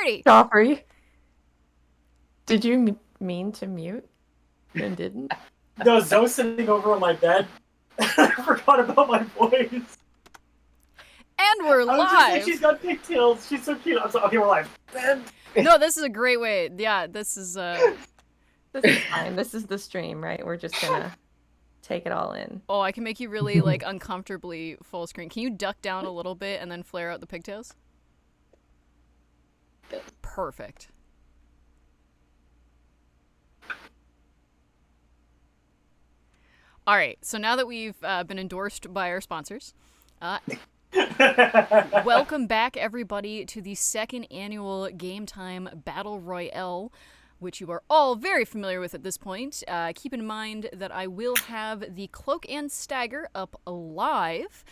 party. Geoffrey, did you mean to mute and didn't? No, Zoe's sitting over on my bed. I forgot about my voice. And we're I was just saying live. she's got pigtails. She's so cute. I'm so, okay, we're live. No, this is a great way. Yeah, this is This is fine. This is the stream, right? We're just gonna take it all in. Oh, I can make you really like uncomfortably full screen. Can you duck down a little bit and then flare out the pigtails? Perfect. All right, so now that we've been endorsed by our sponsors, welcome back, everybody, to the second annual Game Time Battle Royale, which you are all very familiar with at this point. Keep in mind that I will have the Cloak and Stagger up live,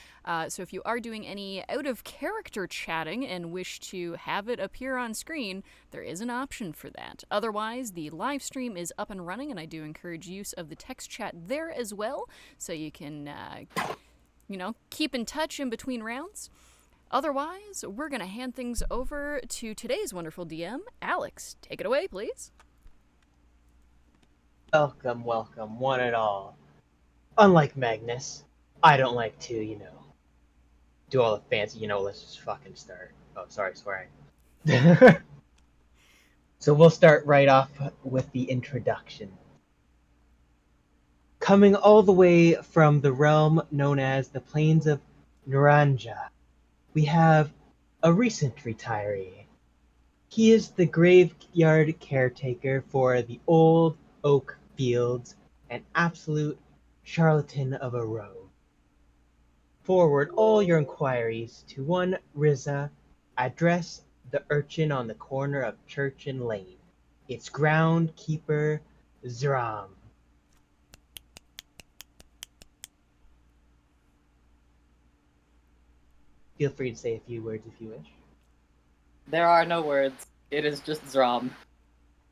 so if you are doing any out-of-character chatting and wish to have it appear on screen, there is an option for that. Otherwise, the live stream is up and running, and I do encourage use of the text chat there as well, so you can, keep in touch in between rounds. Otherwise, we're going to hand things over to today's wonderful DM, Alex. Take it away, please. Welcome, welcome, one and all. Unlike Magnus, I don't like to, do all the fancy, let's just fucking start. Oh, sorry, swearing. So we'll start right off with the introduction. Coming all the way from the realm known as the Plains of Naranja, we have a recent retiree. He is the graveyard caretaker for the old oak fields, an absolute charlatan of a rogue. Forward all your inquiries to one Riza, address the urchin on the corner of Church and Lane. It's groundkeeper Zram. Feel free to say a few words if you wish. There are no words. It is just Zram.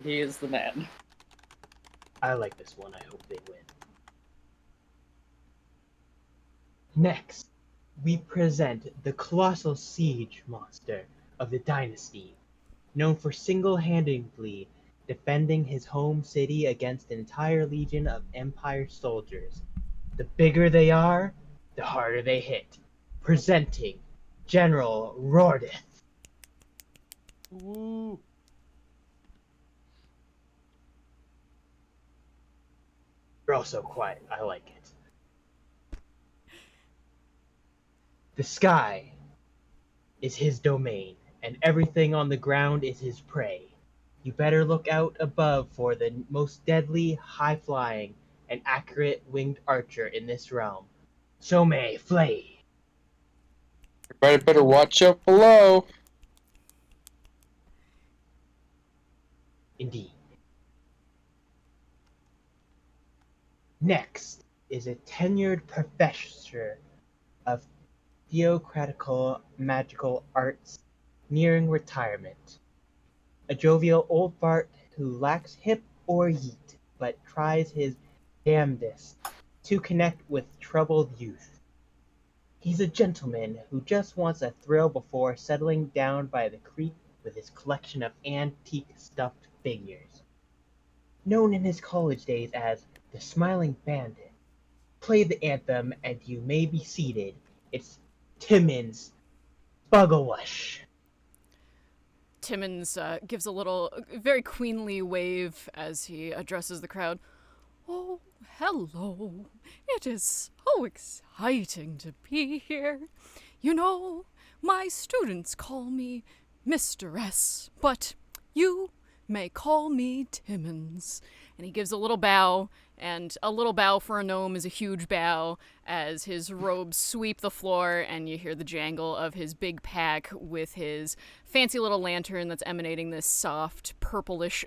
He is the man. I like this one. I hope they win. Next, we present the colossal siege monster of the dynasty, known for single-handedly defending his home city against an entire legion of Empire soldiers. The bigger they are, the harder they hit. Presenting General Rordith. Woo. You're also quiet. I like it. The sky is his domain, and everything on the ground is his prey. You better look out above for the most deadly, high-flying, and accurate winged archer in this realm. Some Flay. Everybody better watch out below. Indeed. Next is a tenured professor of theocratical magical arts nearing retirement. A jovial old fart who lacks hip or yeet, but tries his damnedest to connect with troubled youth. He's a gentleman who just wants a thrill before settling down by the creek with his collection of antique stuffed figures. Known in his college days as the Smiling Bandit. Play the anthem and you may be seated. It's Timmins Bugawush. Timmins gives a little, very queenly wave as he addresses the crowd. Oh, hello. It is so exciting to be here. You know, my students call me Mr. S, but you may call me Timmins. And he gives a little bow, and a little bow for a gnome is a huge bow as his robes sweep the floor and you hear the jangle of his big pack with his fancy little lantern that's emanating this soft purplish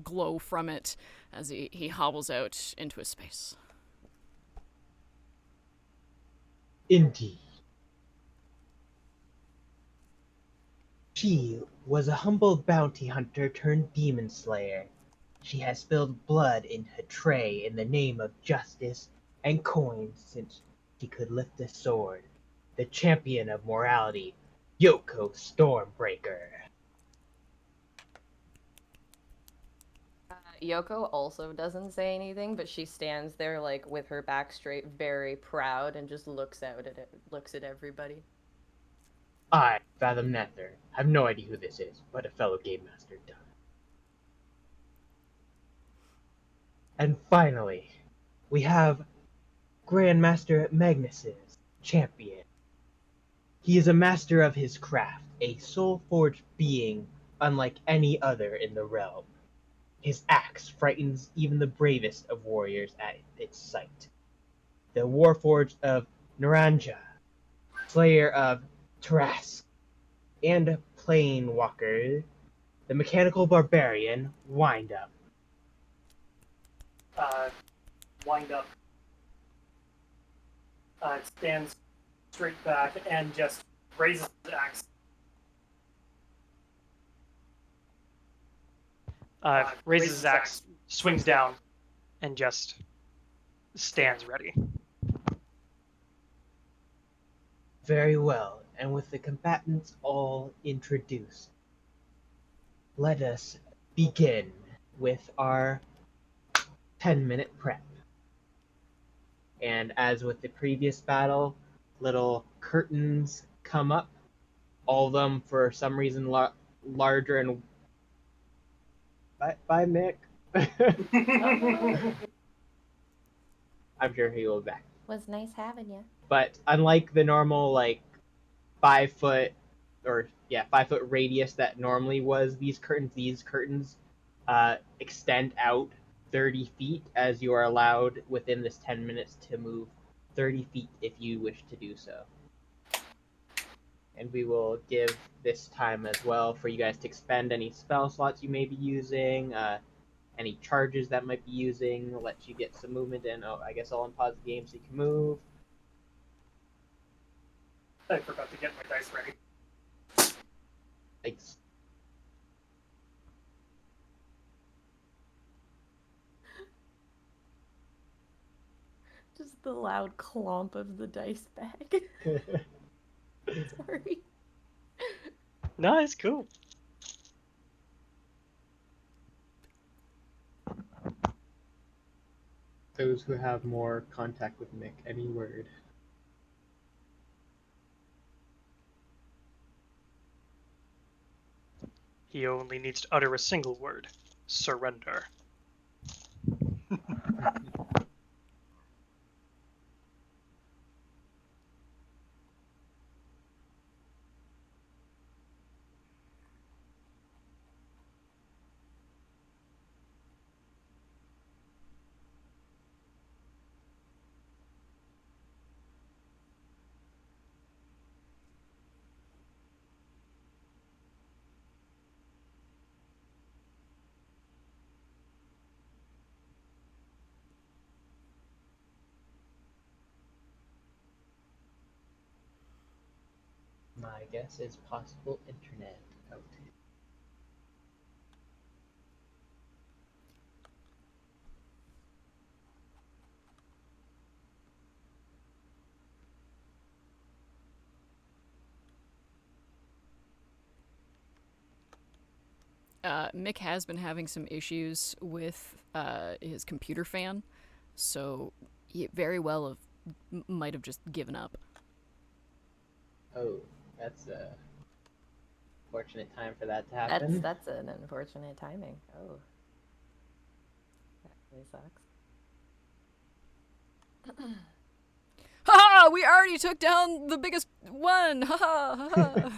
glow from it as he hobbles out into his space. Indeed. She was a humble bounty hunter turned demon slayer. She has spilled blood in her tray in the name of justice and coins since she could lift a sword. The champion of morality, Yoko Stormbreaker. Yoko also doesn't say anything, but she stands there like with her back straight, very proud, and just looks out at it, looks at everybody. I, Fathom Nether, have no idea who this is, but a fellow game master does. And finally, we have Grandmaster Magnus's champion. He is a master of his craft, a soul-forged being unlike any other in the realm. His axe frightens even the bravest of warriors at its sight. The Warforged of Naranja, Slayer of Tarask, and Planewalker, the Mechanical Barbarian, Wind Up. Wind up. Stands straight back and just raises his axe. Raises his axe, swings down, and just stands ready. Very well, and with the combatants all introduced, let us begin with our 10-minute prep. And as with the previous battle, little curtains come up, all of them for some reason larger and... Bye, Mick. I'm sure he will be back. Was nice having you. But unlike the normal, like, 5 foot, or, yeah, 5 foot radius that normally was these curtains extend out 30 feet, as you are allowed within this 10 minutes to move 30 feet if you wish to do so. And we will give this time as well for you guys to expend any spell slots you may be using, any charges that might be using, let you get some movement in. Oh, I guess I'll unpause the game so you can move. I forgot to get my dice ready. Thanks. Just the loud clomp of the dice bag. Sorry. No, it's cool. Those who have more contact with Mick, any word? He only needs to utter a single word. Surrender. My guess is possible internet outage. Mick has been having some issues with his computer fan, so he very well might have just given up. Oh, that's a fortunate time for that to happen. That's an unfortunate timing. Oh. That really sucks. Ha! We already took down the biggest one! Ha ha ha!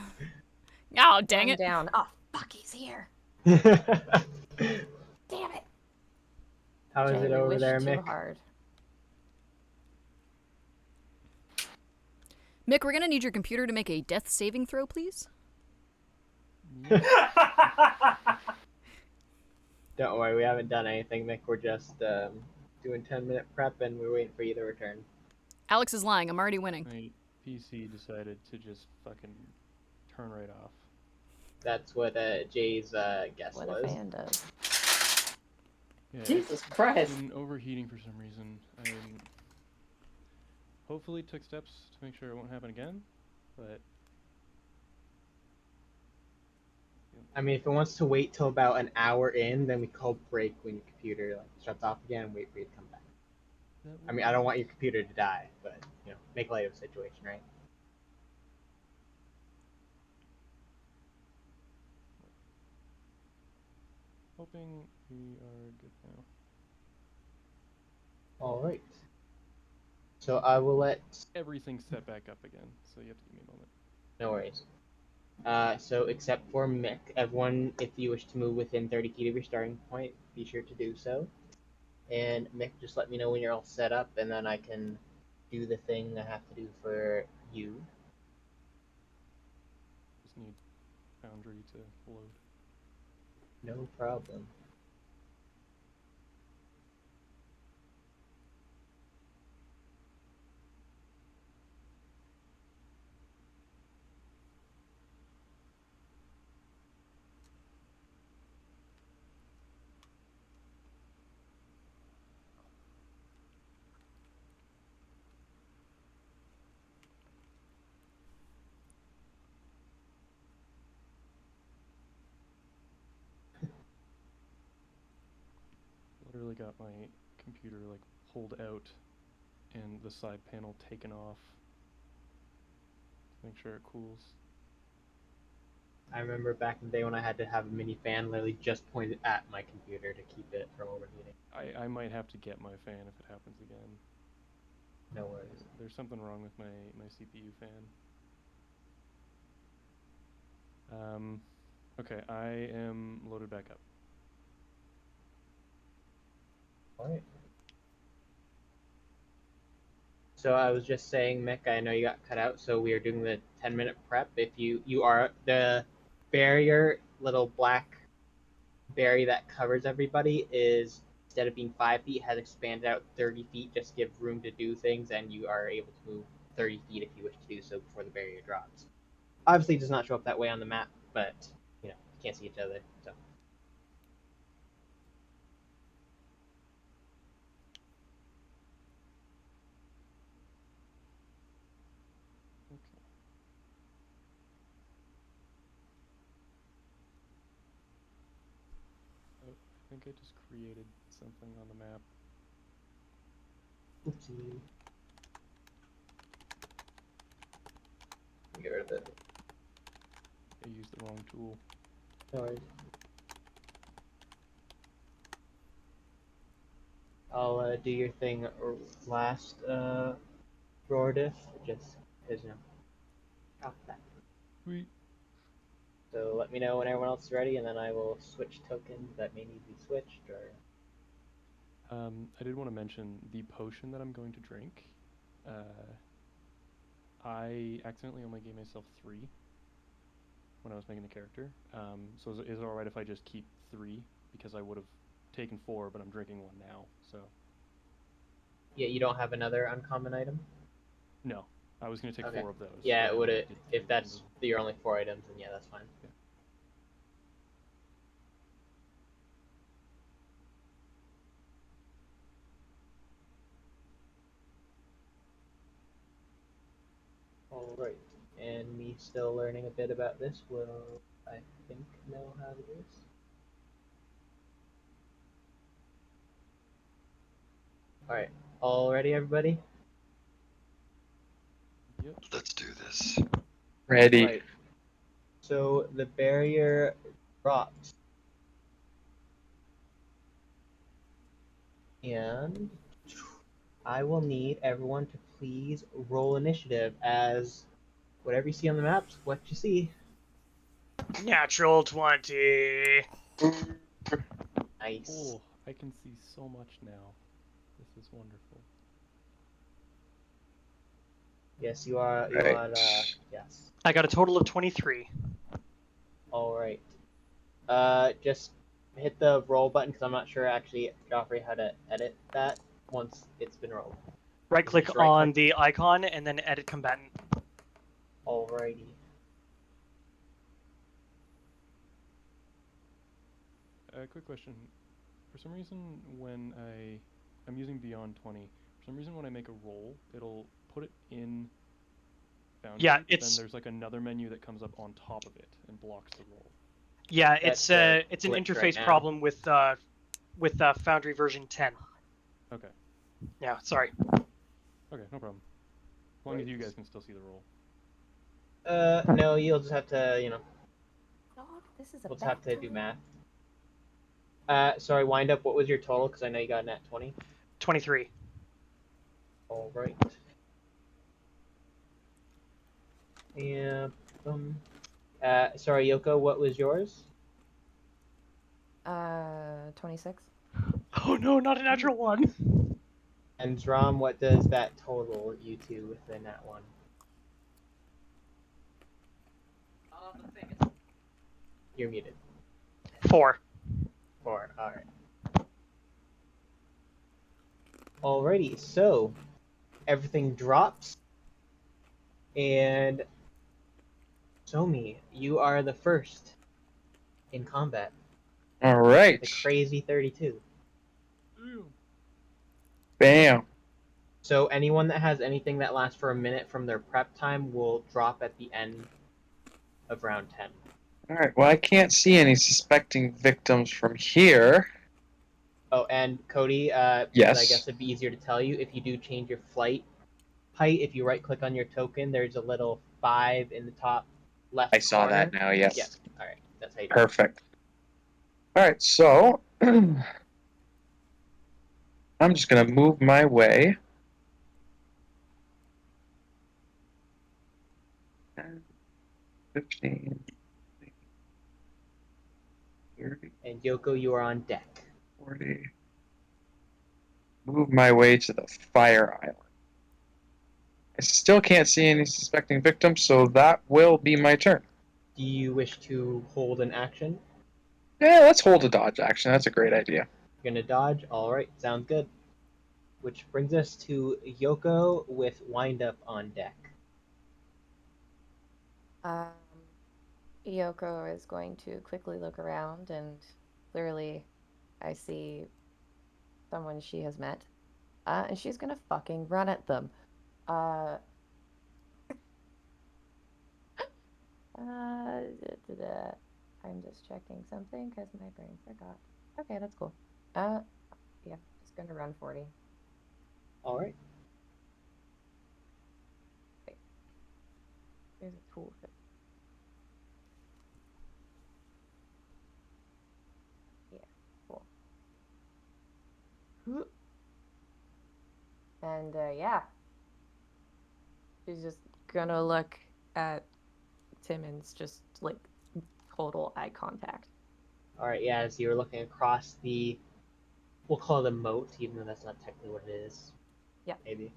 Oh, dang it! Down. Oh, fuck, he's here. Damn it. How is Jay, it we over wish there, too Mick? hard. Mick, we're gonna need your computer to make a death saving throw, please. Don't worry, we haven't done anything, Mick. We're just doing 10-minute prep and we're waiting for you to return. Alex is lying. I'm already winning. My PC decided to just fucking turn right off. That's what Jay's guess What was. a fan does. Yeah, Jesus Christ. it's been overheating for some reason. I hopefully took steps to make sure it won't happen again, but I mean, if it wants to wait till about an hour in, then we call break when your computer like shuts off again and wait for you to come back. I mean, I don't want your computer to die, but make light of the situation, right? Hoping we are good now. All right. So I will let. Everything's set back up again, so you have to give me a moment. No worries. So except for Mick, everyone, if you wish to move within 30 feet of your starting point, be sure to do so. And Mick, just let me know when you're all set up, and then I can do the thing I have to do for you. Just need Foundry to load. No problem. Literally got my computer like pulled out and the side panel taken off to make sure it cools. I remember back in the day when I had to have a mini fan literally just pointed at my computer to keep it from overheating. I might have to get my fan if it happens again. No worries. There's something wrong with my CPU fan. Okay, I am loaded back up. Alright. So I was just saying, Mick, I know you got cut out, so we are doing the 10-minute prep. If you are the barrier, little black barrier that covers everybody is, instead of being 5 feet, has expanded out 30 feet, just to give room to do things, and you are able to move 30 feet if you wish to do so before the barrier drops. Obviously, it does not show up that way on the map, but you can't see each other, so. Okay. Oh, I think I just created something on the map. Oopsie. Get rid of it. I used the wrong tool. No worries. I'll do your thing last, Roardiff, just because, got that. Sweet. So let me know when everyone else is ready, and then I will switch tokens that may need to be switched, or... I did want to mention the potion that I'm going to drink. I accidentally only gave myself 3 when I was making the character. So is it alright if I just keep 3? Because I would have taken 4, but I'm drinking 1 now, so... Yeah, you don't have another uncommon item? No. I was going to take Okay. 4 of those. Yeah, but it I would only did if 3 that's of them. your only 4 items, then yeah, that's fine. Yeah. Alright, and me still learning a bit about this will, I think, know how to do this. Alright, all ready, everybody? Yep. Let's do this. Ready. Right. So the barrier drops. And I will need everyone to please roll initiative, as whatever you see on the maps, what you see. Natural 20. Nice. Oh, I can see so much now. This is wonderful. Yes, you are. You Right. are. Yes. I got a total of 23. All right. Just hit the roll button because I'm not sure actually, Geoffrey, how to edit that once it's been rolled. Right click Just on right-click. the icon and then edit combatant. Alrighty. Quick question. For some reason, when I'm using Beyond 20, for some reason when I make a roll, it'll put it in Foundry, Yeah, but it's- then there's like another menu that comes up on top of it and blocks the roll. Yeah, That's, it's an glitch right interface now. problem with Foundry version 10. Okay. Yeah, sorry. Okay, no problem. As long as you guys can still see the roll. No, you'll just have to, Dog, this is a we'll just bad have to do time. math. Sorry, wind up. What was your total? Because I know you got a nat 20. 23. All right. Yeah. Sorry, Yoko. What was yours? 26. Oh no, not a natural one. And Zrom, what does that total you two with the nat 1? You're muted. 4. 4. All right. Alrighty. So everything drops, and Somi, you are the first in combat. All right. The crazy 32. Bam. So anyone that has anything that lasts for a minute from their prep time will drop at the end of round 10. All right. Well, I can't see any suspecting victims from here. Oh, and Kody, Yes. I guess it'd be easier to tell you if you do change your flight height. If you right click on your token, there's a little 5 in the top left. I saw corner. that now. Yes. Yeah. All right. That's how you do it. Perfect. All right. So I'm just gonna move my way. 10, 15, 30, And Yoko, you are on deck. 40. Move my way to the fire island. I still can't see any suspecting victims, so that will be my turn. Do you wish to hold an action? Yeah, let's hold a dodge action. That's a great idea. You're gonna dodge. All right. Sounds good. Which brings us to Yoko with wind up on deck. Yoko is going to quickly look around, and clearly I see someone she has met. And she's gonna fucking run at them. I'm just checking something because my brain forgot. Okay, that's cool. Yeah, just gonna run 40. All right. There's a tool for. Yeah, cool. And yeah, she's just gonna look at Timmons, just like total eye contact. All right. Yeah. As you're looking across the, we'll call it a moat, even though that's not technically what it is. Yeah. Maybe.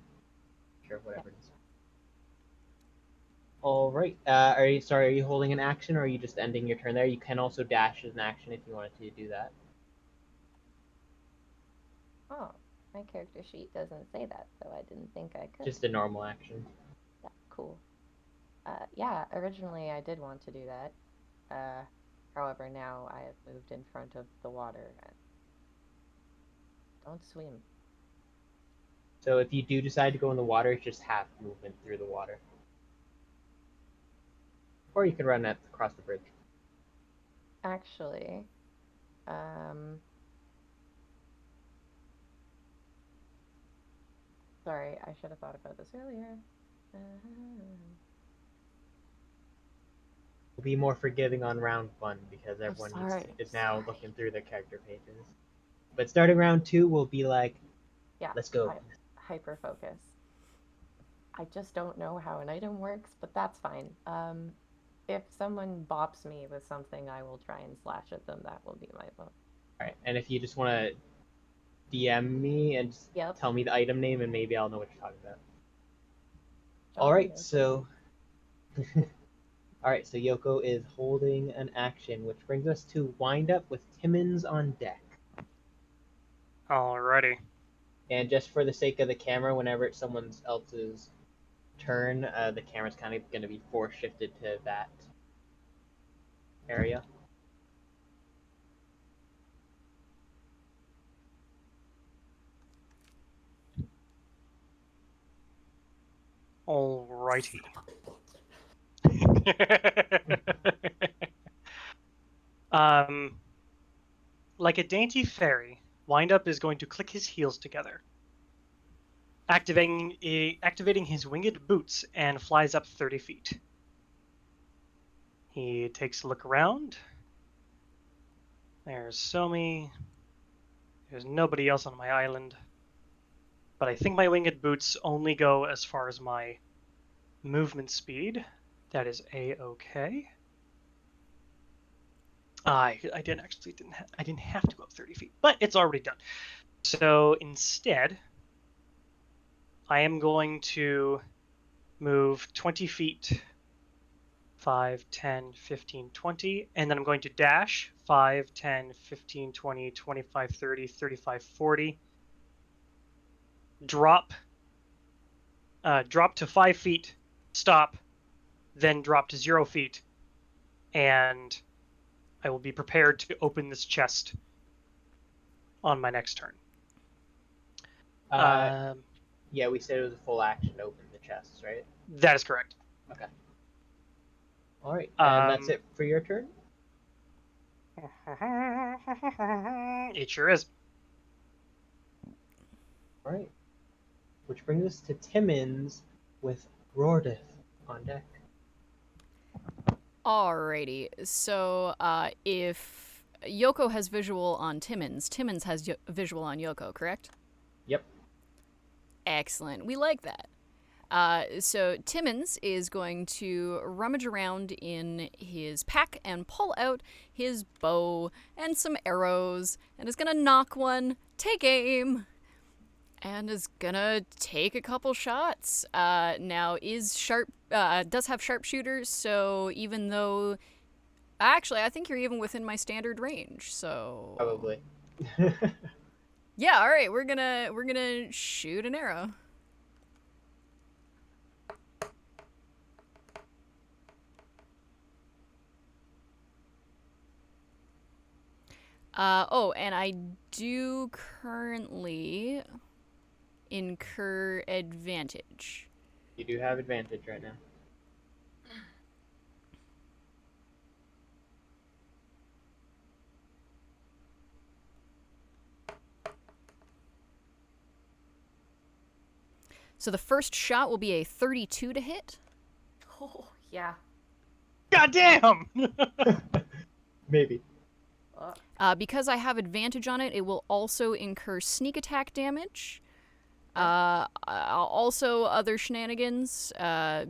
Sure. Whatever it is. All right. Are you holding an action, or are you just ending your turn there? You can also dash as an action if you wanted to do that. Oh, my character sheet doesn't say that, so I didn't think I could. Just a normal action. Yeah, cool. Yeah, originally I did want to do that. However, now I have moved in front of the water and don't swim. So if you do decide to go in the water, it's just half movement through the water. Or you could run across the bridge. Actually, sorry, I should have thought about this earlier. We'll be more forgiving on round 1 because everyone is now sorry. looking through their character pages. But starting round 2, we'll be like, Yeah, let's go. Hyper focus. I just don't know how an item works, but that's fine. If someone bops me with something, I will try and slash at them. That will be my vote. Alright, and if you just want to DM me and just tell me the item name, and maybe I'll know what you're talking about. Alright, so... Alright, so Yoko is holding an action, which brings us to wind up with Timmons on deck. Alrighty. And just for the sake of the camera, whenever it's someone else's turn, the camera's kind of going to be force shifted to that area. Alrighty. Like a dainty fairy, Windup is going to click his heels together, activating his winged boots and flies up 30 feet. He takes a look around. There's Somi. There's nobody else on my island. But I think my winged boots only go as far as my movement speed. That is a-okay. I didn't have to go up 30 feet, but it's already done. So instead, I am going to move 20 feet, 5, 10, 15, 20, and then I'm going to dash 5, 10, 15, 20, 25, 30, 35, 40, drop to 5 feet, stop, then drop to 0 feet, and I will be prepared to open this chest on my next turn. Yeah, we said it was a full action to open the chests, right? That is correct. Okay. All right, and that's it for your turn? It sure is. All right. Which brings us to Timmins with Rordith on deck. Alrighty, so if Yoko has visual on Timmins, Timmins has visual on Yoko, correct? Yep. Excellent, we like that. So Timmins is going to rummage around in his pack and pull out his bow and some arrows, and is gonna knock one, take aim, and is gonna take a couple shots. Now does have sharpshooters, so even though, actually, I think you're even within my standard range. So Probably. yeah. All right, we're gonna shoot an arrow. Oh, and I do currently incur advantage. You do have advantage right now. So the first shot will be a 32 to hit. Oh, yeah. God damn! Maybe. Because I have advantage on it, it will also incur sneak attack damage. Also other shenanigans,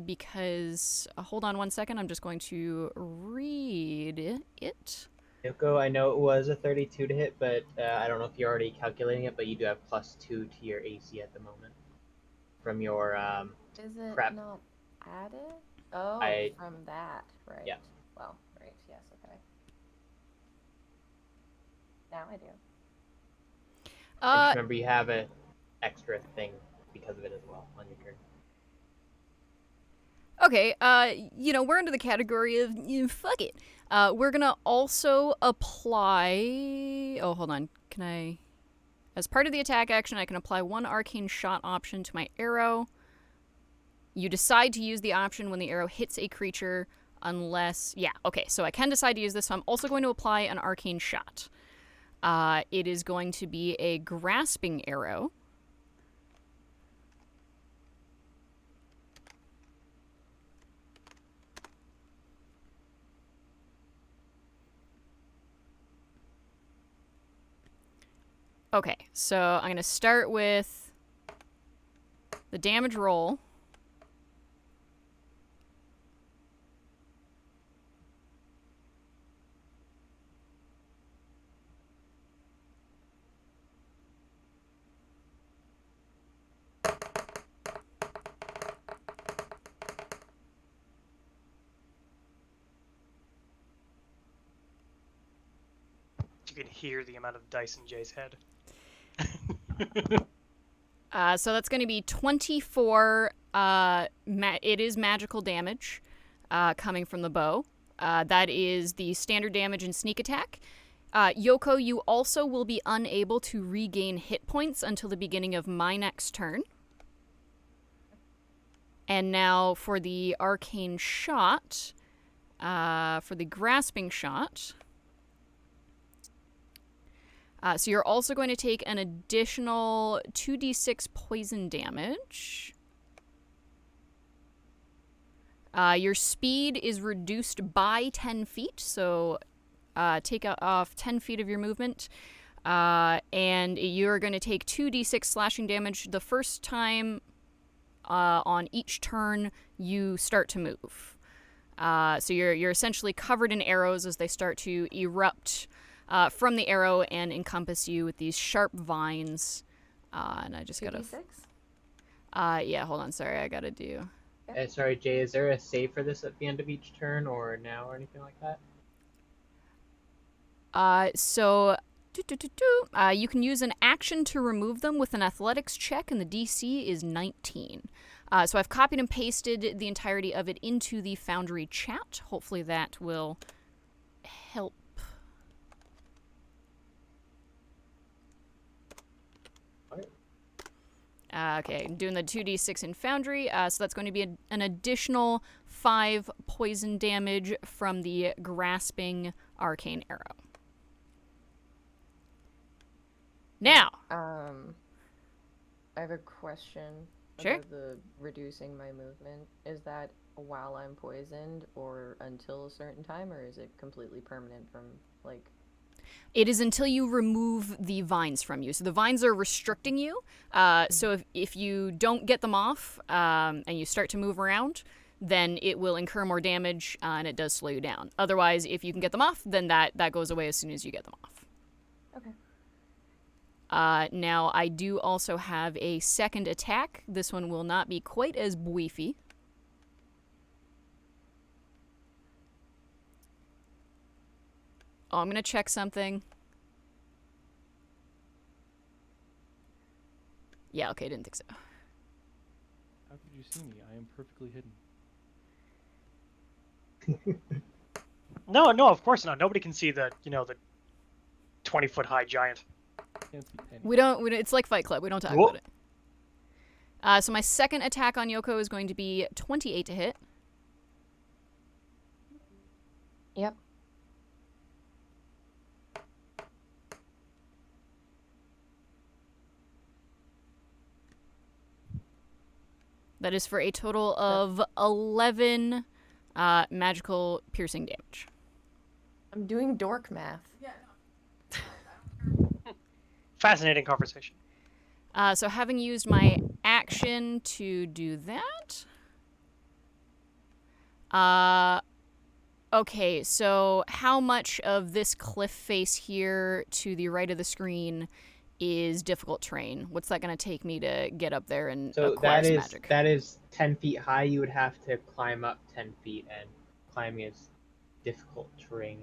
because... hold on 1 second, I'm just going to read it. Yoko, I know it was a 32 to hit, but I don't know if you're already calculating it, but you do have +2 to your AC at the moment. From your, Is it prep. not added? Oh, from that, right. Yeah. Well, right, yes, okay. Now I do. And just remember you have an extra thing because of it as well on your turn. Okay, we're into the category of, fuck it. We're gonna also apply... Oh, hold on. Can I... As part of the attack action, I can apply one arcane shot option to my arrow. You decide to use the option when the arrow hits a creature unless... Yeah, okay, so I can decide to use this, so I'm also going to apply an arcane shot. It is going to be a grasping arrow. Okay, so I'm going to start with the damage roll. You can hear the amount of dice in Jay's head. So that's going to be 24. It is magical damage coming from the bow. That is the standard damage and sneak attack. Yoko, you also will be unable to regain hit points until the beginning of my next turn. And now for the arcane shot, for the grasping shot, So you're also going to take an additional 2d6 poison damage. Your speed is reduced by 10 feet, so take off 10 feet of your movement. And you're going to take 2d6 slashing damage the first time on each turn you start to move. So you're essentially covered in arrows as they start to erupt from the arrow and encompass you with these sharp vines. And I just gotta... 2d6? Yeah, hold on, sorry, I gotta do... Sorry, Jay, is there a save for this at the end of each turn, or now, or anything like that? You can use an action to remove them with an athletics check, and the DC is 19. So I've copied and pasted the entirety of it into the Foundry chat. Hopefully that will help. Okay, I'm doing the 2d6 in Foundry, so that's going to be an additional 5 poison damage from the Grasping Arcane Arrow. Now! I have a question Sure. about the reducing my movement. Is that while I'm poisoned or until a certain time, or is it completely permanent from, like... It is until you remove the vines from you. So the vines are restricting you. So if you don't get them off and you start to move around, then it will incur more damage and it does slow you down. Otherwise, if you can get them off, then that goes away as soon as you get them off. Okay. Now, I do also have a second attack. This one will not be quite as beefy. Oh, I'm going to check something. Yeah, okay, didn't think so. How could you see me? I am perfectly hidden. No, of course not. Nobody can see the 20-foot high giant. Can't see any. We don't, it's like Fight Club. We don't talk Whoa. about it. So my second attack on Yoko is going to be 28 to hit. Yep. That is for a total of 11 magical piercing damage. I'm doing dork math. Fascinating conversation. So having used my action to do that... okay, so how much of this cliff face here to the right of the screen is difficult terrain? What's that going to take me to get up there and acquire some magic? That is 10 feet high. You would have to climb up 10 feet, and climbing is difficult terrain.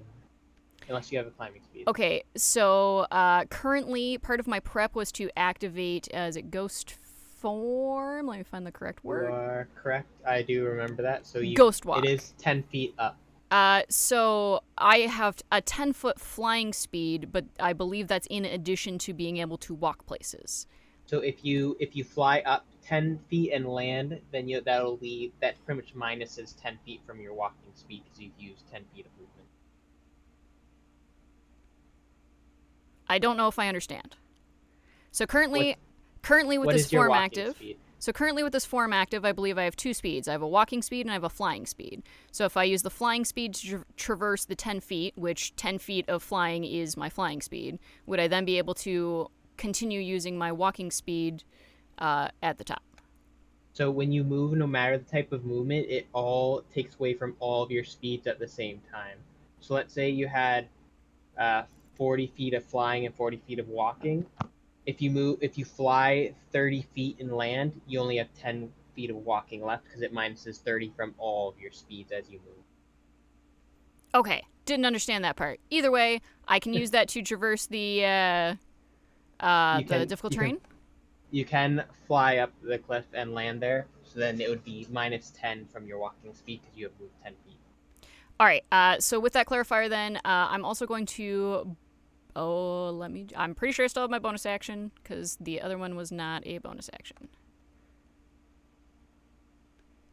Unless you have a climbing speed. Okay, so currently part of my prep was to activate as a ghost form. Let me find the correct You word. are correct. I do remember that. So Ghost walk. It is 10 feet up. So I have a 10-foot flying speed, but I believe that's in addition to being able to walk places. So if you fly up 10 feet and land, then that pretty much minuses 10 feet from your walking speed because you've used 10 feet of movement. I don't know if I understand. So currently with What this is your form walking active, speed? so currently with this form active, I believe I have 2 speeds. I have a walking speed and I have a flying speed. So if I use the flying speed to traverse the 10 feet, which 10 feet of flying is my flying speed, would I then be able to continue using my walking speed at the top? So when you move, no matter the type of movement, it all takes away from all of your speeds at the same time. So let's say you had 40 feet of flying and 40 feet of walking. If you fly 30 feet and land, you only have 10 feet of walking left because it minuses 30 from all of your speeds as you move. Okay, didn't understand that part. Either way, I can use that to traverse the difficult terrain. You can fly up the cliff and land there, so then it would be minus 10 from your walking speed because you have moved 10 feet. All right, so with that clarifier then, I'm also going to... I'm pretty sure I still have my bonus action, because the other one was not a bonus action.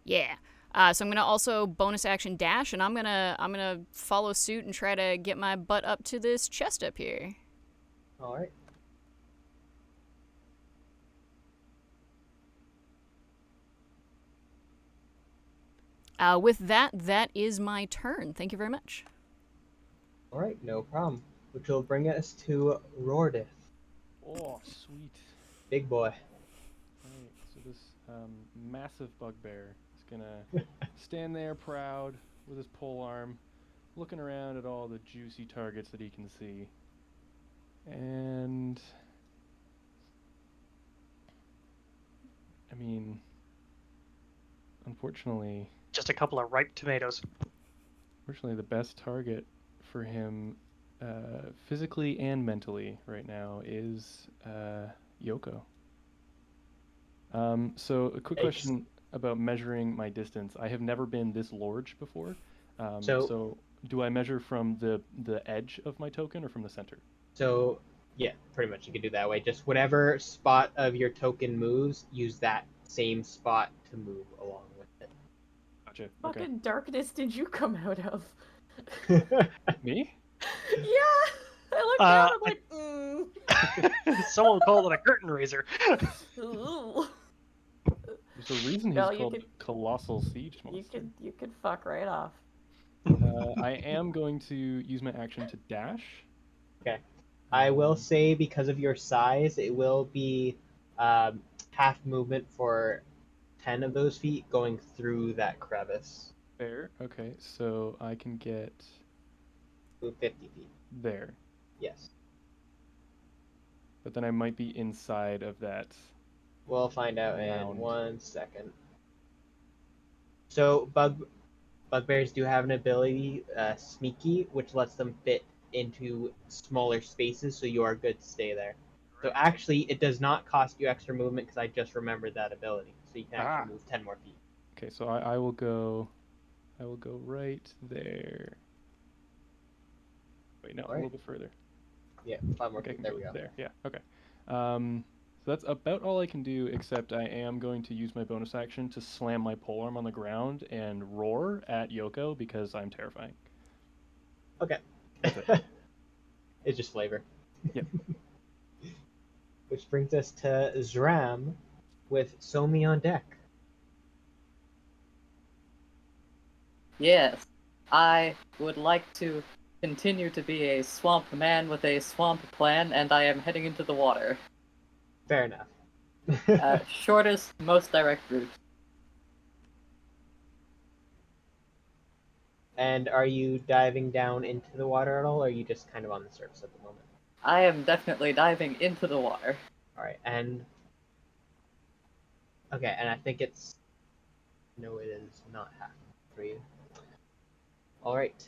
Yeah. So I'm going to also bonus action dash, and I'm gonna follow suit and try to get my butt up to this chest up here. All right. With that, that is my turn. Thank you very much. All right, no problem. Which will bring us to Rordith, Oh, sweet. big boy. Alright, so this massive bugbear is gonna stand there proud with his pole arm, looking around at all the juicy targets that he can see. And I mean, unfortunately, Just a couple of ripe tomatoes. the best target for him, physically and mentally right now, is Yoko. So a quick Yikes. question about measuring my distance. I have never been this large before. So do I measure from the edge of my token or from the center? So, yeah, pretty much you can do that way. Just whatever spot of your token moves, use that same spot to move along with Gotcha. Okay. Fucking darkness did you come out of? it. Me? Yeah! I looked down, I'm like, Someone called it a curtain raiser. ooh. There's a reason he's No, you called could- Colossal Siege Monster. You could fuck right off. I am going to use my action to dash. Okay. I will say because of your size, it will be half movement for 10 of those feet going through that crevice. Fair. Okay, so I can get Move 50 feet. there. Yes. But then I might be inside of that. We'll find out in Round. 1 second. So bugbears do have an ability, sneaky, which lets them fit into smaller spaces, so you are good to stay there. So actually, it does not cost you extra movement because I just remembered that ability, so you can actually move 10 more feet. Okay, so I will go right there. Wait, no, a little bit further. Yeah, 5 more Okay, I feet. can There go we go. there. Yeah, okay. So that's about all I can do, except I am going to use my bonus action to slam my polearm on the ground and roar at Yoko because I'm terrifying. Okay. That's it. It's just flavor. Yep. Which brings us to Zram with Somi on deck. Yes, I would like to continue to be a swamp man with a swamp plan, and I am heading into the water. Fair enough. Shortest, most direct route. And are you diving down into the water at all, or are you just kind of on the surface at the moment? I am definitely diving into the water. Alright, and... Okay, and I think it's... No, it is not happening for you. Alright.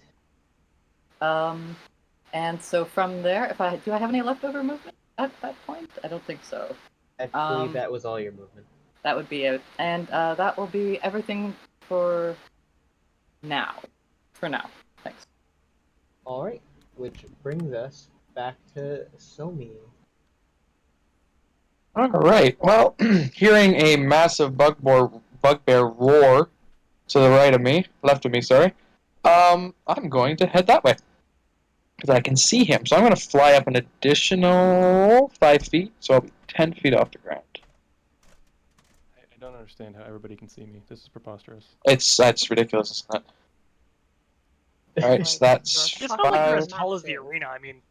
And so from there, do I have any leftover movement at that point? I don't think so. I believe that was all your movement. That would be it. And that will be everything for now. For now. Thanks. Alright, which brings us back to Somi. Alright, well, hearing a massive bugbear roar to the left of me, sorry, I'm going to head that way. Because I can see him, so I'm going to fly up an additional 5 feet, so I'll be 10 feet off the ground. I don't understand how everybody can see me. This is preposterous. That's ridiculous, isn't it? Alright, so that's It's not like you're as 5, tall as the arena. I mean,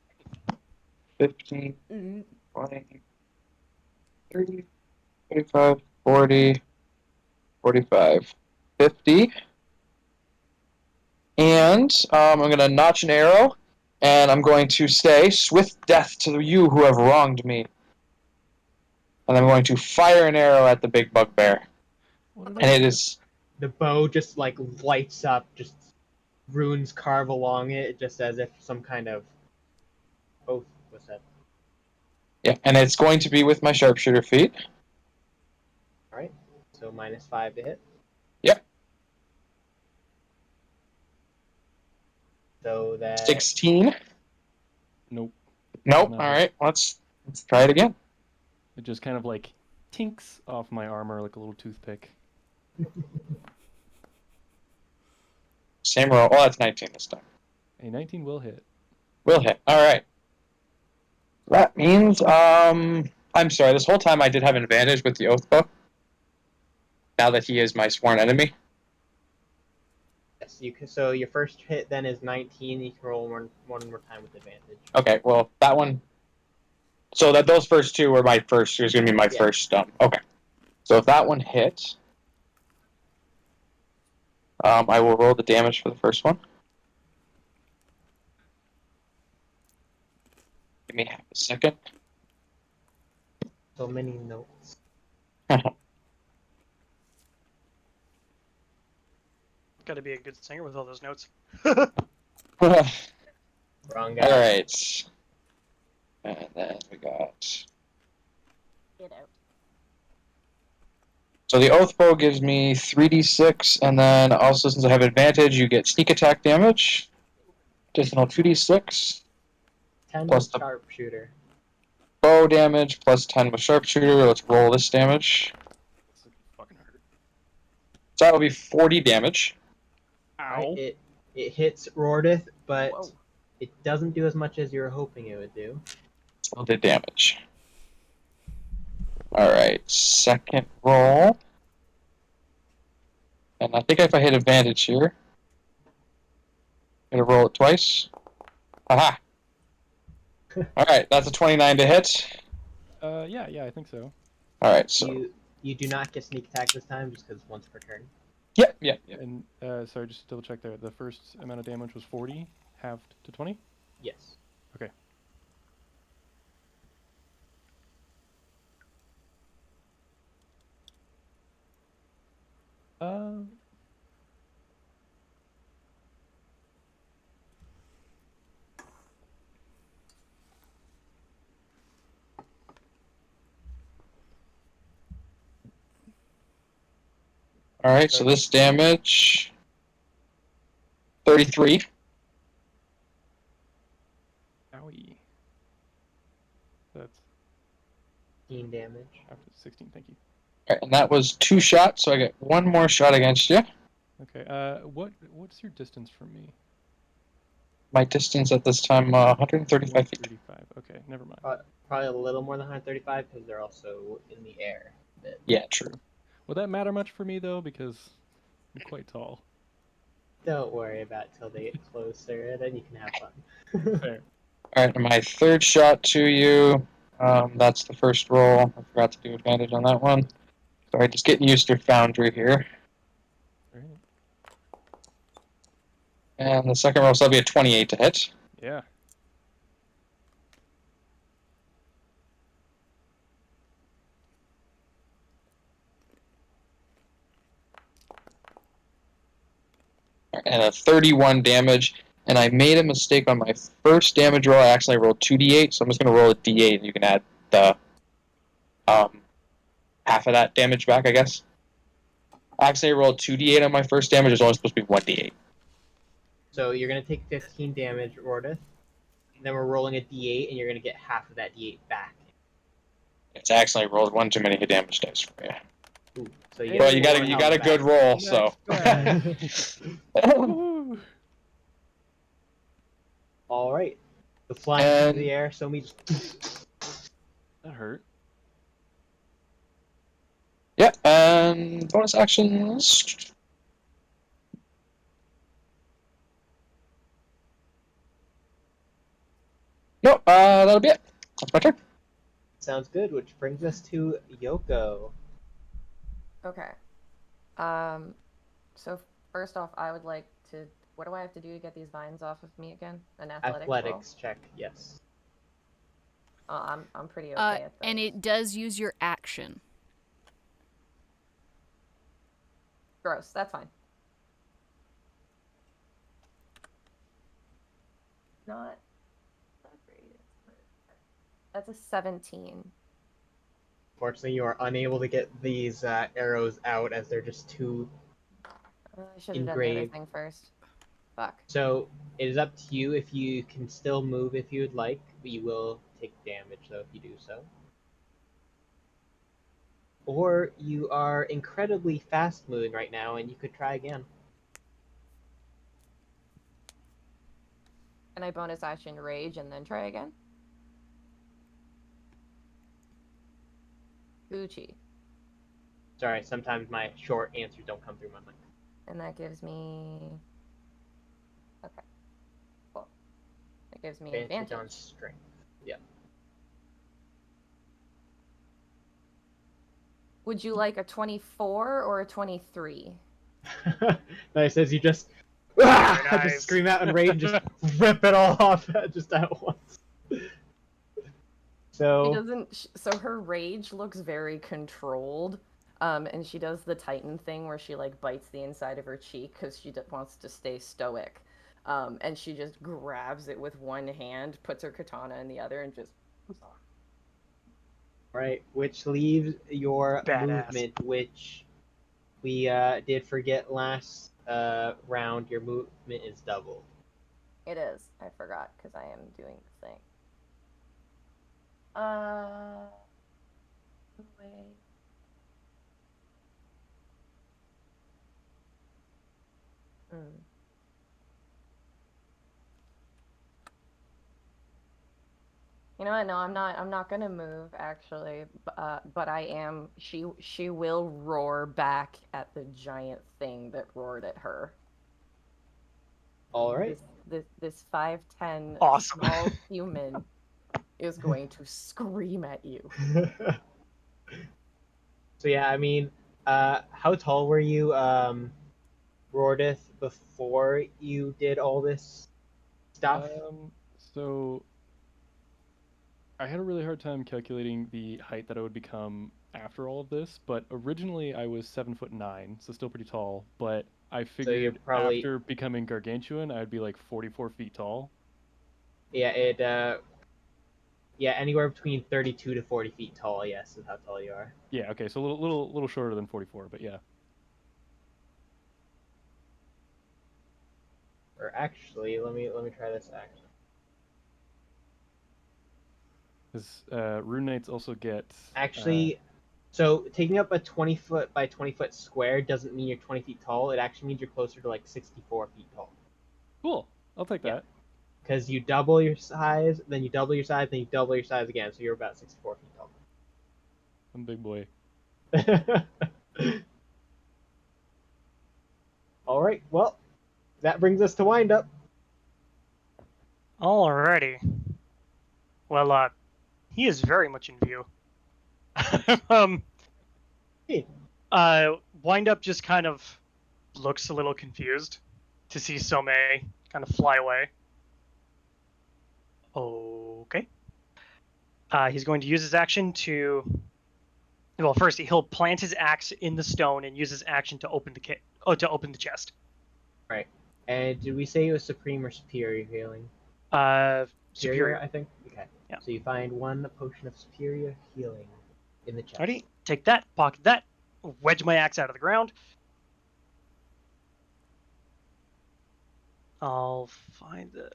15, 20, 30, 35, 40, 45, 50. And I'm going to notch an arrow, and I'm going to say, "Swift death to you who have wronged me." And I'm going to fire an arrow at the big bugbear. And it is... The bow just like lights up, just runes carve along it, just as if some kind of oath was said. Yeah, and it's going to be with my sharpshooter feat. Alright, so -5 to hit. Yep. So that 16. Nope. Nope. No. Alright, let's try it again. It just kind of like tinks off my armor like a little toothpick. Same roll. Oh, that's 19 this time. A 19 will hit. Will hit. Alright. That means, I'm sorry, this whole time I did have an advantage with the oath bow. Now that he is my sworn enemy. Yes, you can. So your first hit then is 19. You can roll one more time with advantage. Okay, well, that one. So that those first two were my first. Is going to be my Yeah. first. Okay. So if that one hits, I will roll the damage for the first one. Give me half a second. So many notes. Got to be a good singer with all those notes. Wrong guy. All right. And then we got. Get out. So the oath bow gives me 3d6, and then also since I have advantage, you get sneak attack damage. Additional 2d6. 10 Plus with the- sharpshooter. Bow damage plus 10 with sharpshooter. Let's roll this damage. This fucking hurt. So that will be 40 damage. Right, it hits Rordith, but Whoa. it doesn't do as much as you were hoping it would do. Still did damage. Alright, second roll. And I think if I hit advantage here, I'm gonna roll it twice. Aha! Alright, that's a 29 to hit. Yeah, I think so. Alright, so. You do not get sneak attack this time just because once per turn. Yeah. And sorry, just double check there. The first amount of damage was 40, halved to 20. Yes. Okay. Alright, so this damage. 33. Owie. That's 15 damage. half to 16. Thank you. Alright, and that was 2 shots, so I get 1 more shot against you. Okay. What's your distance from me? My distance at this time, 135 feet. 135. Okay, never mind. Probably a little more than 135 because they're also in the air. Yeah, true. Would that matter much for me though? Because I'm quite tall. Don't worry about it till they get closer, then you can have fun. Fair. Alright, and my third shot to you. That's the first roll. I forgot to do advantage on that one. Sorry, just getting used to Foundry here. Alright. And the second roll, so that'll be a 28 to hit. Yeah. And a 31 damage. And I made a mistake on my first damage roll. I actually rolled 2d8, so I'm just going to roll a d8, and you can add the half of that damage back, I guess. I actually rolled 2d8 on my first damage. It's only supposed to be 1d8. So you're going to take 15 damage, Rordith. Then we're rolling a d8, and you're going to get half of that d8 back. It's actually rolled one too many hit damage dice for you. Ooh, so you, Hey, Well, you get got four a health good back. roll, so. Woo! All right. So flying And- through the air, so me just... That hurt. Yeah, and bonus actions. Nope, that'll be it. That's my turn. Sounds good, which brings us to Yoko. Okay. So first off, I would like to. What do I have to do to get these vines off of me again? An athletics roll? Athletics check, yes. I'm pretty okay at that. And it does use your action. Gross. That's fine. Not great. That's a 17. Fortunately, you are unable to get these arrows out as they're just too... I should have done the other Engraved. thing first. Fuck. So, it is up to you if you can still move if you would like, but you will take damage, though, if you do so. Or you are incredibly fast moving right now, and you could try again. Can I bonus action rage and then try again? Gucci. Sorry, sometimes my short answers don't come through my mind. And that gives me... Okay. Cool. That gives me Advantage on advantage. strength. Yep. Would you like a 24 or a 23? Nice, as you just nice. just scream out in rage and just rip it all off just at once. She So doesn't... So her rage looks very controlled. And she does the Titan thing where she, like, bites the inside of her cheek because she wants to stay stoic. And she just grabs it with one hand, puts her katana in the other, and just... right, which leaves your Badass. movement, which we did forget last round. Your movement is double. It is. I forgot because I am doing the thing. Wait. You know what? No, I'm not gonna move actually. But I am. She will roar back at the giant thing that roared at her. All right. This 5'10" Awesome. small human is going to scream at you. So yeah, I mean, how tall were you, Rordith, before you did all this stuff? So I had a really hard time calculating the height that I would become after all of this, but originally I was 7'9", so still pretty tall. But I you're figured probably- after becoming gargantuan, I'd be like 44 feet tall. Yeah, yeah, anywhere between 32 to 40 feet tall. Yes, is how tall you are. Yeah, okay, so a little shorter than 44, but yeah. Or actually, let me try this action. Because Rune Knights also get... Actually, so taking up a 20-foot by 20-foot square doesn't mean you're 20 feet tall. It actually means you're closer to like 64 feet tall. Cool, I'll take Yeah. that. Because you double your size, then you double your size, then you double your size again, so you're about 64 feet tall. I'm a big boy. All right, well, that brings us to wind up. Alrighty. Well, he is very much in view. Hey. Wind Up just kind of looks a little confused to see Some kind of fly away. Okay. He's going to use his action to... Well, first he'll plant his axe in the stone and use his action to open the chest. Right. And did we say it was supreme or superior healing? Superior. I think. Okay. Yeah. So you find one potion of superior healing in the chest. Alrighty, take that, pocket that, wedge my axe out of the ground. I'll find the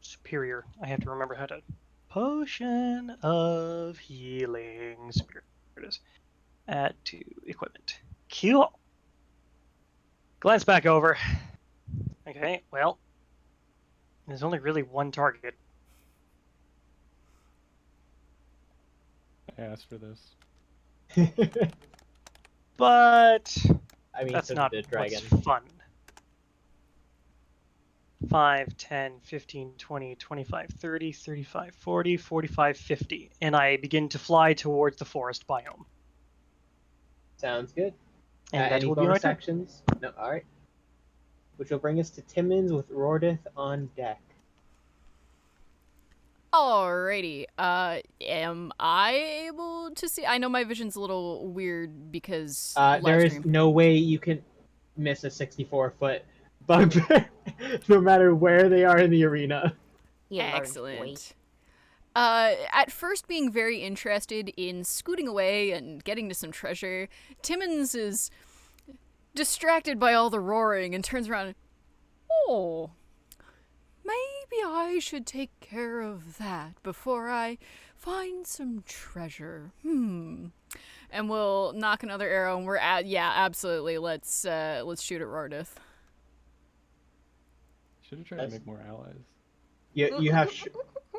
superior. I have to remember how to... Potion of healing. Superior. There it is. Add to equipment. Cool. Glance back over. Okay, well, there's only really one target. I asked for this. But I mean, that's so not did the dragon. what's fun. 5, 10, 15, 20, 25, 30, 35, 40, 45, 50. And I begin to fly towards the forest biome. Sounds good. And that any will be my bonus turn. actions? No, alright. Which will bring us to Timmins with Rordith on deck. Alrighty. Am I able to see? I know my vision's a little weird because There live is stream. no way you can miss a 64-foot bugbear, no matter where they are in the arena. You large boy. Excellent. At first being very interested in scooting away and getting to some treasure, Timmins is distracted by all the roaring and turns around and, oh, maybe I should take care of that before I find some treasure. And we'll knock another arrow and we're at, yeah, absolutely, let's shoot at Rordith. Should have tried to make more allies. You have...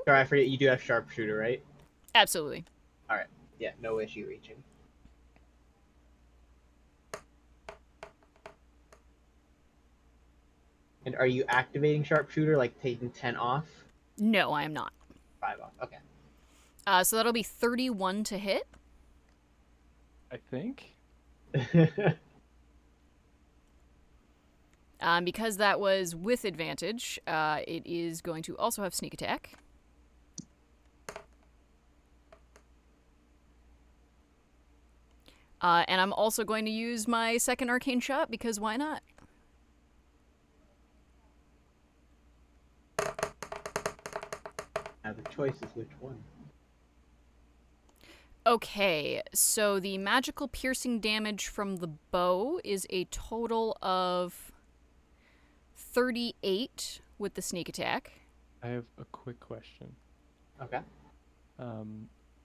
Sorry, I forget, you do have sharpshooter, right? Absolutely. Yeah, no issue reaching. And are you activating sharpshooter, like taking 10 off? No, I am not. 5 off. Okay. So that'll be 31 to hit. I think. Because that was with advantage, it is going to also have sneak attack. And I'm also going to use my second arcane shot, because why not? Now the choice is which one. Okay, so the magical piercing damage from the bow is a total of 38 with the sneak attack. I have a quick question. Okay.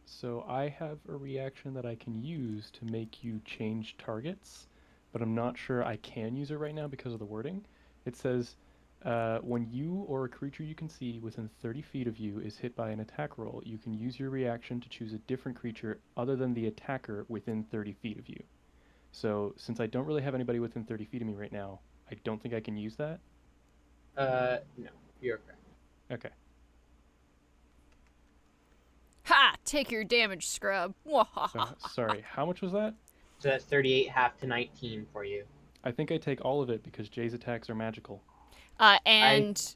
So I have a reaction that I can use to make you change targets, but I'm not sure I can use it right now because of the wording. It says, when you or a creature you can see within 30 feet of you is hit by an attack roll, you can use your reaction to choose a different creature other than the attacker within 30 feet of you. So since I don't really have anybody within 30 feet of me right now, I don't think I can use that. No, you're correct. Okay. Ha! Take your damage, scrub. So, sorry, how much was that? So that's 38 half to 19 for you. I think I take all of it because Jay's attacks are magical. And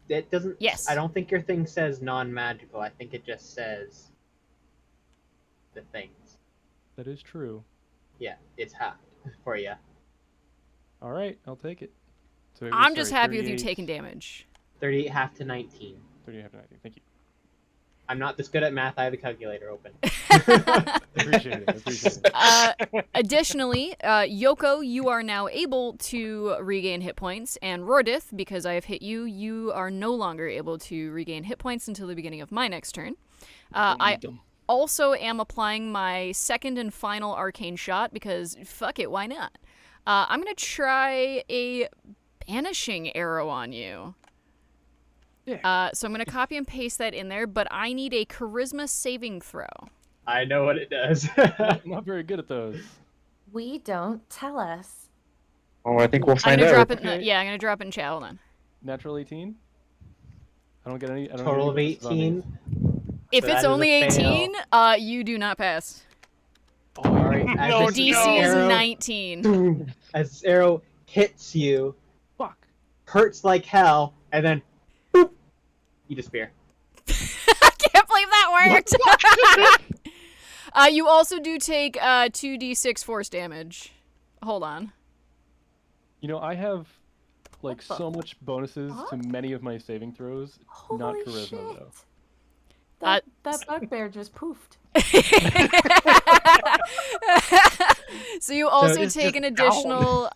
It doesn't. Yes. I don't think your thing says non-magical. I think it just says the things. That is true. Yeah, it's half for you. All right, I'll take it. So it was, I'm just sorry, happy with you 38 taking damage. 38 half to 19. 38 half to 19. Thank you. I'm not this good at math. I have the calculator open. Appreciate it. Additionally, Yoko, you are now able to regain hit points, and Rordith, because I have hit you, you are no longer able to regain hit points until the beginning of my next turn. I also am applying my second and final arcane shot, because fuck it, why not? I'm going to try a banishing arrow on you. Yeah. So I'm going to copy and paste that in there, but I need a charisma saving throw. I know what it does. I'm not very good at those. We don't tell us. Oh, I think we'll I'm find going to out. drop it in Okay. yeah, I'm going to drop it in chat. Hold on. Natural 18? I don't get any. I don't Total of get any bonuses on 18. these. If So it's that is a only fail. 18, you do not pass. Oh, Alright, as No, this DC is arrow- 19. Boom, as this arrow hits you, fuck. hurts like hell, and then boop, you disappear. I can't believe that worked. You also do take 2d6 force damage. Hold on. You know, I have like What the so much bonuses to fuck? many of my saving throws. Not charisma though. That bugbear just poofed. So you also it's take just an additional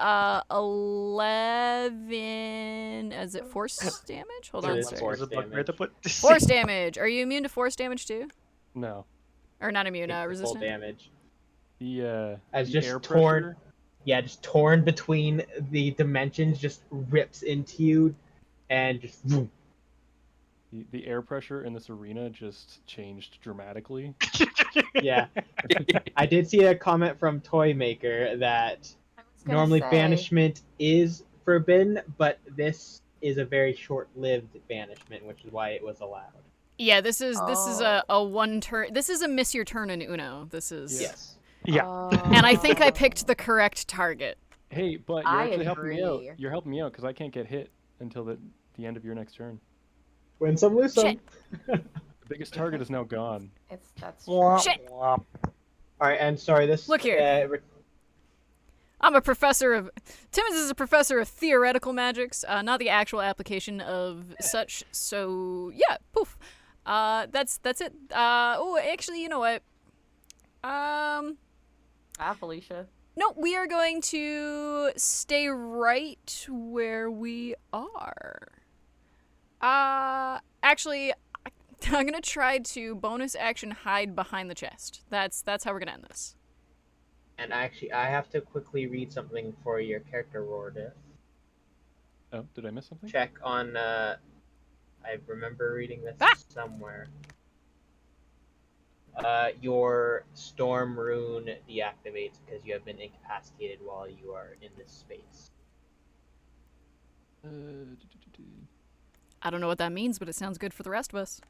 11. Is it force damage? Hold It on, is sorry. force There's a bugbear damage. to put. Force damage. Are you immune to force damage too? No. Or not immune? Take the full Resistant. damage. The As the just air torn- pressure. Yeah, just torn between the dimensions, just rips into you, and just boom. The air pressure in this arena just changed dramatically. Yeah. I did see a comment from Toymaker that I was gonna normally say, banishment is forbidden, but this is a very short-lived banishment, which is why it was allowed. Yeah, this is Oh. a one turn. This is a miss your turn in Uno. This is. Yes. Yeah. And I think I picked the correct target. Hey, but you're I actually helping me out. agree. You're helping me out because I can't get hit until the end of your next turn. Win some, lose some. Shit. The biggest target is now gone. That's Shit. All right, and sorry, this. Look here. I'm a professor of. Timmons is a professor of theoretical magics, not the actual application of such. So yeah, poof. That's it. Oh, actually, you know what? Felicia. No, we are going to stay right where we are. Actually, I'm gonna try to bonus action hide behind the chest. That's how we're gonna end this. And actually, I have to quickly read something for your character, Rordith. Oh, did I miss something? Check on. I remember reading this Ah! somewhere. Your storm rune deactivates because you have been incapacitated while you are in this space. I don't know what that means, but it sounds good for the rest of us.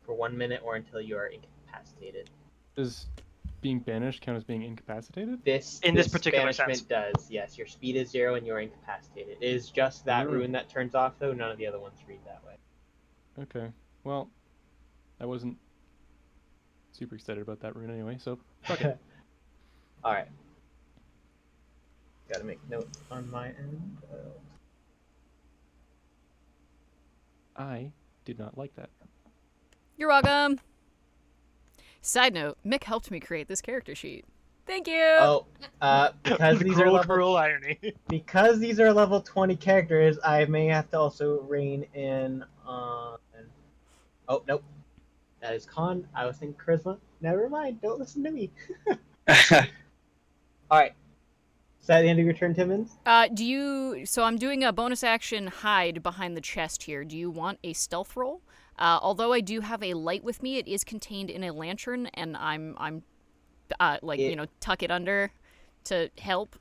For 1 minute or until you are incapacitated. Does being banished count as being incapacitated? In this particular banishment does, yes. Your speed is 0 and you're incapacitated. It is just that rune that turns off, though. None of the other ones read that way. Okay. Well, I wasn't super excited about that rune anyway, so fuck it. Alright. Gotta make note on my end. I did not like that. You're welcome. Side note, Mick helped me create this character sheet. Thank you. Because these are level cruel irony. because these are level 20 characters, I may have to also rein in on. Oh nope, that is con. I was thinking charisma. Never mind. Don't listen to me. All right. Is that the end of your turn, Timmons? So I'm doing a bonus action hide behind the chest here. Do you want a stealth roll? Although I do have a light with me, it is contained in a lantern, and I'm tuck it under to help.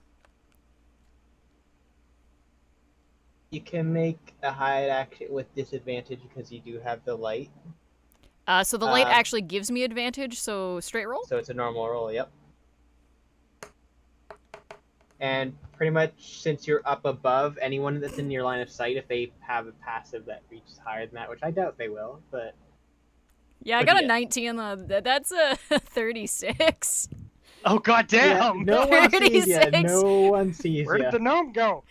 You can make a hide action with disadvantage because you do have the light. So the light actually gives me advantage, so straight roll? So it's a normal roll, yep. And pretty much since you're up above, anyone that's in your line of sight, if they have a passive that reaches higher than that, which I doubt they will, but... Yeah, I got a 19 on that's a 36. Oh, goddamn! Yeah, no one sees you. 36. No one sees Where you. did the gnome go?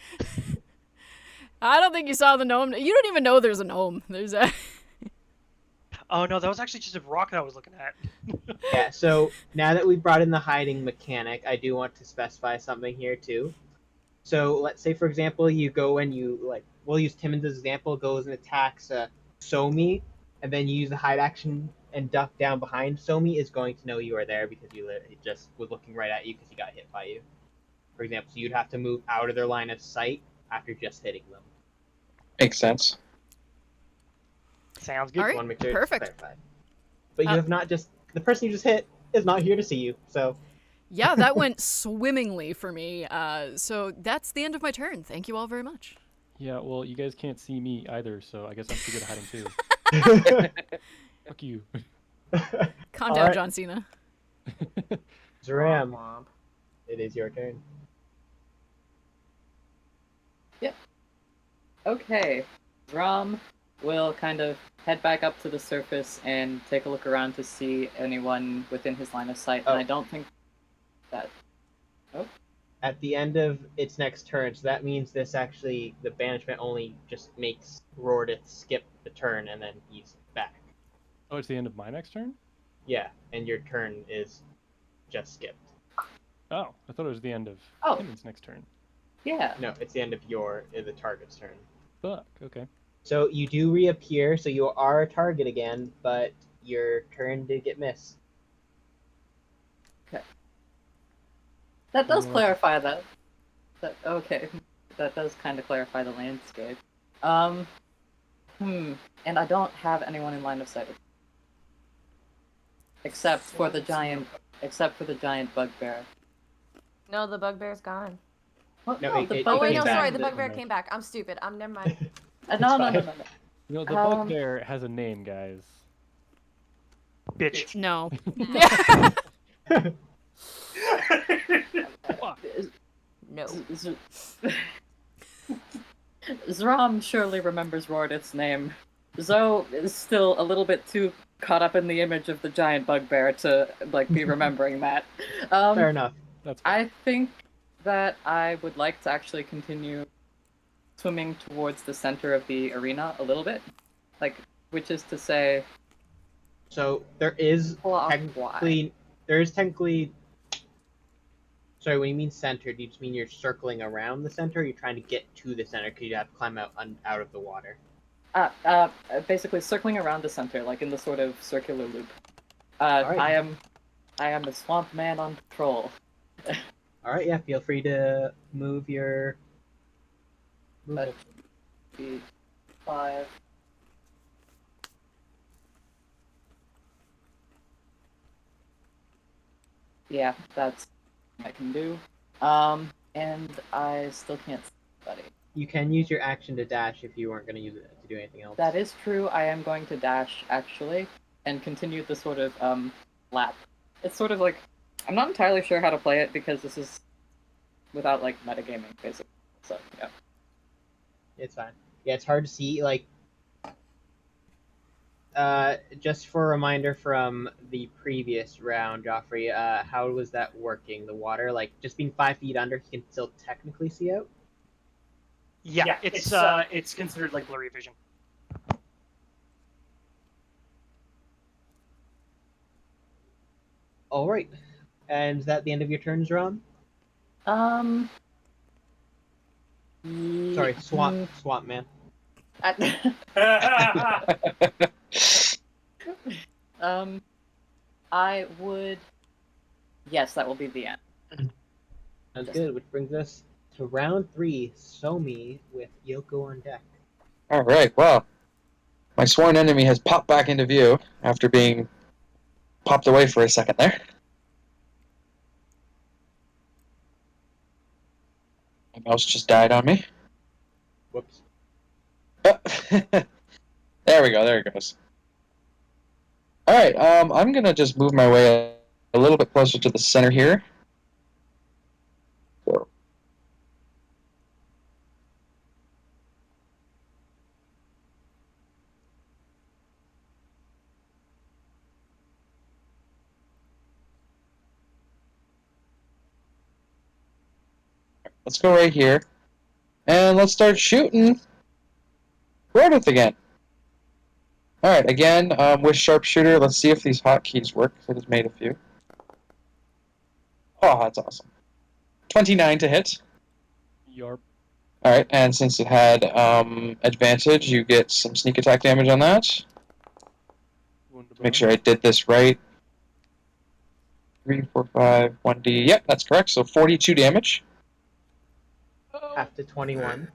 I don't think you saw the gnome. You don't even know there's a gnome. There's a... Oh, no, that was actually just a rock that I was looking at. Yeah, so now that we brought in the hiding mechanic, I do want to specify something here too. So let's say, for example, you go and you, we'll use Timmons' example, goes and attacks Somi, and then you use the hide action and duck down behind. Somi is going to know you are there because you just was looking right at you because he got hit by you. For example, so you'd have to move out of their line of sight after just hitting them. Makes sense. Sounds good. All right, Want to make sure it's perfect. clarified. But you have not just... The person you just hit is not here to see you, so... Yeah, that went swimmingly for me. So that's the end of my turn. Thank you all very much. Yeah, well, you guys can't see me either, so I guess I'm pretty good at hiding too. Fuck you. Calm down, John Cena. Zeram, Womp. it is your turn. Yep. Okay. Rom will kind of head back up to the surface and take a look around to see anyone within his line of sight. And I don't think that... Oh. At the end of its next turn, so that means this actually, the banishment only just makes Rordith skip the turn and then he's back. Oh, it's the end of my next turn? Yeah, and your turn is just skipped. Oh, I thought it was the end of Timmons' next turn. Yeah. No, it's the end of the target's turn. Fuck, okay. So you do reappear, so you are a target again, but your turn did get missed. Okay. That does clarify that. Okay. That does kind of clarify the landscape. And I don't have anyone in line of sight. Except for the giant bugbear. No, the bugbear's gone. What? No, No, it- the it Oh wait, came no, back. sorry, the bugbear came back. I'm stupid. I'm never mind. No. You know, the bugbear has a name, guys. Bitch. No. No. Zram surely remembers Rordith's name. Zoe is still a little bit too caught up in the image of the giant bugbear to be remembering that. Fair enough. That's fine. I think that I would like to actually continue swimming towards the center of the arena a little bit, which is to say, So there is technically. Sorry, when you mean center, do you just mean you're circling around the center, or you're trying to get to the center because you have to climb out of the water? basically circling around the center, like in the sort of circular loop. Alright. I am the swamp man on patrol. All right, yeah. Feel free to move your. But 5. yeah, that's what I can do. And I still can't see anybody. You can use your action to dash if you weren't going to use it to do anything else. That is true. I am going to dash actually, and continue the sort of lap. It's sort of like I'm not entirely sure how to play it because this is without like metagaming basically. So yeah. It's fine. Yeah, it's hard to see. Like, just for a reminder from the previous round, Geoffrey, how was that working? The water, like, just being 5 feet under, he can still technically see out. Yeah, it's considered like blurry vision. All right. And is that the end of your turns, Ron? Sorry, swamp man. I would. Yes, that will be the end. Sounds good, which brings us to round 3, Somi with Yoko on deck. Alright, well, my sworn enemy has popped back into view after being popped away for a second there. My mouse just died on me. Whoops. Oh. There we go, there it goes. Alright, I'm gonna just move my way a little bit closer to the center here. So. Let's go right here. And let's start shooting Rodith again. Alright, again, with sharpshooter, let's see if these hotkeys work. I just made a few. Oh, that's awesome. 29 to hit. Yarp. Alright, and since it had advantage, you get some sneak attack damage on that. Wunderbar. Make sure I did this right. 3, 4, 5, 1d. Yep, that's correct. So 42 damage. Half to 21.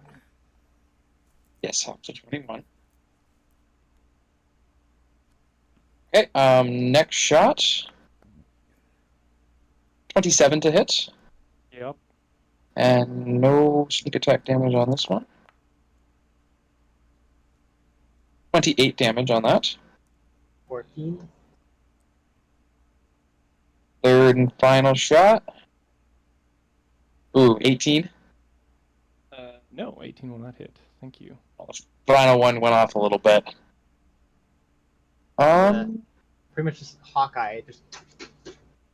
Yes, up to 21. Okay, next shot. 27 to hit. Yep. And no sneak attack damage on this one. 28 damage on that. 14. Third and final shot. Ooh, 18. No, 18 will not hit. Thank you. Final one went off a little bit. Pretty much just Hawkeye, just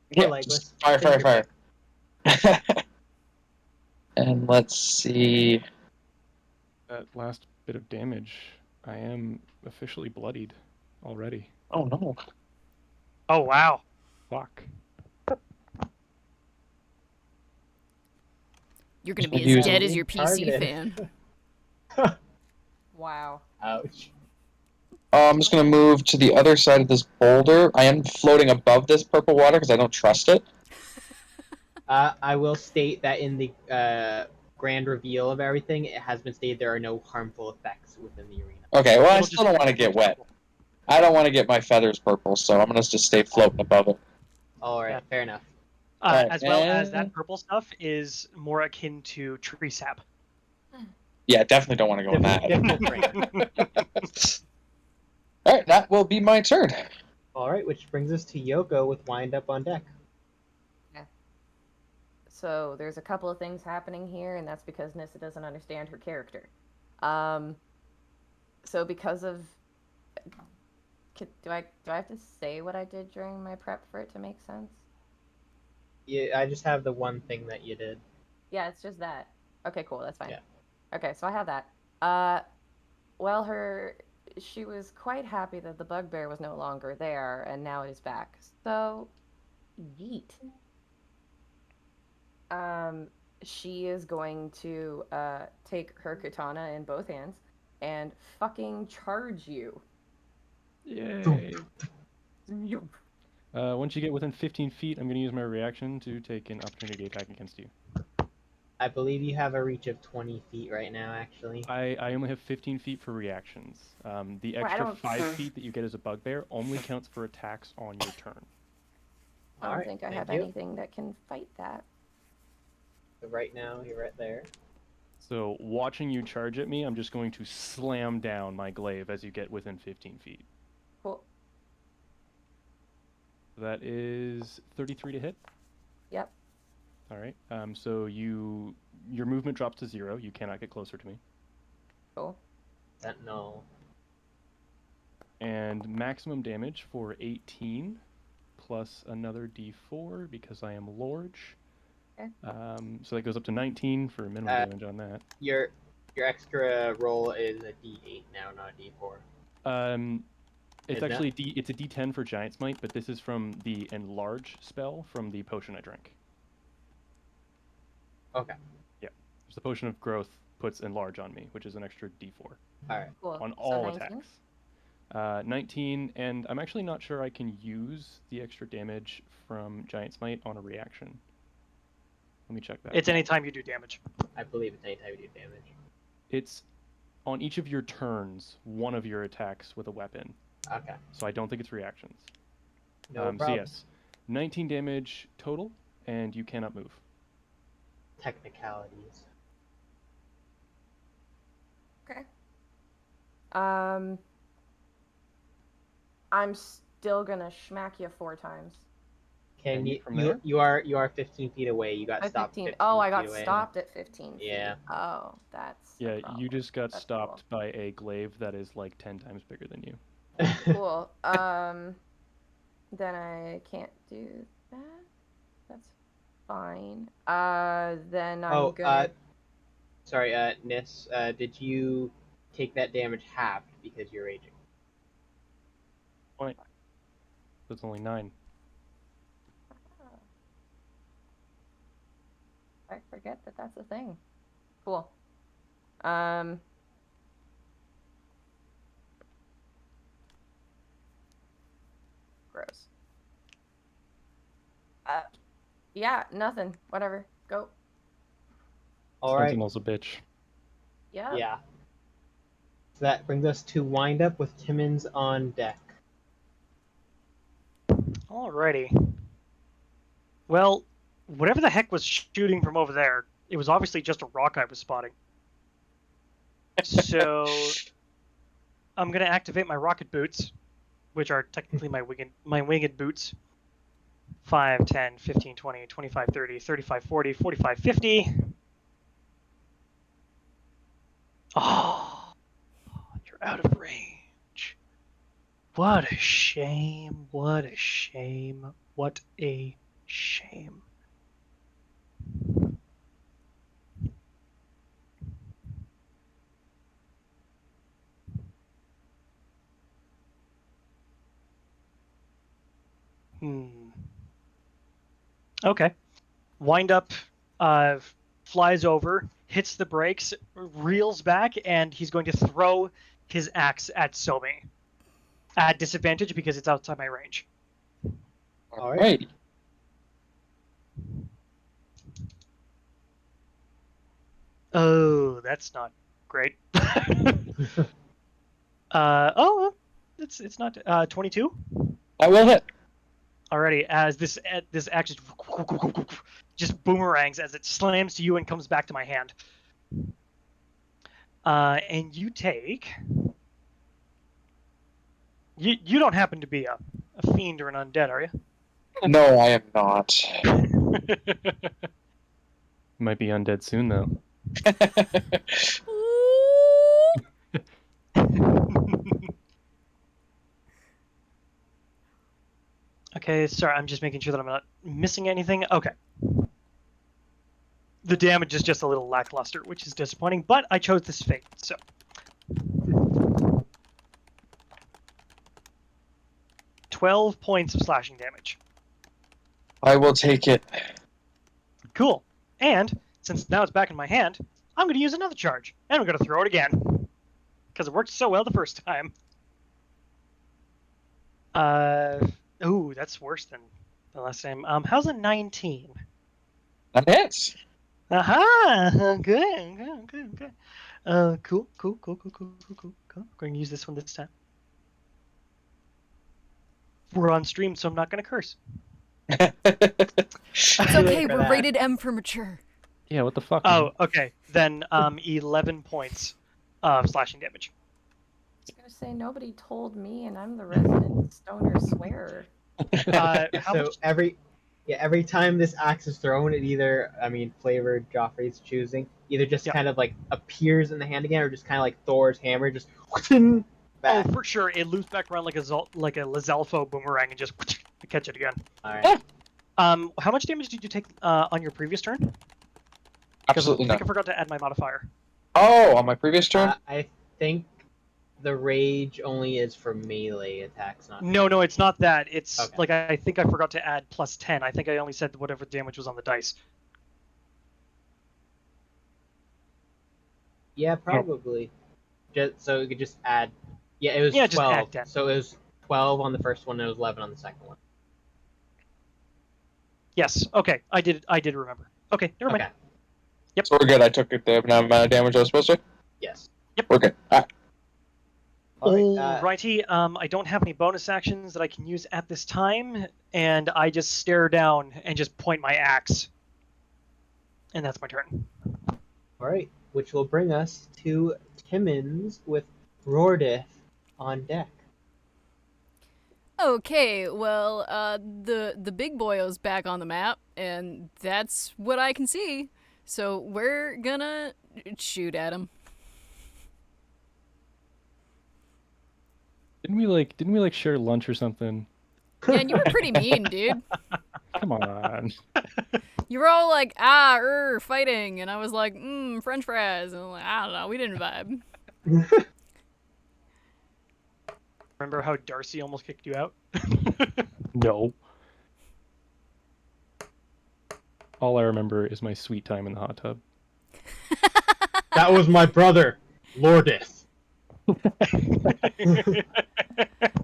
Yeah, legless. just fire. And let's see. That last bit of damage, I am officially bloodied already. Oh no. Oh wow. Fuck. You're gonna Just be as use- dead as your PC Targeted. fan. Wow. Ouch. I'm just gonna move to the other side of this boulder. I am floating above this purple water because I don't trust it. I will state that in the grand reveal of everything, it has been stated there are no harmful effects within the arena. Okay, well I It'll still just- don't want to get wet. I don't want to get my feathers purple, so I'm gonna just stay floating above it. Alright, Yeah. fair enough. Alright, As well as and- that purple stuff is more akin to tree sap. Yeah, definitely don't want to go in that. Difficult terrain. Alright, that will be my turn. Alright, which brings us to Yoko with Wind Up on deck. So there's a couple of things happening here, and that's because Nyss doesn't understand her character. So because of, do I have to say what I did during my prep for it to make sense? Yeah, I just have the one thing that you did. Yeah, it's just that. Okay, cool. That's fine. Yeah. Okay, so I have that. Well, she was quite happy that the bugbear was no longer there, and now it is back. So, yeet. She is going to take her katana in both hands and fucking charge you. Yay. Once you get within 15 feet, I'm going to use my reaction to take an opportunity attack against you. I believe you have a reach of 20 feet right now, actually. I only have 15 feet for reactions. The Well, I extra don't- 5 feet that you get as a bugbear only counts for attacks on your turn. I don't Alright, think I thank have you. anything that can fight that. So right now, you're right there. So watching you charge at me, I'm just going to slam down my glaive as you get within 15 feet. Cool. That is 33 to hit. Yep. All right. So your movement drops to 0. You cannot get closer to me. Cool. Sentinel. And maximum damage for 18 plus another d4 because I am large. Okay. So that goes up to 19 for minimum damage on that. Your extra roll is a D8 now, not a D4. It's Isn't actually it's a d10 for Giant Smite, but this is from the Enlarge spell from the potion I drank. Okay. Yeah. So the Potion of Growth puts Enlarge on me, which is an extra d4 Alright. Cool. on So all 19? attacks. 19, and I'm actually not sure I can use the extra damage from Giant Smite on a reaction. Let me check that. It's anytime you do damage. I believe it's anytime you do damage. It's on each of your turns, one of your attacks with a weapon. Okay. So I don't think it's reactions. No So problem. yes, 19 damage total, and you cannot move. Technicalities. Okay. I'm still gonna smack you 4 times. Can And you from there? you are 15 feet away. You got I'm stopped 15. 15 Oh, I feet got away. stopped at 15 feet. Yeah. Oh, that's a Yeah, you problem. just got That's stopped by a glaive that is like 10 times bigger than you. Cool. Then I can't do that. That's fine. Then I'm gonna. Sorry, Nyss, did you take that damage halved because you're raging? Point. That's only 9. I forget that that's a thing. Cool. Gross. Yeah, nothing. Whatever. Go. Alright. Sentinel's a bitch. Yeah. Yeah. So that brings us to wind up with Timmins on deck. Alrighty. Well, whatever the heck was shooting from over there, it was obviously just a rock I was spotting. So I'm gonna activate my rocket boots, which are technically my winged boots. 5, 10, 15, 20, 25, 30, 35, 40, 45, 50. Oh, you're out of range. What a shame. What a shame. What a shame. Okay. Wind up, flies over, hits the brakes, reels back, and he's going to throw his axe at Somi. At disadvantage because it's outside my range. Alrighty. Oh, that's not great. It's not 22. I will hit. Already, as this axe just boomerangs as it slams to you and comes back to my hand. And you take. You don't happen to be a fiend or an undead, are you? No, I am not. Might be undead soon though. Okay, sorry, I'm just making sure that I'm not missing anything. Okay. The damage is just a little lackluster, which is disappointing, but I chose this fate, so. "12 points of slashing damage. I will take it. Cool. And, since now it's back in my hand, I'm going to use another charge, and I'm going to throw it again. Because it worked so well the first time. Ooh, that's worse than the last time. How's a 19? That hits. Aha! Good. Cool. I'm going to use this one this time. We're on stream, so I'm not going to curse. It's okay, For we're that. rated M for mature. Yeah, what the fuck? Oh, okay. Then 11 points of slashing damage. I was gonna say nobody told me, and I'm the resident stoner swearer. How So much? every time this axe is thrown, it either, flavored Joffrey's choosing, either just Yeah. kind of like appears in the hand again, or just kind of like Thor's hammer, just Oh, back. for sure. It loops back around like a Lizalfo boomerang and just catch it again. All right. How much damage did you take on your previous turn? Because Absolutely I think not. I forgot to add my modifier. Oh, on my previous turn? I think the rage only is for melee attacks, not. No, it's not that. It's Okay. like I think I forgot to add plus 10. I think I only said whatever damage was on the dice. Yeah, probably. Just so you could just add. Yeah, it was Yeah, just add 12. 10. So it was 12 on the first one, and it was 11 on the second one. Yes. Okay. I did remember. Okay. Never mind. Okay. Yep. So we're good. I took the amount of damage I was supposed to. Yes. We're good. Alright. Alrighty. I don't have any bonus actions that I can use at this time, and I just stare down and just point my axe. And that's my turn. All right, which will bring us to Timmins with Rordith on deck. Okay, well, the big boyo's back on the map, and that's what I can see. So we're gonna shoot at him. Didn't we like share lunch or something? Yeah, and you were pretty mean, dude. Come on. You were all like, fighting, and I was like, French fries, and I'm like, I don't know, we didn't vibe. Remember how Darcy almost kicked you out? No. All I remember is my sweet time in the hot tub. That was my brother, Lordith.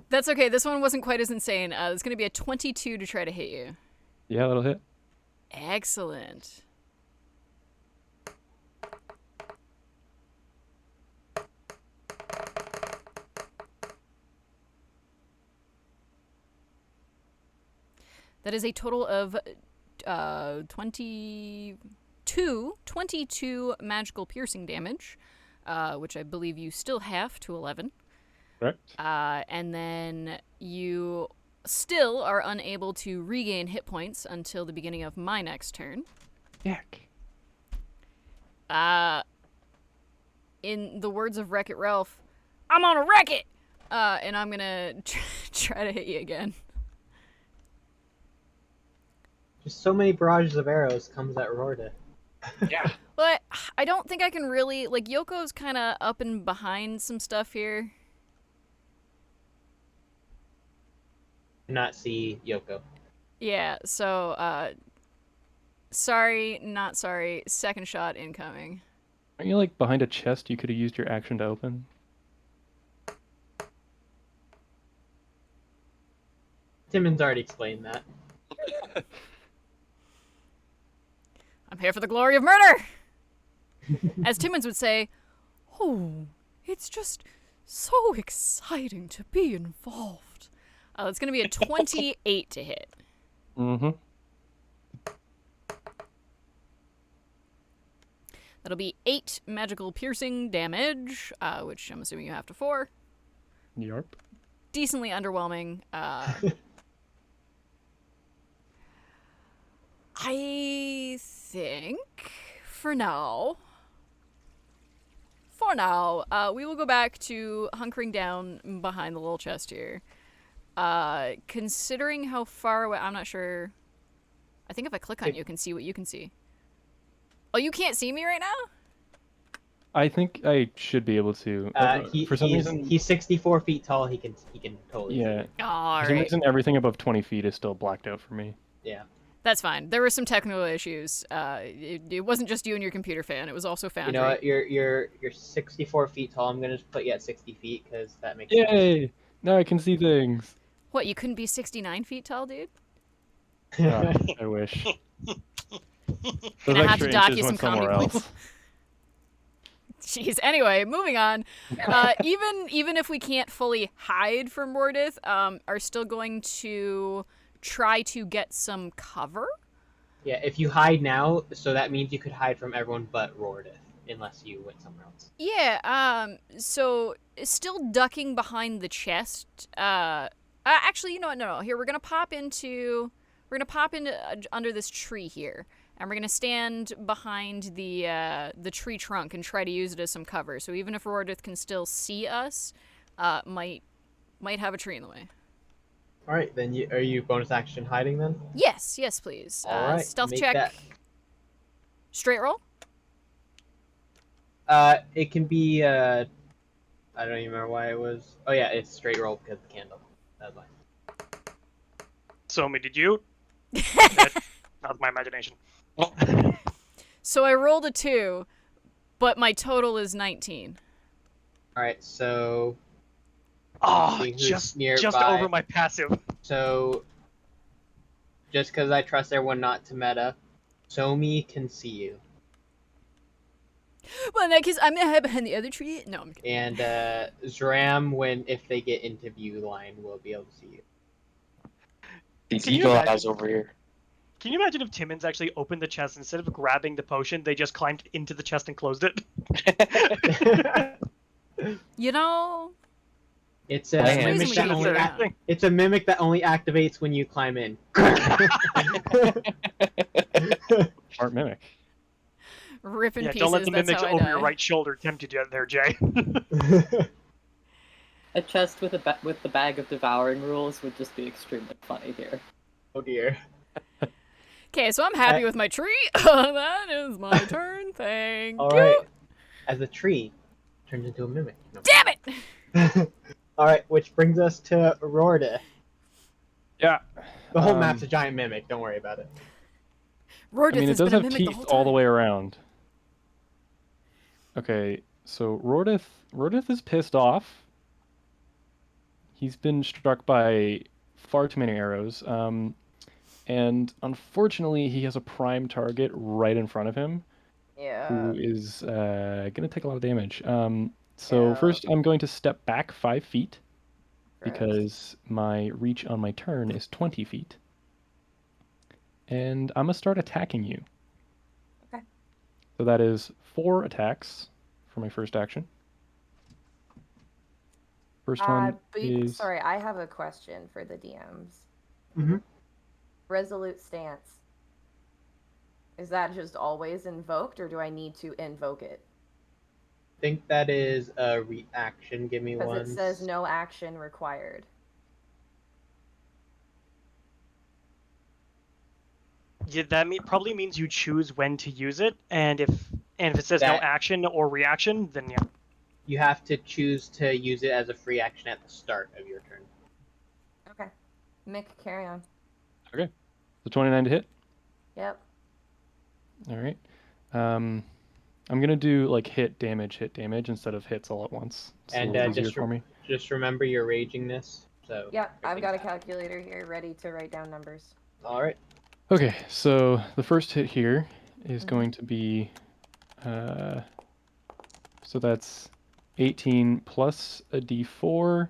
That's okay, this one wasn't quite as insane. It's gonna be a 22 to try to hit you. Yeah, that'll hit. Excellent. That is a total of 22 magical piercing damage, which I believe you still have to 11. Correct. And then you still are unable to regain hit points until the beginning of my next turn. Yuck. In the words of Wreck-It Ralph, I'm on a wreck-it! And I'm gonna try to hit you again. Just so many barrages of arrows comes at Rordith. Yeah. But I don't think I can really... Like, Yoko's kind of up and behind some stuff here. Not see Yoko. Yeah, so, sorry, not sorry. Second shot incoming. Aren't you like behind a chest you could have used your action to open? Timmins already explained that. I'm here for the glory of murder! As Timmins would say, oh, it's just so exciting to be involved. It's going to be a 28 to hit. Mm-hmm. That'll be 8 magical piercing damage, which I'm assuming you have to 4. Yarp. Decently underwhelming. I think for now, we will go back to hunkering down behind the little chest here. Considering how far away, I'm not sure. I think if I click on you, I can see what you can see. Oh, you can't see me right now? I think I should be able to. For some reason, He's 64 feet tall. He can totally. yeah. See it. Oh, For some alright. reason, everything above 20 feet is still blacked out for me. Yeah. That's fine. There were some technical issues. It wasn't just you and your computer fan. It was also Foundry. You know what? You're 64 feet tall. I'm gonna just put you at 60 feet because that makes sense. Yay! Now I can see things. What, you couldn't be 69 feet tall, dude? Oh, I wish. Those Gonna have to extra dock inches you some went comedy somewhere points. else. Jeez. Anyway, moving on. Even if we can't fully hide from Mordith, are still going to try to get some cover. Yeah, if you hide now, so that means you could hide from everyone but Rordith, unless you went somewhere else. Yeah, so still ducking behind the chest. Actually, you know what? No. Here, we're gonna pop into under this tree here, and we're gonna stand behind the tree trunk and try to use it as some cover. So even if Rordith can still see us, might have a tree in the way. All right, then are you bonus action hiding then? Yes, please. All right, Stealth make check. that. Straight roll. It can be. I don't even remember why it was. Oh yeah, it's straight roll because of the candle. That's fine. Somi, did you? That's my imagination. So I rolled a 2, but my total is 19. All right, so. Oh, seeing who's just nearby. over my passive. So, just because I trust everyone not to meta, Somi can see you. Well, in that case, I'm gonna hide behind the other tree. No, I'm kidding. And Zram, if they get into view line, will be able to see you. These Can you eagle imagine- eyes over here. Can you imagine if Timmons actually opened the chest instead of grabbing the potion, they just climbed into the chest and closed it? You know, It's a There's a mimic reason we that keep only it around. it's a mimic that only activates when you climb in. Smart mimic. rip in Yeah, pieces. don't let the That's mimics how I over die. your right shoulder tempt you to get there, Jay. A chest with with the bag of devouring rules would just be extremely funny here. Oh dear. Okay, so I'm happy with my tree. That is my turn. Thank All you. right. As a tree turns into a mimic. No. Damn it! All right, which brings us to Rorda. Yeah. The whole map's a giant mimic. Don't worry about it. Rordith I mean, it has does been a have mimic the teeth whole all the time. way around. Okay, so Rordith is pissed off. He's been struck by far too many arrows. And unfortunately, he has a prime target right in front of him, Yeah. who is going to take a lot of damage. So Yeah. first, I'm going to step back 5 feet, Gross. because my reach on my turn is 20 feet. And I'm going to start attacking you. Okay. So that is 4 attacks for my first action. First one is... Sorry, I have a question for the DMs. Mm-hmm. Resolute stance. Is that just always invoked, or do I need to invoke it? I think that is a reaction. Give me one. Because it says no action required. Yeah, that probably means you choose when to use it, and if it says no That- action or reaction, then yeah. You have to choose to use it as a free action at the start of your turn. Okay. Mick, carry on. Okay. So 29 to hit. Yep. All right. I'm going to do like hit damage instead of hits all at once. It's And, a little easier just for me. Just remember your ragingness. So. Yep, I've got a everything's fine. calculator here ready to write down numbers. All right. Okay, so the first hit here is Mhm. going to be, so that's 18 plus a d4.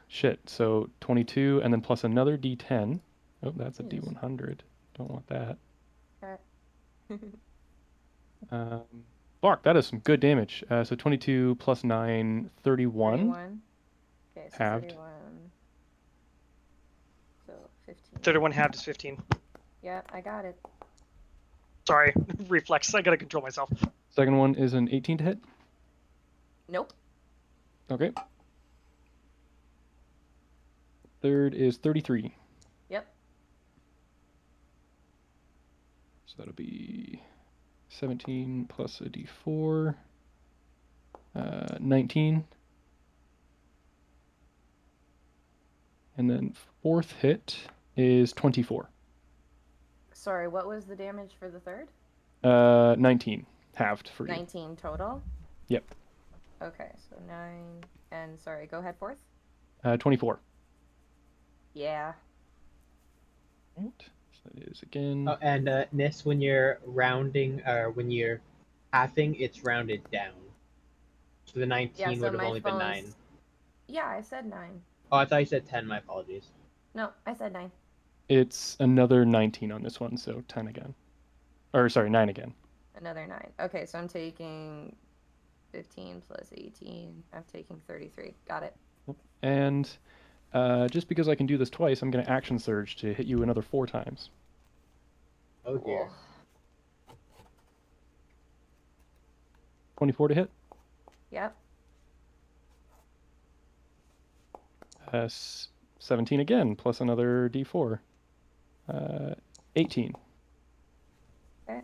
Shit, so 22, and then plus another d10. Oh, that's a Yes. d100. Don't want that. Okay. Fuck, that is some good damage. So 22 plus 9, 31. 31. Okay, so Halved. 31. So 15. 31 halved is 15. Yep, I got it. Sorry, reflex. I gotta control myself. Second one is an 18 to hit. Nope. Okay. Third is 33. Yep. So that'll be 17 plus a d4. 19. And then fourth hit is 24. Sorry, what was the damage for the third? 19. Halved for you. 19 total? Yep. Okay, so 9. And sorry, go ahead, fourth? 24. Yeah. Right. So that is again. Oh, and Nyss, when you're rounding or when you're halving, it's rounded down. So the 19 Yeah, so would have my only been phone's- 9. Yeah, I said 9. Oh, I thought you said 10. My apologies. No, I said 9. It's another 19 on this one, so 10 again. Or sorry, 9 again. Another 9. Okay, so I'm taking 15 plus 18. I'm taking 33. Got it. And just because I can do this twice, I'm going to action surge to hit you another 4 times. Oh dear. 24 to hit. Yep. 17 again, plus another d4. 18. Okay.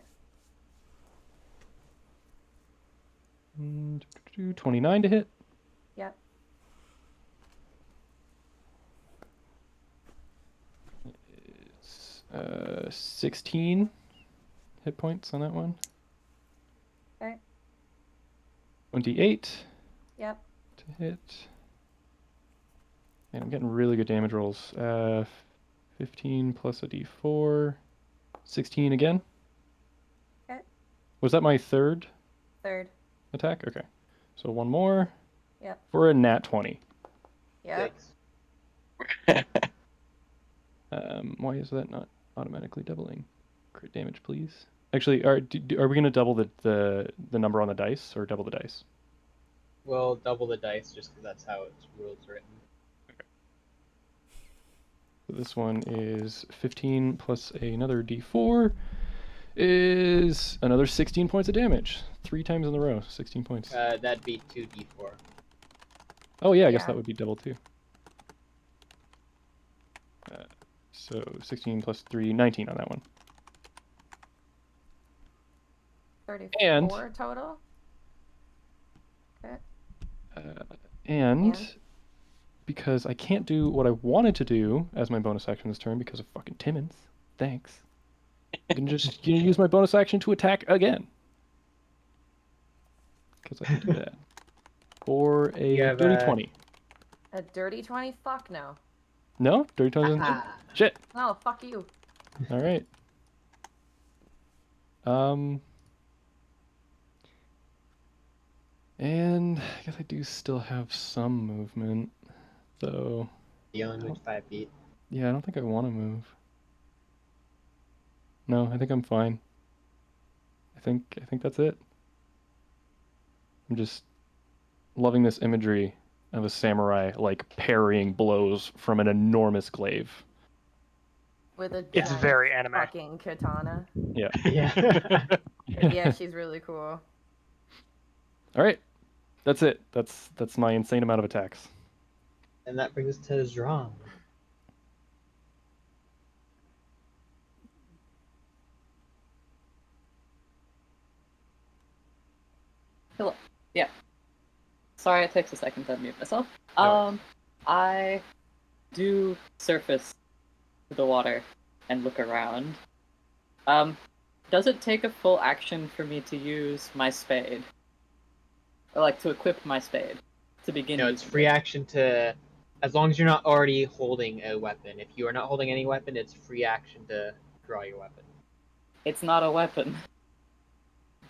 29 to hit. Yep. It's 16 hit points on that one. Okay. 28 Yep. to hit. Man, I'm getting really good damage rolls. 15 plus a d4. 16 again. Okay. Was that my third 3rd. attack? Okay. So one more. Yep. For a nat 20. Yep. 6. Why is that not automatically doubling? Crit damage, please. Actually, are we going to double the number on the dice, or double the dice? We'll double the dice just because that's how its rules written. So this one is 15 plus another d4 is another 16 points of damage. 3 times in a row, 16 points. That'd be 2d4. Oh yeah, I guess Yeah. that would be double too. So 16 plus 3, 19 on that one. 34 And- total. Okay. And because I can't do what I wanted to do as my bonus action this turn because of fucking Timmons. Thanks. I'm gonna just use my bonus action to attack again. Because I can do that. For a You have dirty a- 20. A dirty 20? Fuck no. No? Dirty 20 doesn't hit? Ah. Shit. No, fuck you. Alright. And I guess I do still have some movement. So, You only moved 5 feet. yeah, I don't think I want to move. No, I think I'm fine. I think that's it. I'm just loving this imagery of a samurai like parrying blows from an enormous glaive. With a It's giant very anime. fucking katana. Yeah. Yeah. Yeah, she's really cool. All right. That's it. That's my insane amount of attacks. And that brings us to Zrom. Hello. Yeah. Sorry, it takes a second to unmute myself. No I do surface to the water and look around. Does it take a full action for me to use my spade? Or like to equip my spade to begin No, it's using free it? action to, as long as you're not already holding a weapon. If you are not holding any weapon, it's free action to draw your weapon. It's not a weapon.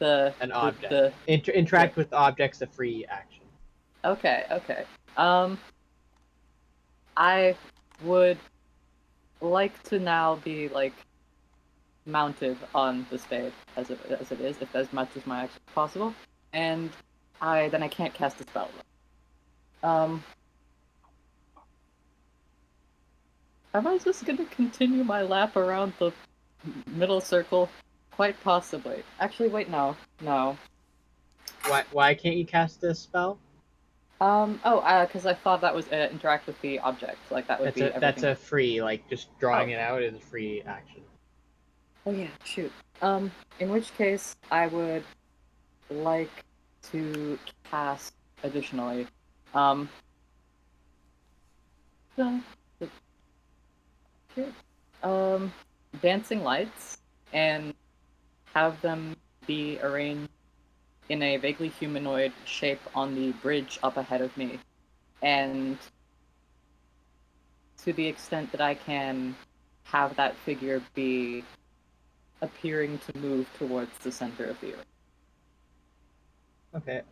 An object. Interact with objects, a free action. Okay. I would like to now be like mounted on the spade as it is, if as much as my action is possible, and I can't cast a spell. Am I just gonna continue my lap around the middle circle? Quite possibly. Actually, wait, no. Why can't you cast this spell? Because I thought that was interact with the object, like that would be everything. That's a free, like, just drawing it out is a free action. Oh yeah, shoot. In which case, I would like to cast additionally, dancing lights, and have them be arranged in a vaguely humanoid shape on the bridge up ahead of me, and to the extent that I can have that figure be appearing to move towards the center of the earth. Okay,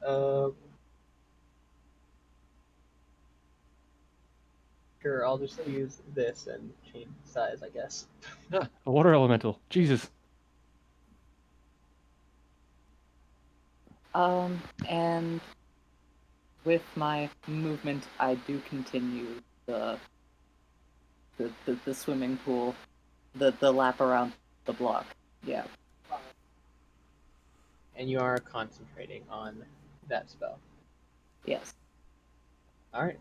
Sure, I'll just use this and change size, I guess. Ah, a water elemental. Jesus. And with my movement, I do continue the swimming pool, the lap around the block. Yeah. And you are concentrating on that spell. Yes. Alright.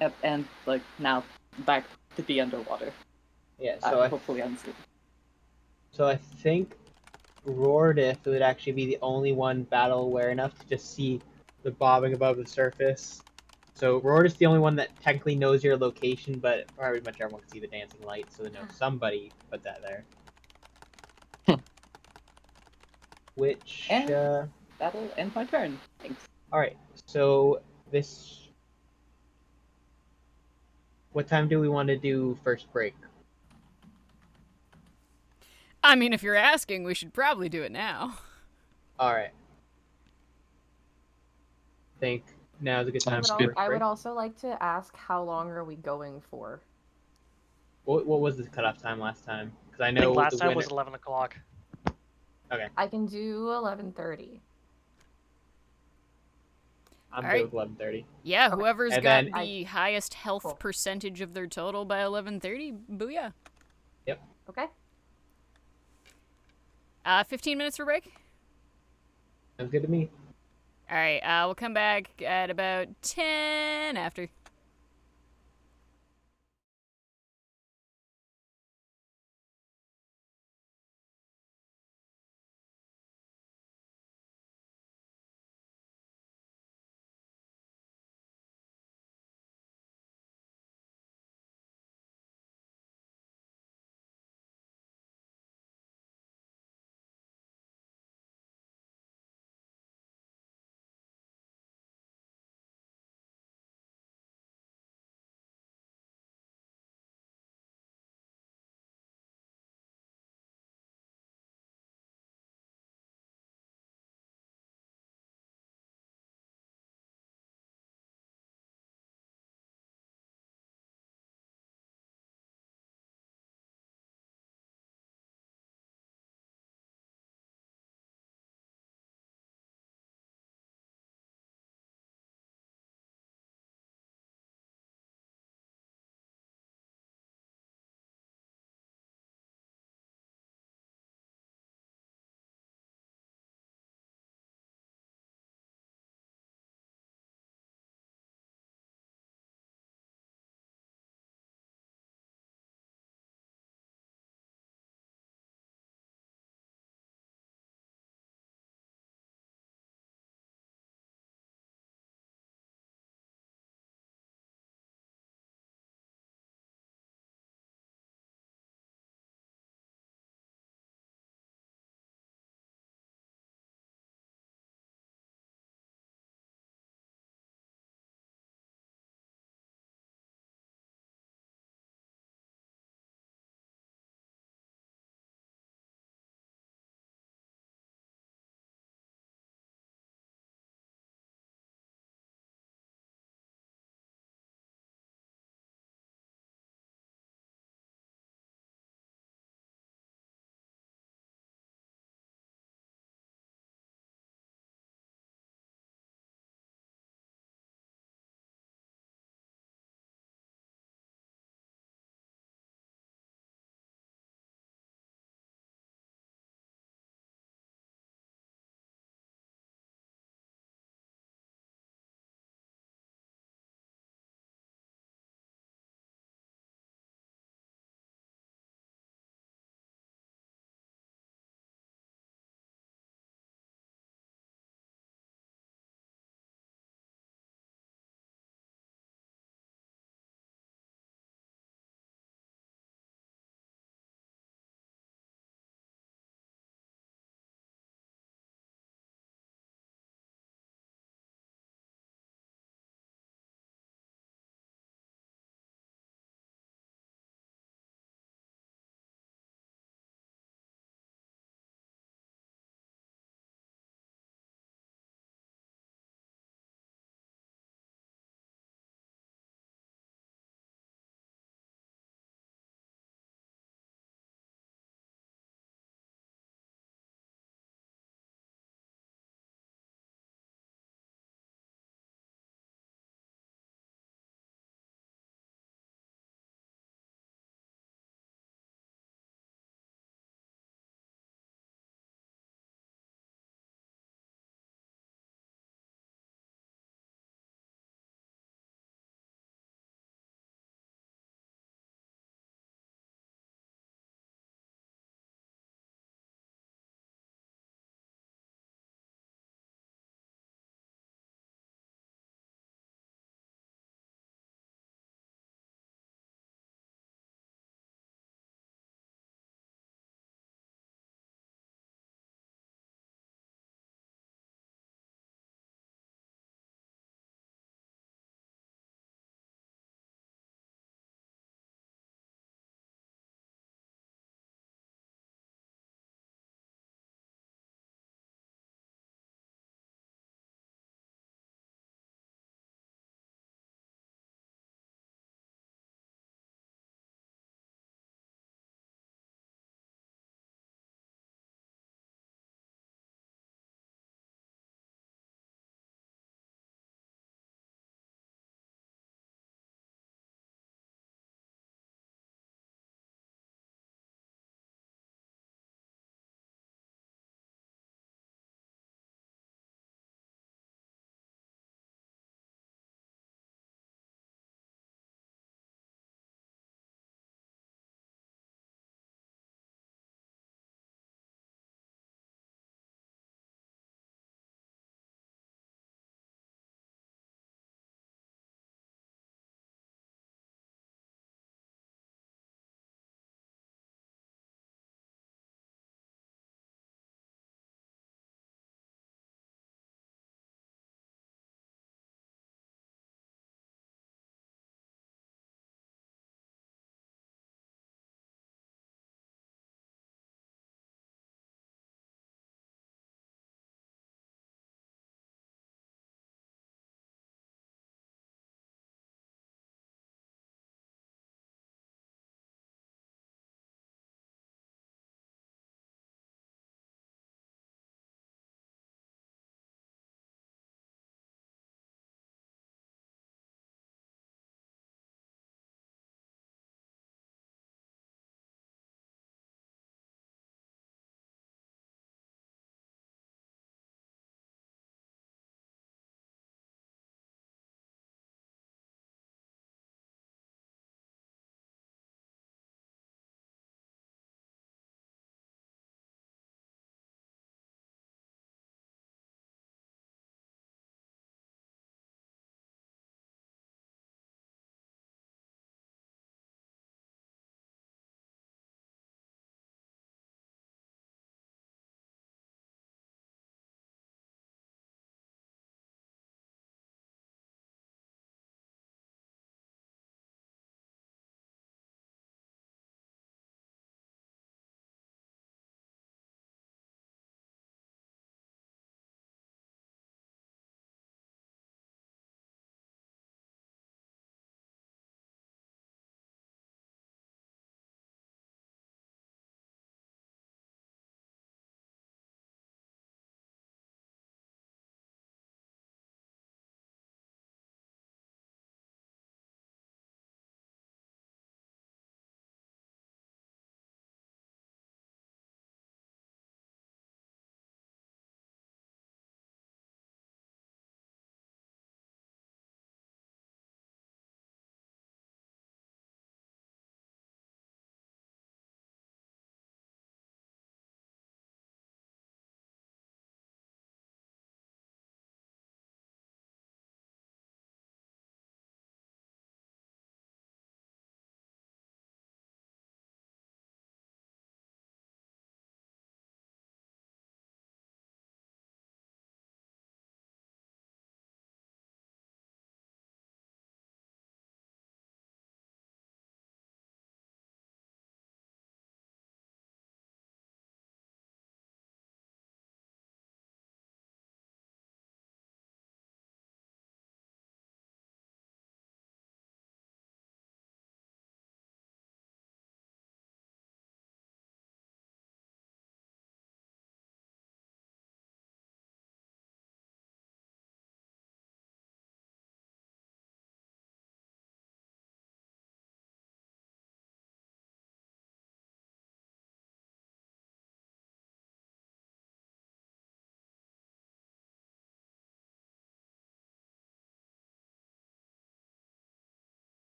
Yep, and like now back to be underwater. Yeah, so Hopefully unseen. So I think Rordith would actually be the only one battle aware enough to just see the bobbing above the surface. So Rordith's the only one that technically knows your location, but pretty much everyone can see the dancing light, so they know somebody put that there. Which, And that'll end my turn. Thanks. Alright, so this... What time do we want to do first break? I mean, if you're asking, we should probably do it now. Alright. Think now's a good time Sounds for good. first I break. would also like to ask, how long are we going for? What was the cutoff time last time? Because I I know think last the time winner... was 11 o'clock. Okay, I can do 11:30. I'm Alright. good with 11:30. Yeah, Okay. whoever's And got then- the highest health Cool. percentage of their total by 11:30, booyah. Okay. 15 minutes for break? Sounds good to me. Alright, we'll come back at about 10 after.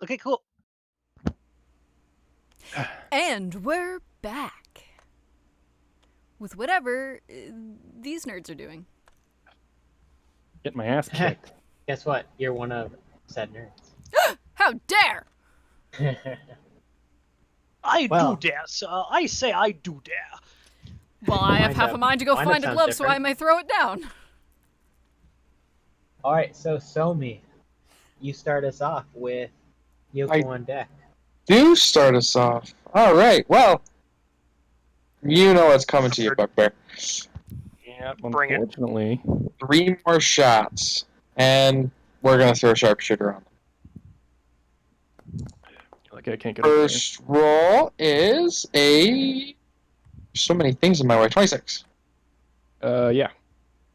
Okay, cool. And we're back. With whatever these nerds are doing. Get my ass kicked. Guess what? You're one of said nerds. How dare! I Well. do dare, sir. I say I do dare. Well, I have half a mind to go Mine find a sounds glove so I different. may throw it down. Alright, so Somi, you start us off with Yoko on deck. Do start us off. All right. Well, you know what's coming to you, Bugbear. Yeah, Bring it. unfortunately. 3 more shots, and we're gonna throw a sharpshooter on them. Like I can't get over there. First roll is a. So many things in my way. 26. Yeah.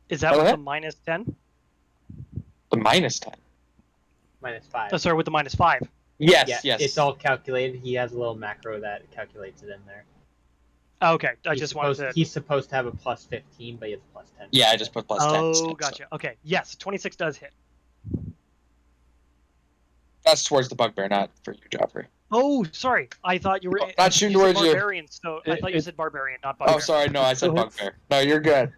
Is that Oh, with yeah? the minus 10? The minus 10. -5. Oh, sorry, with the minus 5. Yes. Yeah, Yes. it's all calculated. He has a little macro that calculates it in there. Oh, okay, I just wanted to. He's supposed to have a +15, but he has a +10. Yeah, I just put plus 10. Oh, so gotcha. Okay, yes, 26 does hit. That's towards the Bugbear, not for you, Geoffrey. Oh, sorry. I thought you were. Not shooting you said towards you. barbarian, so I thought you said barbarian, not Oh, bugbear. sorry. No, I said Still hits. Bugbear. No, you're good.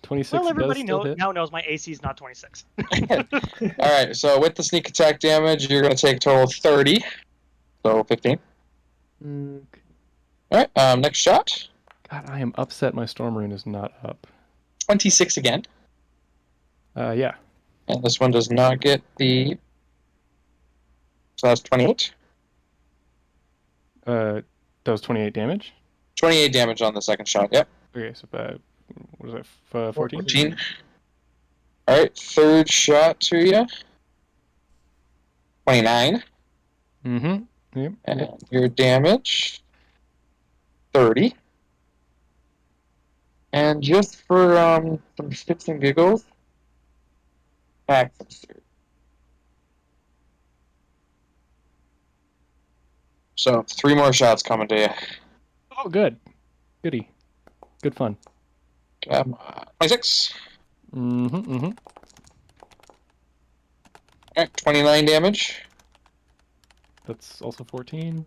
26 Well, does everybody still hit. now knows my AC is not 26. All right. So with the sneak attack damage, you're gonna take a total of 30. So 15. Mm, All right. Next shot. God, I am upset my Storm Rune is not up. 26 again. Yeah. And this one does not get the. So that's 28. That was 28 damage. 28 damage on the second shot. Yep. Okay, so what is that? 14? 14. All right. Third shot to you. 29. Mm-hmm. Yep. And your damage. 30. And just for some shits and giggles, back some stairs. So 3 more shots coming to you. Oh, good. Goody. Good fun. Come on. 26. Mm-hmm. Mm-hmm. Alright, 29 damage. That's also 14.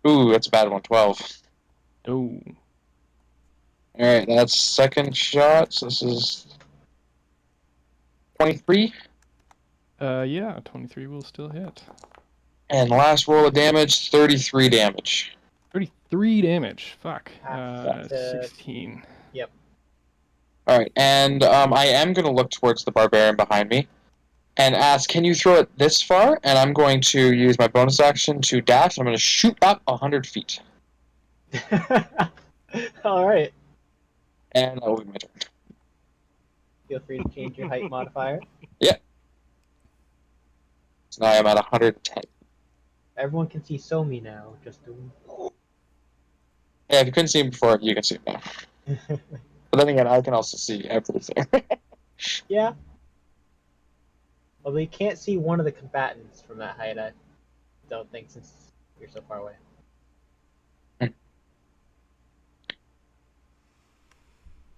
Ooh, that's a bad one. 12. Oh. Alright, that's second shot. So this is 23. Yeah, 23 will still hit. And last roll of damage, 33 damage. 33 damage. Fuck. Half to- 16. Yep. Alright, and I am going to look towards the barbarian behind me and ask, can you throw it this far? And I'm going to use my bonus action to dash. I'm going to shoot up 100 feet. Alright. And that will be my turn. Feel free to change your height modifier. So now I'm at 110. Everyone can see Somi now. Just doing. Yeah, if you couldn't see him before, you can see him now. But then again, I can also see everything. Yeah. Although you can't see one of the combatants from that height, I don't think, since you're so far away.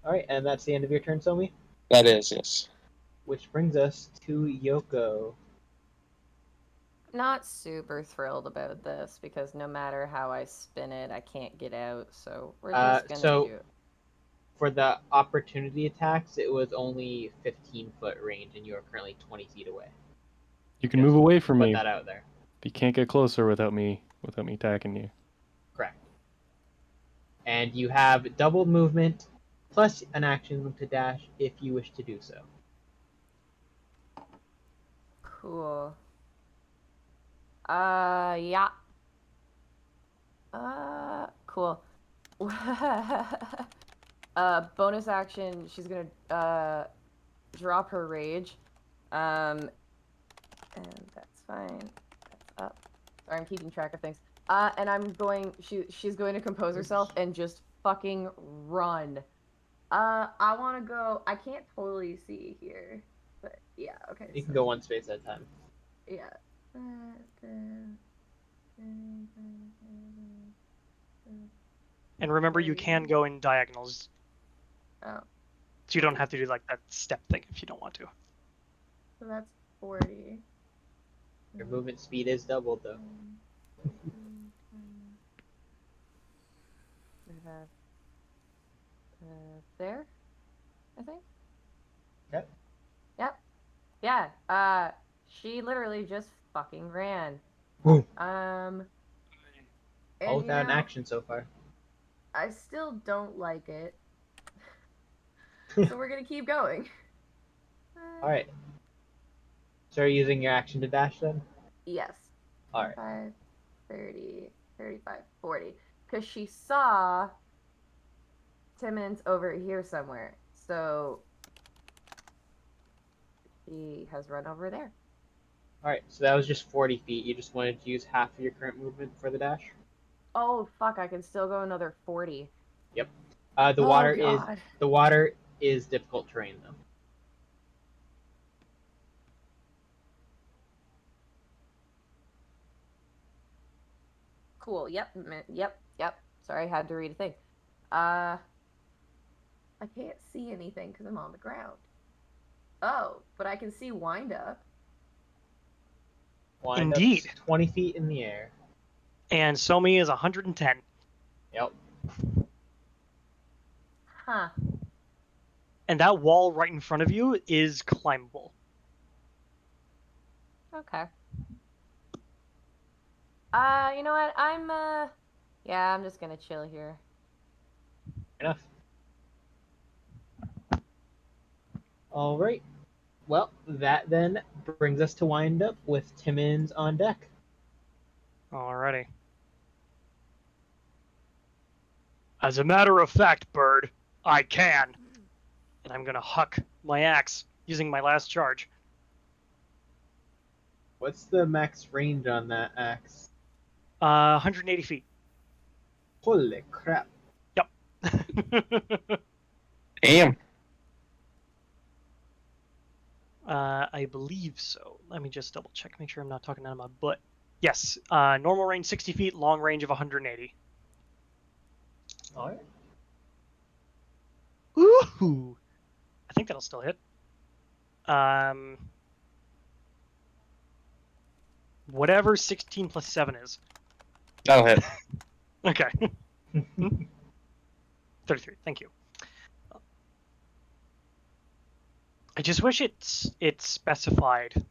Alright, and that's the end of your turn, Somi? That is, yes. Which brings us to Yoko. Not super thrilled about this because no matter how I spin it, I can't get out. So we're just gonna so- do it. For the opportunity attacks, it was only 15-foot range, and you are currently 20 feet away. You can move away from Put me. that out there. You can't get closer without me attacking you. Correct. And you have double movement, plus an action to dash if you wish to do so. Cool. Yeah. Cool. Bonus action, she's gonna, drop her rage. And that's fine. That's up. Sorry, I'm keeping track of things. And I'm going, she's going to compose herself and just fucking run. I wanna go, I can't totally see here. But, yeah, okay. You can go one space at a time. Yeah. And remember, you can go in diagonals. Oh. So you don't have to do like that step thing if you don't want to. So that's 40. Your movement speed is doubled, though. We have there, I think. Yep. Yep. Yeah. She literally just fucking ran. Boom. And All you without an know, action so far. I still don't like it. So we're gonna keep going. Alright. So are you using your action to dash then? Yes. Alright. 5, 30, 35, 40. Because she saw Timmons over here somewhere. So she has run over there. Alright, so that was just 40 feet. You just wanted to use half of your current movement for the dash? Oh fuck, I can still go another 40. Yep. Oh, The water is difficult terrain though. Cool. Yep. Yep. Sorry, I had to read a thing. I can't see anything because I'm on the ground. Oh, but I can see wind up. Wind up's Indeed. 20 feet in the air. And Somi is 110. Yep. Huh. And that wall right in front of you is climbable. Okay. You know what? Yeah, I'm just gonna chill here. Enough. Alright. Well, that then brings us to wind up with Timmons on deck. Alrighty. As a matter of fact, Bird, I can. And I'm gonna huck my axe using my last charge. What's the max range on that axe? 180 feet. Holy crap. Yep. Damn. I believe so. Let me just double check, make sure I'm not talking out of my butt. Yes, normal range 60 feet, long range of 180. Alright. Ooh! I think that'll still hit. Whatever 16 plus 7 is. That'll hit. Okay. 33, thank you. I just wish it specified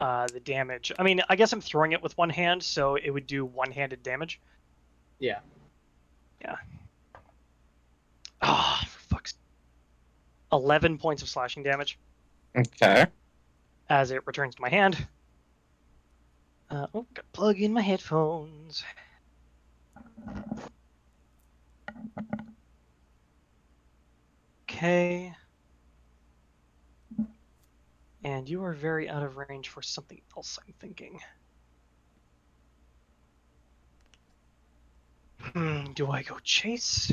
the damage. I mean, I guess I'm throwing it with one hand, so it would do one-handed damage. Yeah. Yeah. Ah, for fuck's 11 points of slashing damage Okay. as it returns to my hand. Gotta plug in my headphones. Okay. And you are very out of range for something else, I'm thinking. Do I go chase?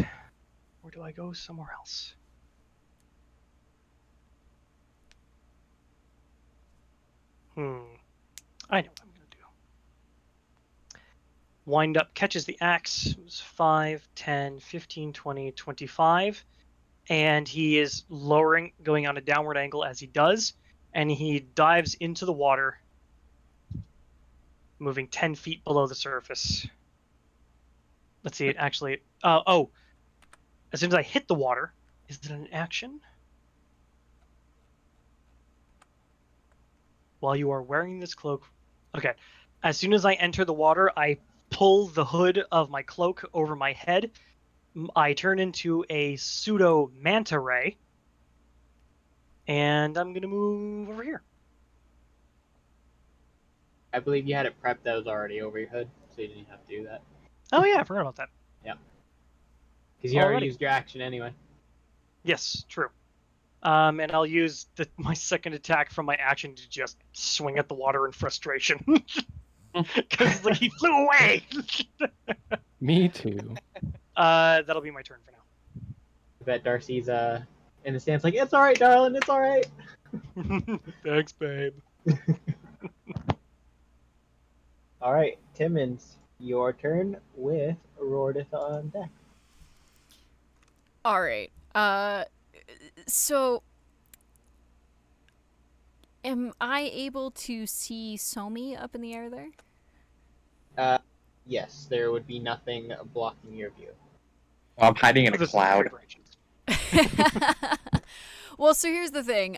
Or do I go somewhere else? I know what I'm going to do. Wind up catches the axe. It was 5, 10, 15, 20, 25. And he is lowering, going on a downward angle as he does. And he dives into the water, moving 10 feet below the surface. Let's see, it actually... oh! As soon as I hit the water, is it an action? While you are wearing this cloak... Okay. As soon as I enter the water, I pull the hood of my cloak over my head. I turn into a pseudo manta ray. And I'm going to move over here. I believe you had it prepped that was already over your hood, so you didn't have to do that. Oh yeah, I forgot about that. Yeah. Because you already used your action anyway. Yes, true. And I'll use my second attack from my action to just swing at the water in frustration. Because like he flew away. Me too. That'll be my turn for now. I bet Darcy's in the stands like, it's alright, darling, it's alright. Thanks, babe. Alright, Timmons, your turn with Rordith on deck. All right. So Am I able to see Somi up in the air there? Yes, there would be nothing blocking your view. I'm hiding in a This is cloud. vibrations. Well, so here's the thing.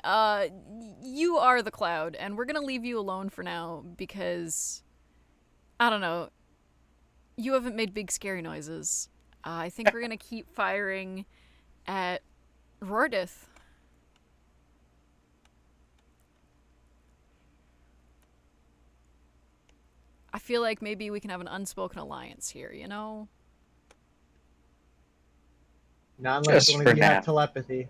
You are the cloud, and we're gonna leave you alone for now because, I don't know, you haven't made big scary noises. I think we're gonna keep firing at Rordith. I feel like maybe we can have an unspoken alliance here, you know? Not unless Just one for of you now. have telepathy.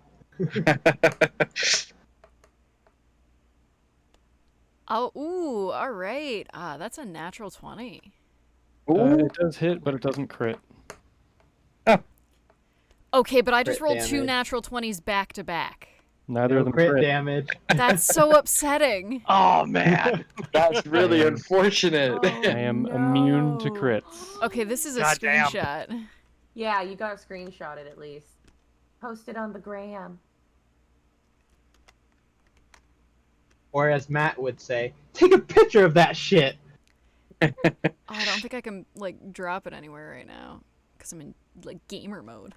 Oh, ooh, all right. That's a natural 20. Ooh. It does hit, but it doesn't crit. Okay, but I just Crit rolled 2 damage. natural 20s back to back. Neither No of them crit crit. damage. That's so upsetting. Oh man. That's really I am- unfortunate. Oh, I am immune to no. crits. Okay, this is a Goddamn. screenshot. Yeah, you got to screenshot it at least. Post it on the gram. Or as Matt would say, take a picture of that shit. Oh, I don't think I can, like, drop it anywhere right now. Because I'm in, like, gamer mode.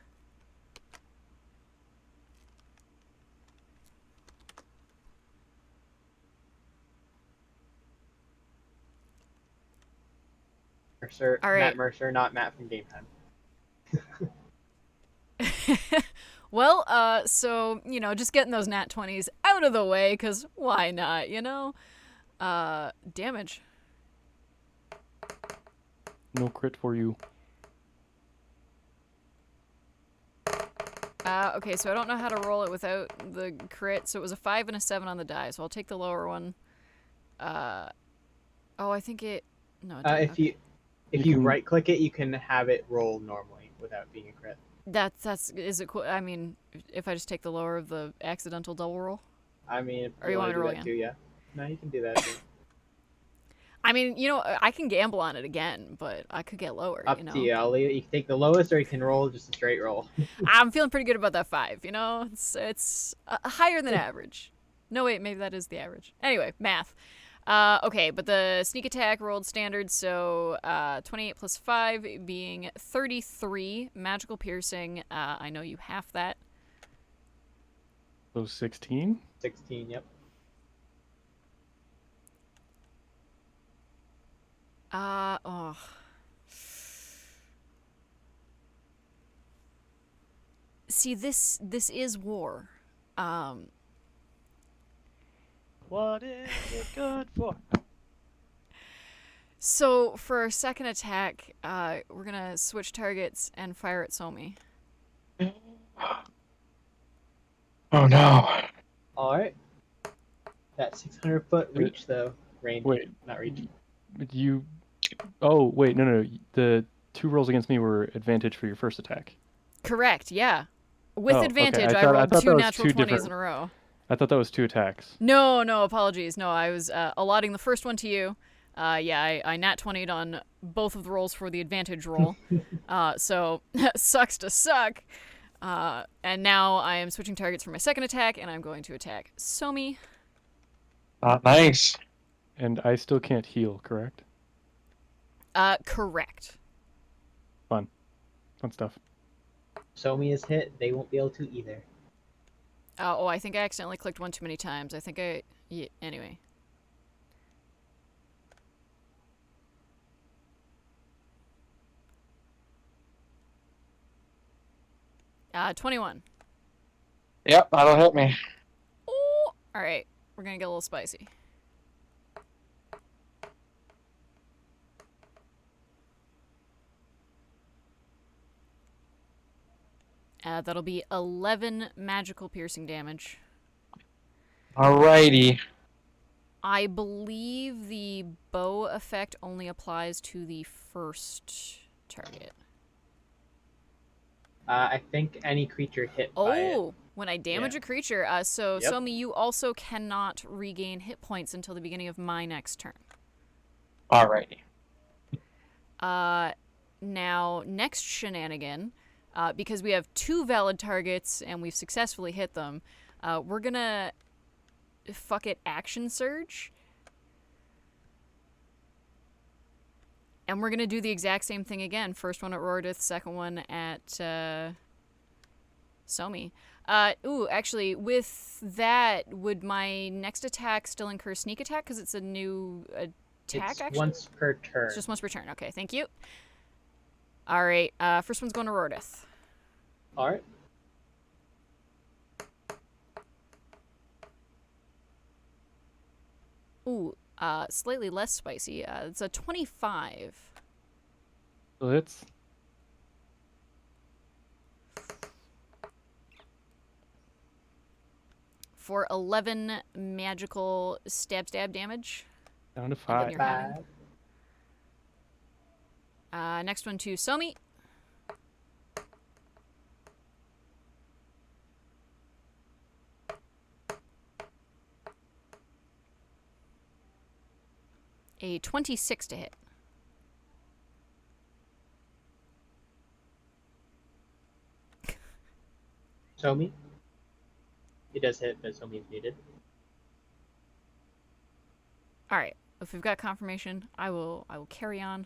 Mercer, All right. Matt Mercer, not Matt from Game Time. Well, so, you know, just getting those nat 20s out of the way, because why not, you know? Damage. No crit for you. Okay, so I don't know how to roll it without the crit, so it was a 5 and a 7 on the die, so I'll take the lower one. Oh, I think it... No, it didn't. If you You you can- right click it, you can have it roll normally without being a crit. That's is it cool? I mean, if I just take the lower of the accidental double roll? I mean, if Or you want me to do roll that again? too, yeah. No, you can do that too. I mean, you know, I can gamble on it again, but I could get lower, Up you know? to you. I'll leave it. You can take the lowest, or you can roll just a straight roll. I'm feeling pretty good about that 5, you know? It's higher than average. No, wait, maybe that is the average. Anyway, math. Okay, but the sneak attack rolled standard, so 28 plus 5 being 33. Magical piercing, I know you half that. So 16? 16. Yep. Oh. See, this is war. What is it good for? So for our second attack, we're gonna switch targets and fire at Somi. Oh no. All right. That 600-foot reach, though. Range. Wait. Not reach. You... Oh, wait, no. The 2 rolls against me were advantage for your first attack. Correct, yeah. With Oh, okay. advantage, I I thought rolled that 2 was natural 2 20s different- in a row. I thought that was 2 attacks. No, apologies. No, I was allotting the first one to you. Yeah, I nat 20'd on both of the rolls for the advantage roll. So, sucks to suck. And now I am switching targets for my second attack, and I'm going to attack Somi. Nice. And I still can't heal, correct? Correct. Fun stuff. Somi is hit. They won't be able to either. Oh, I think I accidentally clicked one too many times. I think yeah, anyway. Uh, 21. Yep, that'll hit me. Oh! Alright, we're gonna get a little spicy. That'll be 11 magical piercing damage. Alrighty. I believe the bow effect only applies to the first target. I think any creature hit by it. Oh, when I damage Yeah. a creature. So, Yep. Somi, you also cannot regain hit points until the beginning of my next turn. Alrighty. Now, next shenanigan, because we have 2 valid targets and we've successfully hit them, we're gonna fuck it action surge. And we're going to do the exact same thing again. First one at Rordith, second one at Somi. Actually, with that, would my next attack still incur sneak attack? Because it's a new attack It's action? once per turn. It's just once per turn. Okay, thank you. All right, first one's going to Rordith. All right. Ooh, slightly less spicy. It's a 25. So it's For 11 magical stab damage. down to And then 5. you're having. Next one to Somi. A 26 to hit. Somi? It does hit, but Somi is needed. All right. If we've got confirmation, I will carry on.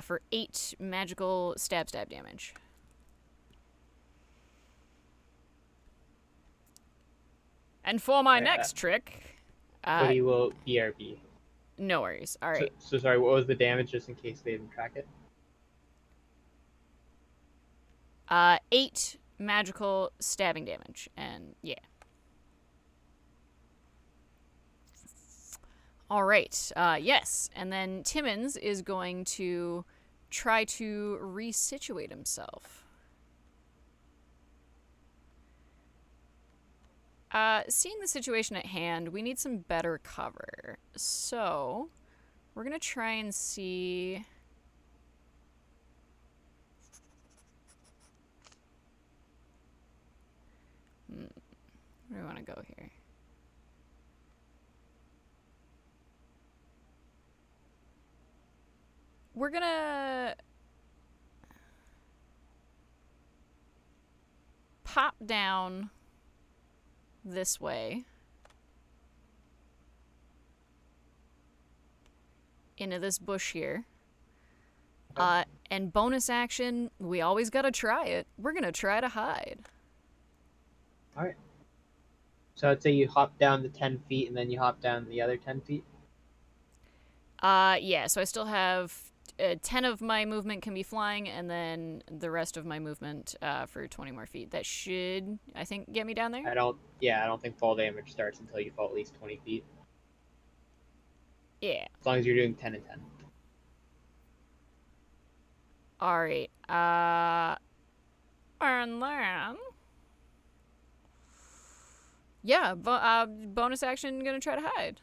For 8 magical stab damage. And for my next trick, Kody will BRB. no worries. All right. So sorry, what was the damage, just in case they didn't track it? 8 magical stabbing damage, and yeah. All right. Yes, and then Timmons is going to try to resituate himself. Seeing the situation at hand, we need some better cover. So, we're gonna try and see. Where do we want to go here? We're gonna pop down this way into this bush here. And bonus action, we always gotta try it. We're gonna try to hide. Alright. So I'd say you hop down the 10 feet and then you hop down the other 10 feet? Yeah, so I still have 10 of my movement can be flying, and then the rest of my movement for 20 more feet. That should, I think, get me down there? I don't think fall damage starts until you fall at least 20 feet. Yeah. As long as you're doing 10 and 10. Alright, and then... Yeah, bonus action, gonna try to hide.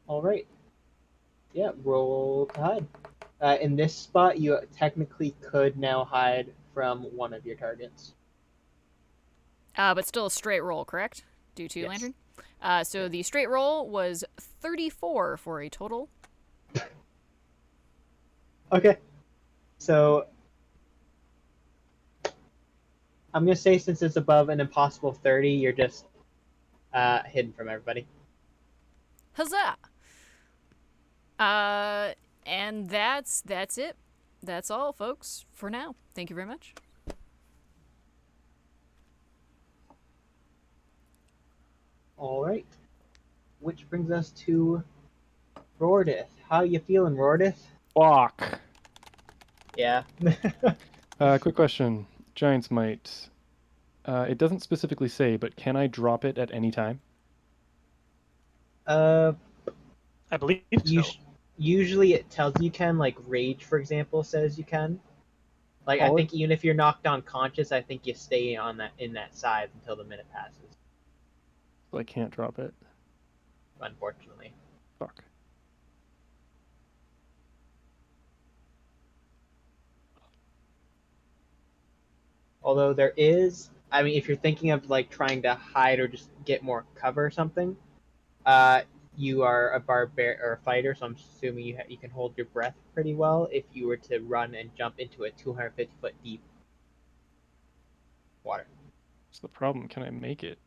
Alright. Yeah, roll to hide. In this spot, you technically could now hide from one of your targets. But still a straight roll, correct? Due to Yes. Lantern? So the straight roll was 34 for a total. Okay. So, I'm going to say since it's above an impossible 30, you're just hidden from everybody. Huzzah! And that's it. That's all, folks, for now. Thank you very much. Alright. Which brings us to Rordith. How you feeling, Rordith? Fuck. Yeah. Quick question. Giant's Might. It doesn't specifically say, but can I drop it at any time? I believe so. Usually it tells you can, like Rage, for example, says you can. Like, I think even if you're knocked unconscious, I think you stay on in that side until the minute passes. So I can't drop it. Unfortunately. Fuck. Although there is, I mean, if you're thinking of like trying to hide or just get more cover or something, you are a barbarian or a fighter, so I'm assuming you can hold your breath pretty well if you were to run and jump into a 250-foot deep water. What's the problem? Can I make it?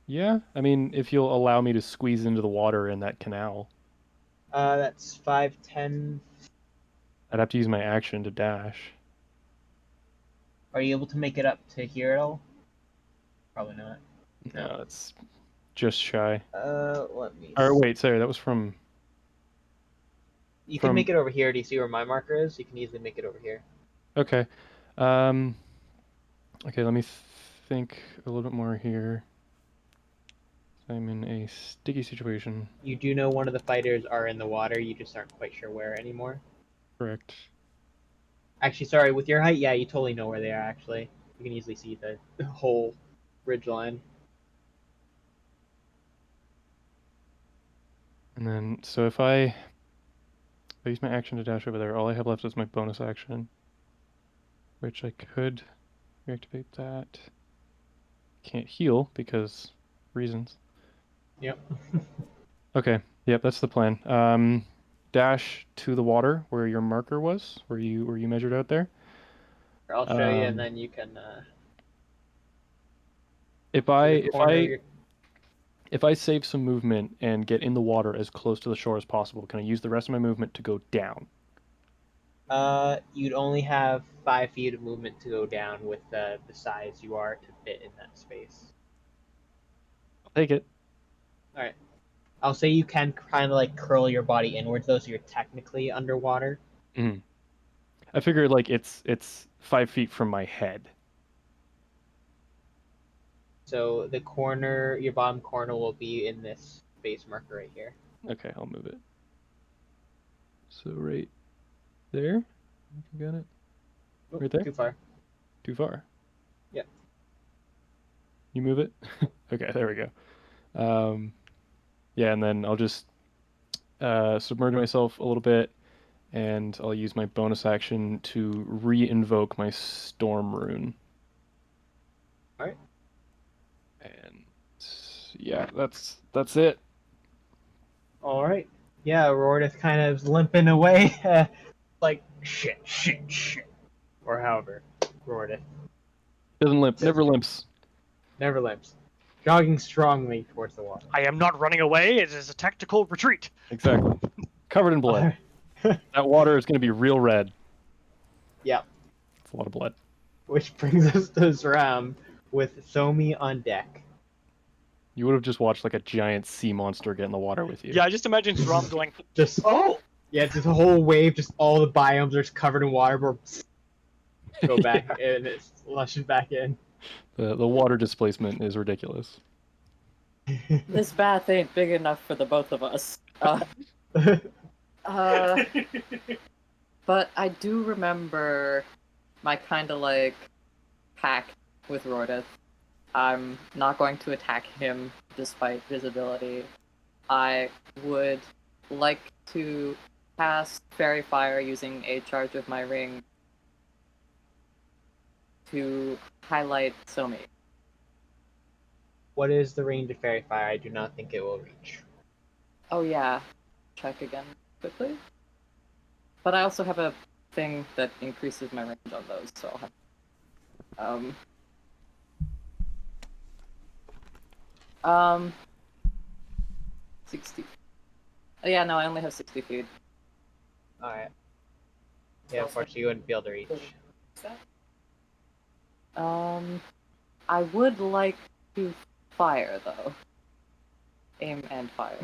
Yeah, I mean, if you'll allow me to squeeze into the water in that canal, That's 5, 10. I'd have to use my action to dash. Are you able to make it up to here at all? Probably not. No, it's just shy. Let me. Or wait, sorry, that was from. You can from- make it over here. Do you see where my marker is? You can easily make it over here. Okay. Okay, let me think a little bit more here. I'm in a sticky situation. You do know one of the fighters are in the water. You just aren't quite sure where anymore. Correct. Actually, sorry. With your height, yeah, you totally know where they are. Actually, you can easily see the whole ridge line. And then, so if I use my action to dash over there, all I have left is my bonus action, which I could reactivate that. Can't heal because reasons. Yep. Okay, yep, that's the plan. Dash to the water where your marker was, where you measured out there. I'll show you, and then you can. If I save some movement and get in the water as close to the shore as possible, can I use the rest of my movement to go down? You'd only have 5 feet of movement to go down with the size you are to fit in that space. I'll take it. All right. I'll say you can kind of like curl your body inwards, though, so you're technically underwater. Mm. I figure like it's 5 feet from my head. So the corner, your bottom corner, will be in this base marker right here. Okay, I'll move it. So right there. You got it. Oop, Right there? Too far. Too far. Yep. You move it. Okay, there we go. Yeah, and then I'll just submerge myself a little bit, and I'll use my bonus action to re-invoke my storm rune. All right. And yeah, that's it. All right. Yeah, Rordith kind of is limping away, like shit, or however, Rordith Doesn't limp, never limps. never limps, jogging strongly towards the water. I am not running away. It is a tactical retreat. Exactly. Covered in blood. That water is going to be real red. Yep. It's a lot of blood. Which brings us to Zram with Somi on deck. You would have just watched like a giant sea monster get in the water with you. Yeah, I just imagine Rom going, Just oh! yeah, just a whole wave, just all the biomes are just covered in water, but go back and it's lushing back in. The water displacement is ridiculous. This bath ain't big enough for the both of us. But I do remember my kind of like pact with Rordith. I'm not going to attack him despite visibility. I would like to cast Fairy Fire using a charge of my ring to highlight Somi. What is the range of Fairy Fire? I do not think it will reach. Oh yeah, check again quickly. But I also have a thing that increases my range on those, so I'll have 60. Oh, yeah, no, I only have 60 feet. Alright. Yeah, unfortunately you wouldn't be able to reach. I would like to fire though. Aim and fire.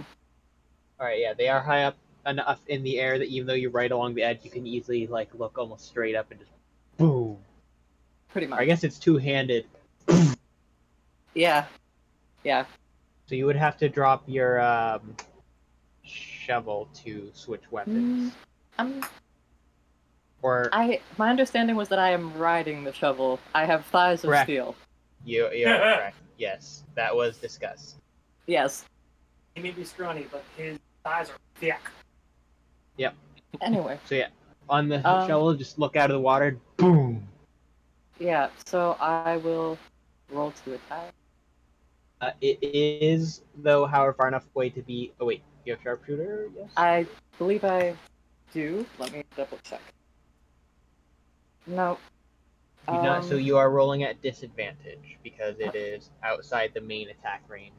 Alright, yeah, they are high up enough in the air that even though you're right along the edge, you can easily like look almost straight up and just boom. Pretty much. I guess it's two-handed. Yeah. Yeah. So you would have to drop your shovel to switch weapons. Or My understanding was that I am riding the shovel. I have thighs of Correct. steel. you're correct. Yes, that was discussed. Yes. He may be scrawny, but his thighs are thick. Yep. Anyway. So yeah, on the shovel, just look out of the water. Boom. Yeah, so I will roll to attack. It is, though, however, far enough away to be. Oh wait, you have sharpshooter? Yes. I believe I do. Let me double check. No. You not, so you are rolling at disadvantage because it is outside the main attack range.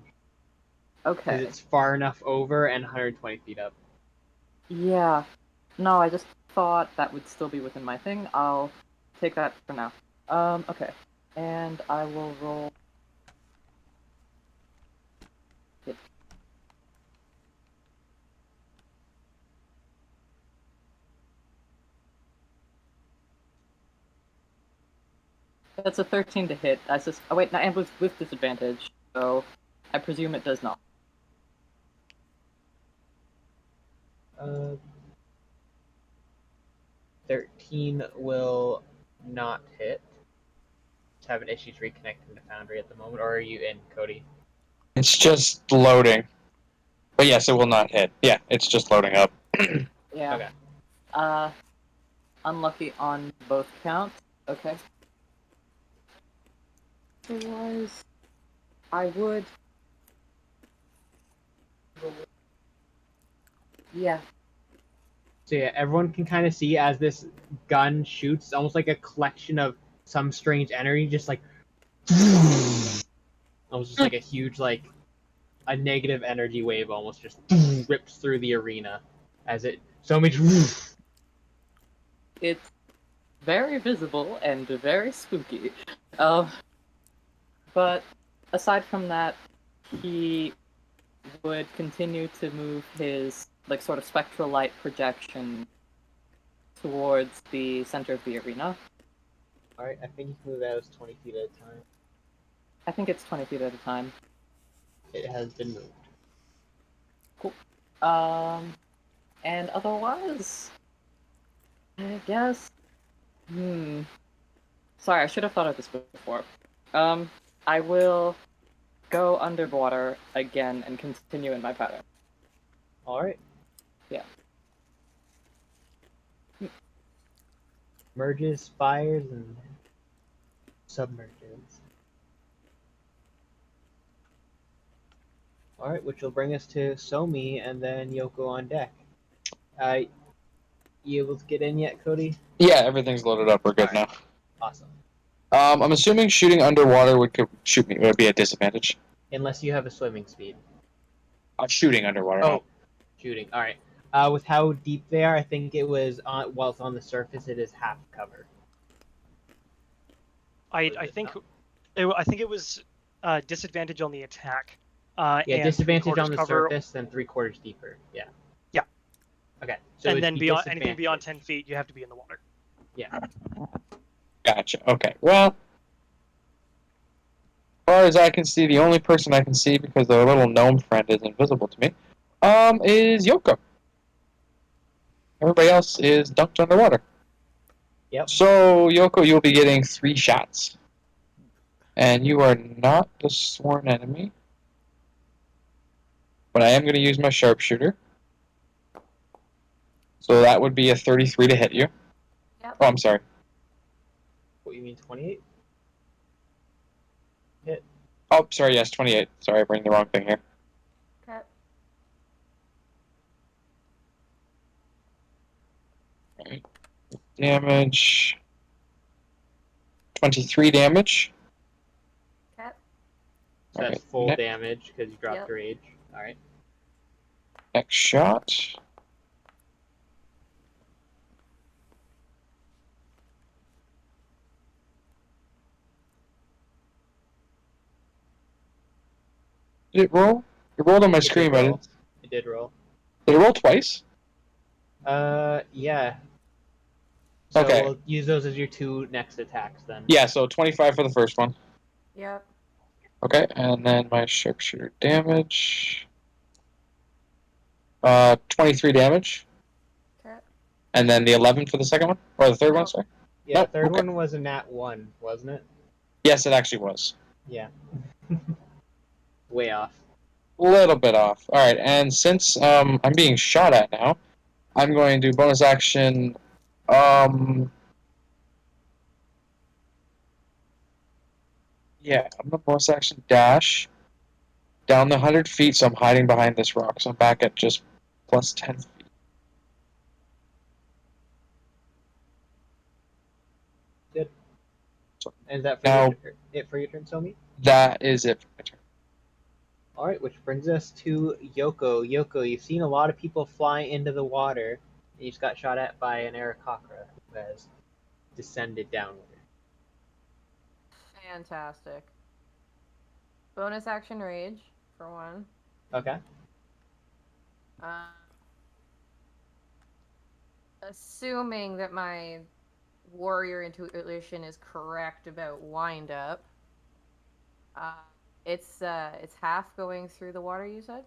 Because Okay. it's far enough over and 120 feet up. Yeah. No, I just thought that would still be within my thing. I'll take that for now. Okay. And I will roll. That's a 13 to hit. Oh wait, no, and with disadvantage, so I presume it does not. 13 will not hit. Just having issues reconnecting to Foundry at the moment, or are you in, Kody? It's just loading. But yes, it will not hit. Yeah, it's just loading up. Yeah. Okay. Unlucky on both counts. Okay. Otherwise, I would. Yeah. So yeah, everyone can kind of see as this gun shoots, it's almost like a collection of some strange energy, just like almost just like a huge a negative energy wave, almost just rips through the arena as it so much. It's very visible and very spooky. But aside from that, he would continue to move his sort of spectral light projection towards the center of the arena. All right, I think you can move out as 20 feet at a time. I think it's 20 feet at a time. It has been moved. Cool. And otherwise, I guess. Sorry, I should have thought of this before. I will go underwater again and continue in my pattern. All right. Yeah. Merges, fires, and submerges. All right, which will bring us to Somi and then Yoko on deck. You able to get in yet, Kody? Yeah, everything's loaded up. We're good now. Awesome. I'm assuming shooting underwater would be a disadvantage. Unless you have a swimming speed. Shooting underwater. Oh, No. shooting. All right. With how deep they are, I think it was while it's on the surface, it is half cover. I think it was disadvantage on the attack. Yeah, and disadvantage on the cover, surface, then 3/4 deeper. Yeah. Yeah. Okay. So and it'd then be beyond anything beyond disadvantage. 10 feet, you have to be in the water. Yeah. Gotcha. Okay. Well, as far as I can see, the only person I can see because their little gnome friend is invisible to me, is Yoko. Everybody else is dunked underwater. Yep. So, Yoko, you'll be getting 3 shots. And you are not the sworn enemy. But I am going to use my sharpshooter. So that would be a 33 to hit you. Yep. Oh, I'm sorry. What, you mean 28? Hit. Oh, sorry, yes, 28. Sorry, I'm bringing the wrong thing here. Okay. Alright. Damage. 23 damage. Okay. So that's Alright, full next, damage because you dropped Yep. your age. All right. next shot. Did it roll? It rolled on my screen, but It did roll. did it roll twice? Yeah. So Okay. we'll use those as your 2 next attacks then. Yeah, so 25 for the first one. Yep. Okay, and then my sharpshooter damage. 23 damage. Okay. And then the 11 for the second one? Or the third one, Nope. sorry? Yeah, Nope, third okay. one was a nat 1, wasn't it? Yes, it actually was. Yeah. Way off. A little bit off. Alright, and since I'm being shot at now, I'm going to bonus action. Yeah, I'm gonna bonus action dash down the 100 feet, so I'm hiding behind this rock, so I'm back at just plus 10 feet. Good. And is that for Now- it for your turn, Somi? That is it for my turn. All right, which brings us to Yoko. Yoko, you've seen a lot of people fly into the water. And you just got shot at by an Arakocra who has descended downward. Fantastic. Bonus action rage, for one. Okay. Assuming that my warrior intuition is correct about wind up, it's half going through the water, you said?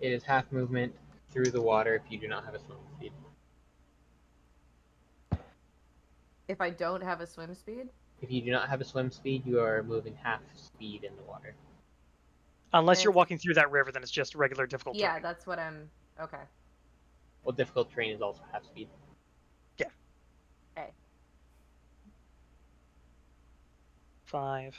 It is half movement through the water if you do not have a swim speed. If I don't have a swim speed? If you do not have a swim speed, you are moving half speed in the water. Unless you're It's- walking through that river, then it's just regular difficult Yeah, terrain. that's what I'm... Okay. Well, difficult terrain is also half speed. Okay. 5.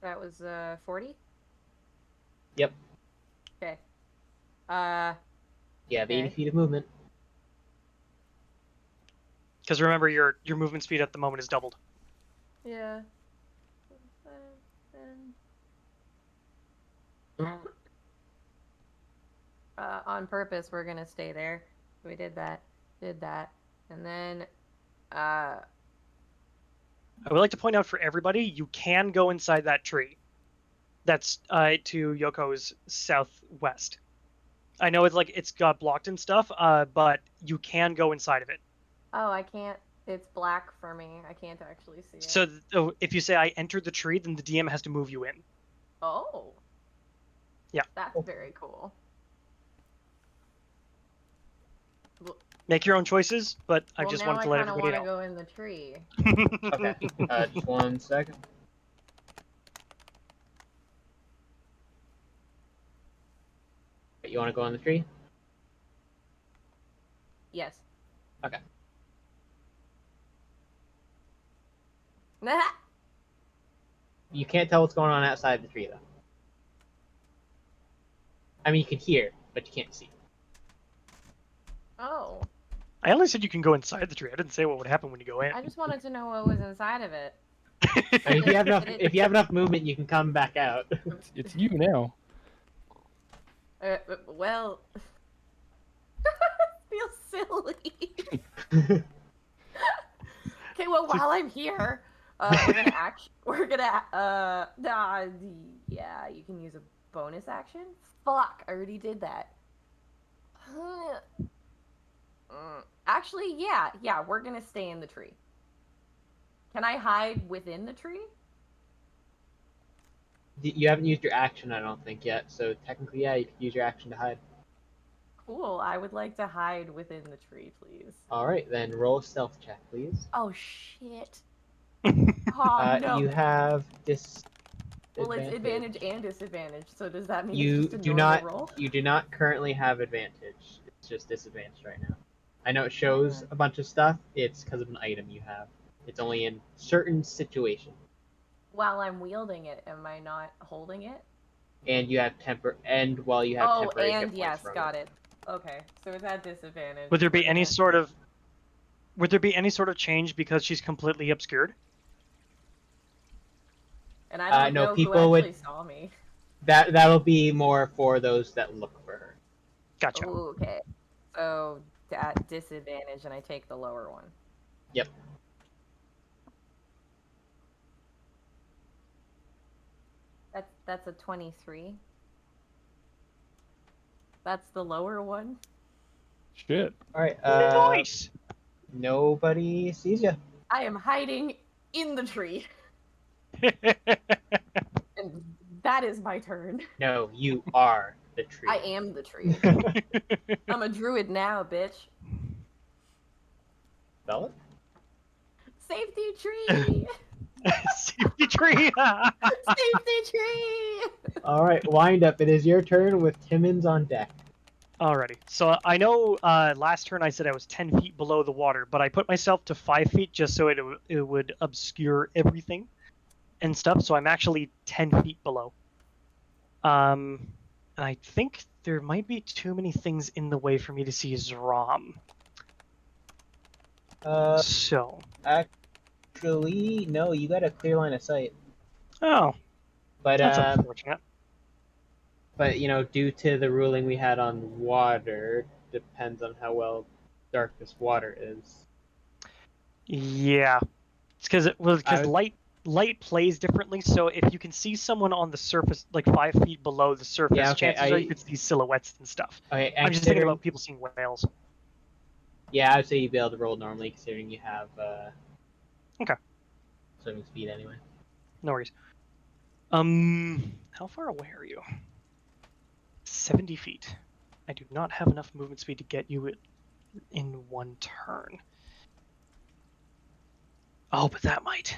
That was 40? Yep. Okay. You have 80 Okay. feet of movement. Because remember, your movement speed at the moment is doubled. Yeah. On purpose, we're gonna stay there. We did that, and then, I would like to point out for everybody, you can go inside that tree. That's to Yoko's southwest. I know it's got blocked and stuff, but you can go inside of it. oh, I can't. It's black for me. I can't actually see it. So if you say I entered the tree, then the DM has to move you in. Oh. Yeah. That's very cool. Make your own choices, but I Well, just now wanted to let I kind of everybody want to know. go in the tree. Okay. Just 1 second. You want to go on the tree? Yes. Okay. Nah. You can't tell what's going on outside the tree, though. I mean, you can hear, but you can't see. Oh. I only said you can go inside the tree. I didn't say what would happen when you go in. I just wanted to know what was inside of it. I mean, if you have enough movement, you can come back out. It's you now. Well, feels silly. Okay, well, while I'm here, we're gonna yeah, you can use a bonus action. Fuck, I already did that. Actually, yeah, we're gonna stay in the tree. Can I hide within the tree? You haven't used your action, I don't think, yet. So technically, yeah, you could use your action to hide. Cool, I would like to hide within the tree, please. All right, then roll a stealth check, please. Oh, shit. Oh, no. You have this. Well, it's advantage and disadvantage, so does that mean You it's just a do normal not. roll? You do not currently have advantage. It's just disadvantage right now. I know it shows a bunch of stuff. It's because of an item you have. It's only in certain situations. While I'm wielding it, am I not holding it? And you have while you have Oh, temporary hit and points yes, from got it. Okay, so it's at disadvantage. Would there be We're any gonna- sort of change because she's completely obscured? And I don't no, know people who actually would- saw me. That'll be more for those that look for her. Gotcha. Ooh, okay. So at disadvantage, and I take the lower one. Yep. That's a 23. That's the lower one. Shit. All right. Nice. Nobody sees you. I am hiding in the tree, and that is my turn. No, you are the tree. I am the tree. I'm a druid now, bitch. Spell it? Safety tree! Safety tree. Safety tree! All right, wind up. It is your turn with Timmins on deck. Alrighty. So I know last turn I said I was 10 feet below the water, but I put myself to 5 feet just so it would obscure everything and stuff. So I'm actually 10 feet below. I think there might be too many things in the way for me to see Zrom. So. Actually, no, you got a clear line of sight. Oh, But that's unfortunate. But you know, due to the ruling we had on water, depends on how well dark this water is. Yeah, it's because I- light plays differently. So if you can see someone on the surface, like 5 feet below the surface, Yeah, okay, chances are you could see silhouettes and stuff. Okay, I'm just thinking about people seeing whales. Yeah, I'd say you'd be able to roll normally, considering you have Okay. swimming speed anyway. No worries. How far away are you? 70 feet. I do not have enough movement speed to get you in one turn. Oh, but that might.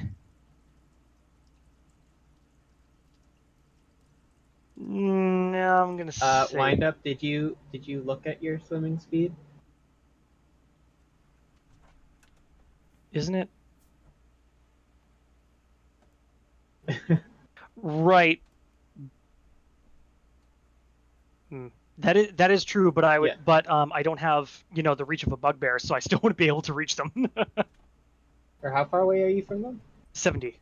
No, I'm gonna say. Wind up. Did you look at your swimming speed? Isn't it? Right. That is true, but I would, Yeah. but I don't have the reach of a bugbear, so I still wouldn't be able to reach them. Or how far away are you from them? 70.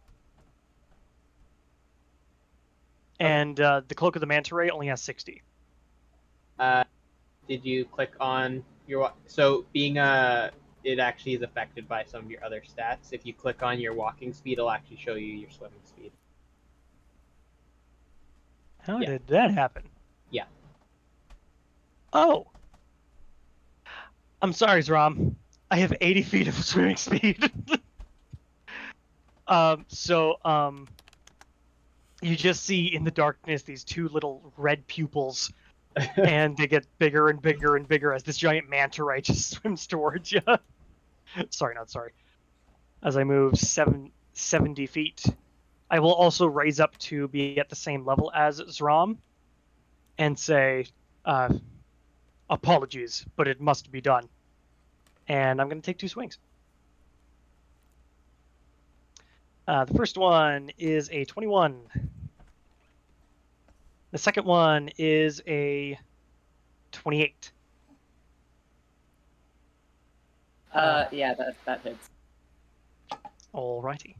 And the cloak of the manta ray only has 60. Did you click on your so being it actually is affected by some of your other stats. If you click on your walking speed, it'll actually show you your swimming speed. How did that happen? Yeah. Oh. I'm sorry, Zrom. I have 80 feet of swimming speed. You just see in the darkness these two little red pupils, and they get bigger and bigger and bigger as this giant manta ray just swims towards you. Sorry, not sorry. As I move 70 feet, I will also raise up to be at the same level as Zrom and say, apologies, but it must be done. And I'm going to take 2 swings. The first one is a 21. The second one is a 28. Yeah, that hits. Alrighty.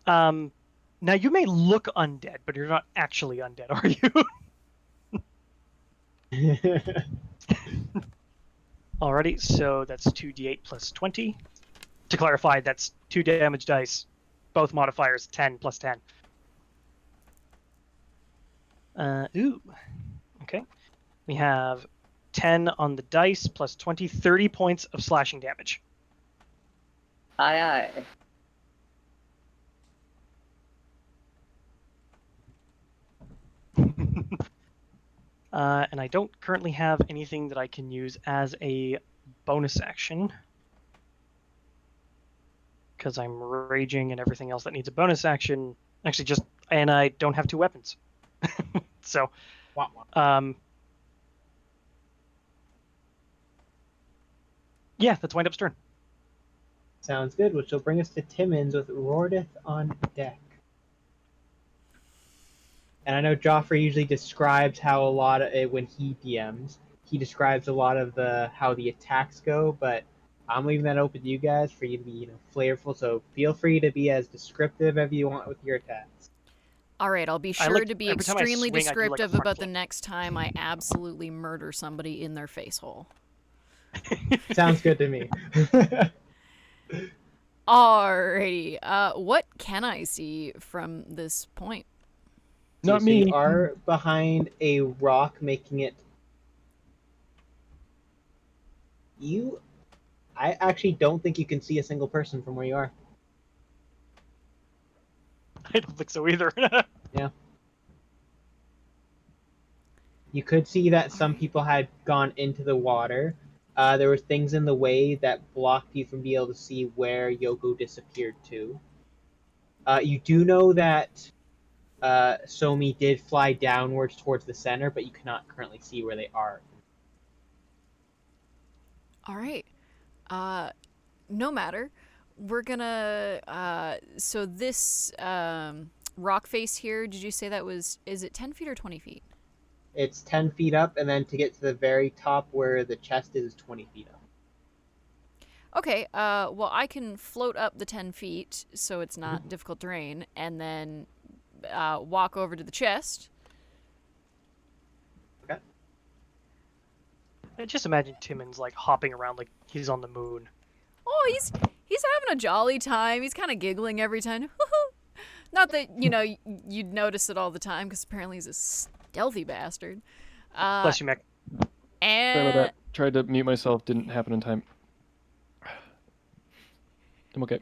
Now you may look undead, but you're not actually undead, are you? Alrighty, so that's 2d8 plus 20. To clarify, that's 2 damage dice, both modifiers 10 plus 10. Ooh. Okay. We have 10 on the dice plus 20, 30 points of slashing damage. Aye, aye. And I don't currently have anything that I can use as a bonus action, because I'm raging and everything else that needs a bonus action. Actually, and I don't have 2 weapons. So, yeah, that's Wind Up's turn. Sounds good, which will bring us to Timmins with Rordith on deck. And I know Geoffrey usually describes how a lot of when he DMs, he describes a lot of how the attacks go, but I'm leaving that open to you guys for you to be flavorful. So feel free to be as descriptive as you want with your attacks. All right, I'll be sure to be extremely descriptive about the next time I absolutely murder somebody in their face hole. Sounds good to me. Alrighty, what can I see from this point? Not me. You are behind a rock, making it. I actually don't think you can see a single person from where you are. I don't think so either. Yeah. You could see that some people had gone into the water. There were things in the way that blocked you from being able to see where Yoko disappeared to. You do know that Somi did fly downwards towards the center, but you cannot currently see where they are. All right. No matter. We're gonna, so this rock face here, did you say that is it 10 feet or 20 feet? It's 10 feet up, and then to get to the very top where the chest is 20 feet up. Okay, well, I can float up the 10 feet so it's not difficult terrain, and then walk over to the chest. Okay. I just imagine Timmons like hopping around like he's on the moon. Oh, he's having a jolly time. He's kind of giggling every time. Not that, you'd notice it all the time, because apparently he's a stealthy bastard. Bless you, Mick. Sorry about And that. Tried to mute myself, didn't happen in time. I'm okay.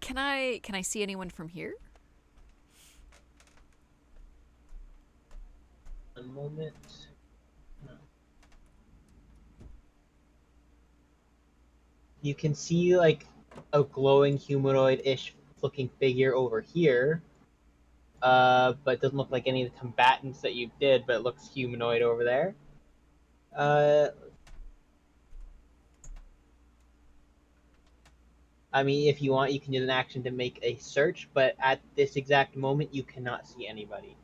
can I see anyone from here? One moment. You can see like a glowing humanoid-ish looking figure over here. But it doesn't look like any of the combatants that you did, but it looks humanoid over there. I mean, if you want, you can use an action to make a search, but at this exact moment, you cannot see anybody.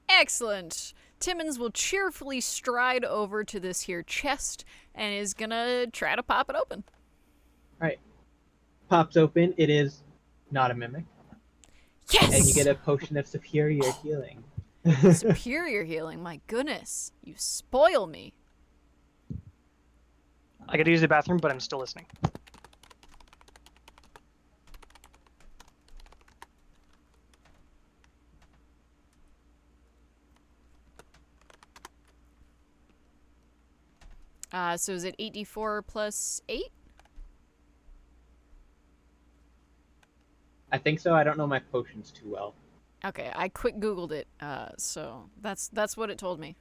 Excellent. Timmons will cheerfully stride over to this here chest and is gonna try to pop it open. Alright. Pops open. It is not a mimic. Yes! And you get a potion of superior healing. Superior healing, my goodness. You spoil me. I gotta use the bathroom, but I'm still listening. So is it 8d4 plus 8? I think so. I don't know my potions too well. Okay, I quick Googled it, so that's what it told me.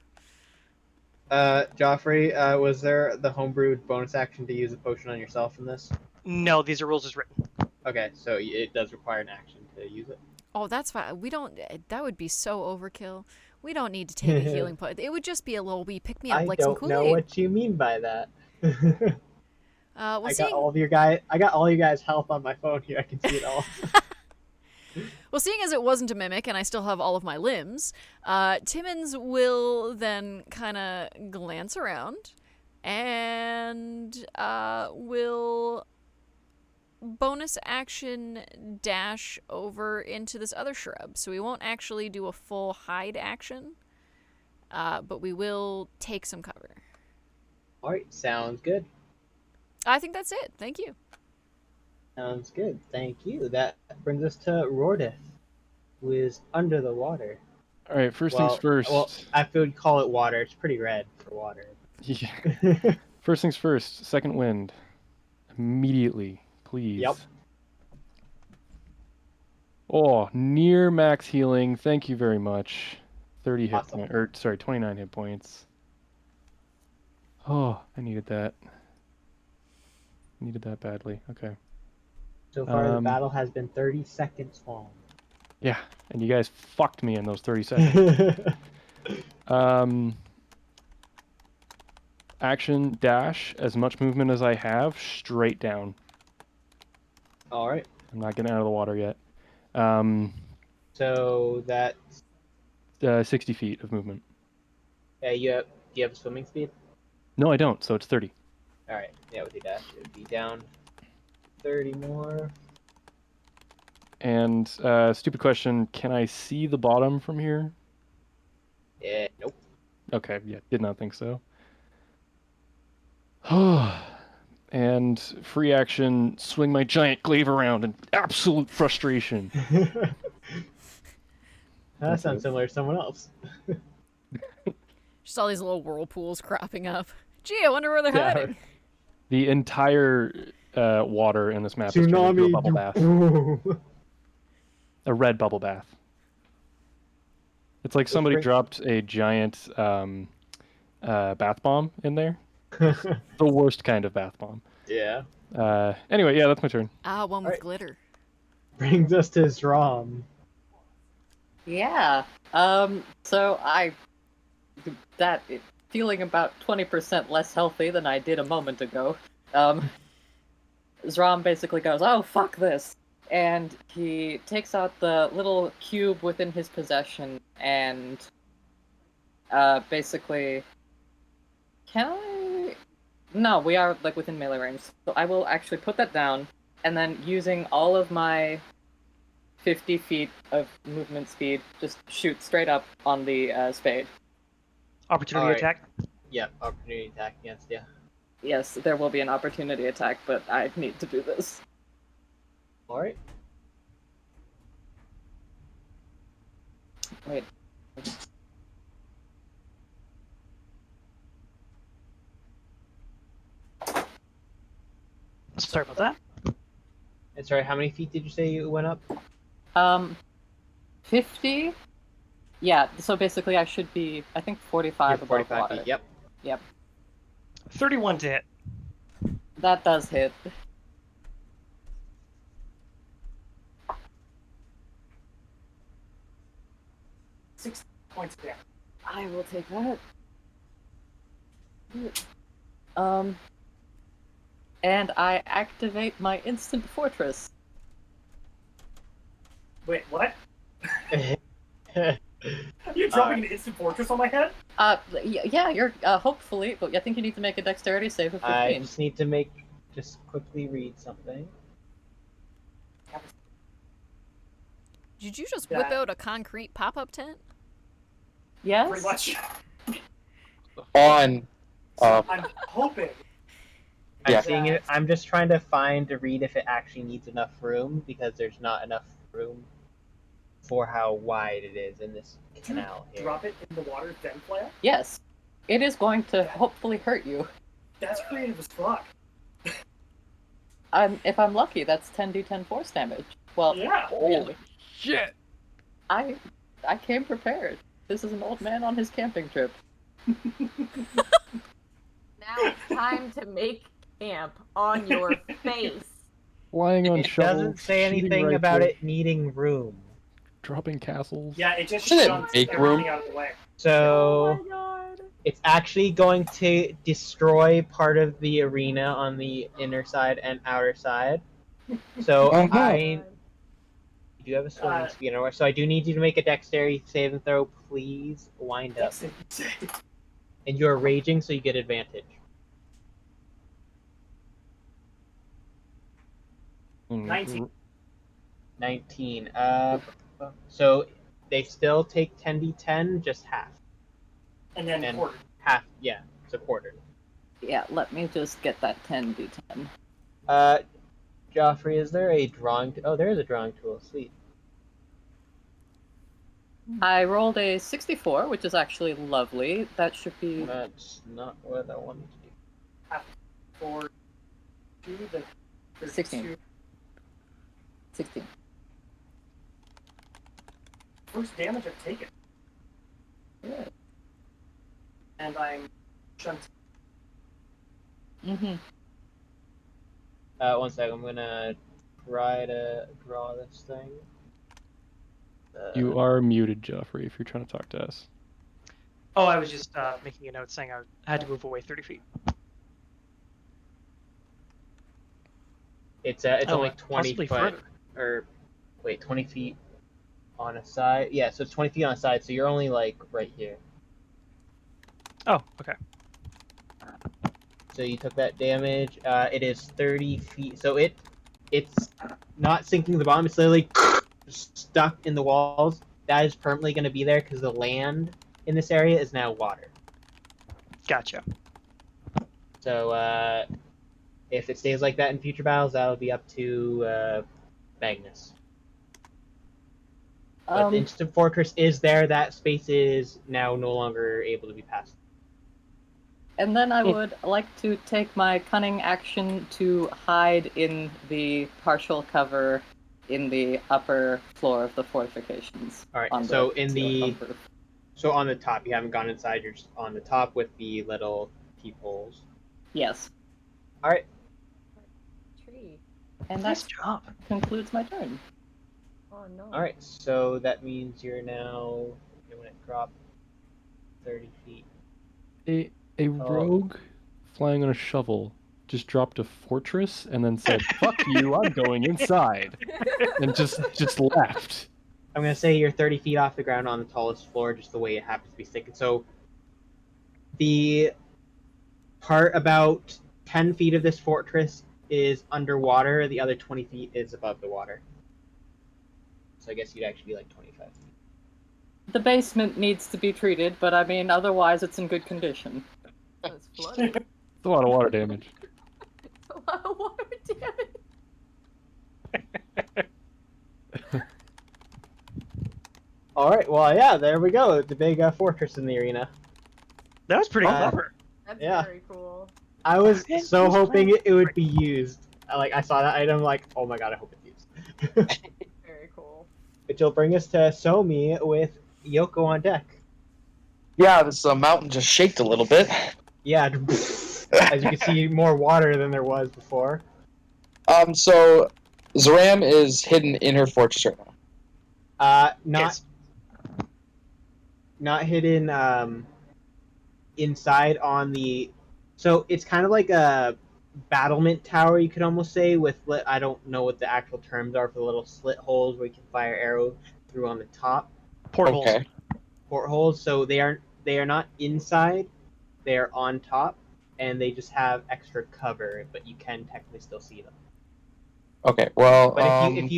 Geoffrey, was there the homebrewed bonus action to use a potion on yourself in this? No, these are rules as written. Okay, so it does require an action to use it. Oh, that's fine. We don't. That would be so overkill. We don't need to take a healing point. It would just be a little wee pick me up, like some I don't know Kool-Aid. what you mean by that. Well, I got all of you guys' health on my phone here. I can see it all. Well, seeing as it wasn't a mimic and I still have all of my limbs, Timmons will then kind of glance around and will bonus action dash over into this other shrub. So we won't actually do a full hide action, but we will take some cover. All right, sounds good. I think that's it. Thank you. Sounds good. Thank you. That brings us to Rordith, who is under the water. All right, first things first. Well, I would call it water. It's pretty red for water. Yeah. First things first. Second wind. Immediately, please. Yep. Oh, near max healing. Thank you very much. 30 hit Awesome. points, or sorry, 29 hit points. Oh, I needed that. Needed that badly. Okay. So far, the battle has been 30 seconds long. Yeah, and you guys fucked me in those 30 seconds. Action dash, as much movement as I have, straight down. All right. I'm not getting out of the water yet. So that's 60 feet of movement. do you have a swimming speed? No, I don't, so it's 30. All right. Yeah, with the dash, it would be down 30 more. And stupid question, can I see the bottom from here? Yeah. Nope. Okay, yeah, did not think so. And free action, swing my giant glaive around in absolute frustration. That sounds similar to someone else. Just all these little whirlpools cropping up. Gee, I wonder where they're hiding. The entire water in this map is turned into a bubble bath. A red bubble bath. It's like somebody dropped a giant bath bomb in there. The worst kind of bath bomb. Yeah. Anyway, yeah, that's my turn. One with glitter. Brings us to Zrom. Yeah. So feeling about 20% less healthy than I did a moment ago. Zrom basically goes, "Oh, fuck this." And he takes out the little cube within his possession and basically Can I? No, we are like within melee range, so I will actually put that down, and then using all of my 50 feet of movement speed, just shoot straight up on the spade. Opportunity Alright. attack. Yep, opportunity attack against you. Yes, there will be an opportunity attack, but I need to do this. Alright. Wait. Sorry about that. And sorry, how many feet did you say you went up? 50? Yeah, so basically I should be, I think 45 You're above 45 water. feet, yep. Yep. 31 to hit. That does hit. Six points of damage. I will take that. And I activate my instant fortress. Wait, what? You're dropping an instant fortress on my head? Yeah, you're, hopefully, but I think you need to make a dexterity save of 15. I just need to just quickly read something. Did you just whip out a concrete pop-up tent? Yes? Pretty much. On. I'm hoping. Yeah. I'm seeing it. I'm just trying to read if it actually needs enough room, because there's not enough room for how wide it is in this canal here. Drop it in the water, then fly up? Yes. It is going to hopefully hurt you. That's creative as fuck. If I'm lucky, that's 10d10 force damage. Well, Yeah. really. Shit! I came prepared. This is an old man on his camping trip. Now it's time to make camp on your face. Flying on It shovels. doesn't say shooting anything about rifles, it needing room. Dropping castles. Yeah, it just Doesn't it shoves make everything room? out of the way. So Oh my god. it's actually going to destroy part of the arena on the inner side and outer side. So Oh, no. you do have a swimming speed, so I do need you to make a dexterity save and throw. Please wind up. That's it. And you're raging, so you get advantage. 19. 19. So they still take 10d10, just half. And then And- quarter. Half, yeah, it's a quarter. Yeah, let me just get that 10d10. Geoffrey, is there a drawing? Oh, there is a drawing tool. Sweet. I rolled a 64, which is actually lovely. That should be... That's not what I wanted to do. 4, 2, then 16. 16. First damage I've taken. Good. And I'm shunted. Mm-hmm. 1 second. I'm gonna try to draw this thing. You are muted, Geoffrey, if you're trying to talk to us. Oh, I was just making a note saying I had to move away 30 feet. It's Oh, only 20 possibly foot, further. or wait, 20 feet on a side. Yeah, so it's 20 feet on a side. So you're only like right here. Oh, okay. So you took that damage. It is 30 feet. So it's not sinking to the bottom. It's literally stuck in the walls. That is permanently going to be there because the land in this area is now water. Gotcha. So if it stays like that in future battles, that'll be up to Magnus. But the instant fortress is there. That space is now no longer able to be passed. And then I would like to take my cunning action to hide in the partial cover in the upper floor of the fortifications. All right. on So the in ceiling the roof. so on the top, you haven't gone inside. You're just on the top with the little peepholes. Yes. All right. Tree. And Nice that job. concludes my turn. Oh no. All right. So that means you're now going to drop 30 feet. A rogue flying on a shovel just dropped a fortress and then said, "Fuck you, I'm going inside," and just left. I'm going to say you're 30 feet off the ground on the tallest floor, just the way it happens to be sticking. So the part about 10 feet of this fortress is underwater. The other 20 feet is above the water. So I guess you'd actually be like 25 feet. The basement needs to be treated, but I mean, otherwise it's in good condition. It's flooded. It's a lot of water damage. It's a lot of water damage. All right. Well, yeah. There we go. The big fortress in the arena. That was pretty Uh, clever. That's Yeah. very cool. I was Yeah, so it was hoping fun. it would be used. I saw that item, like, oh my god, I hope it's used. Very cool. Which will bring us to Somi with Yoko on deck. Yeah, this mountain just shaked a little bit. Yeah, as you can see, more water than there was before. So Zoram is hidden in her fortress right now. Not hidden inside on the. So it's kind of like a battlement tower, you could almost say, with I don't know what the actual terms are for the little slit holes where you can fire arrows through on the top. Portholes. Okay. Portholes. So they are not inside; they are on top, and they just have extra cover, but you can technically still see them. Okay. Well, But if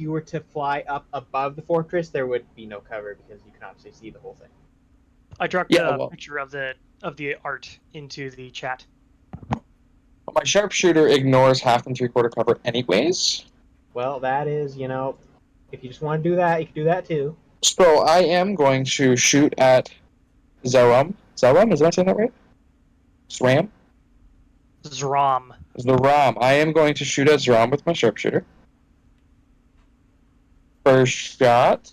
you were to fly up above the fortress, there would be no cover because you can obviously see the whole thing. I dropped Yeah, a well- picture of the art into the chat. my sharpshooter ignores 1/2 and 3/4 cover anyways. Well, that is, if you just want to do that, you can do that too. So I am going to shoot at Zoram. Zoram, is that saying that right? Zoram? Zrom. Zoram. I am going to shoot at Zoram with my sharpshooter. First shot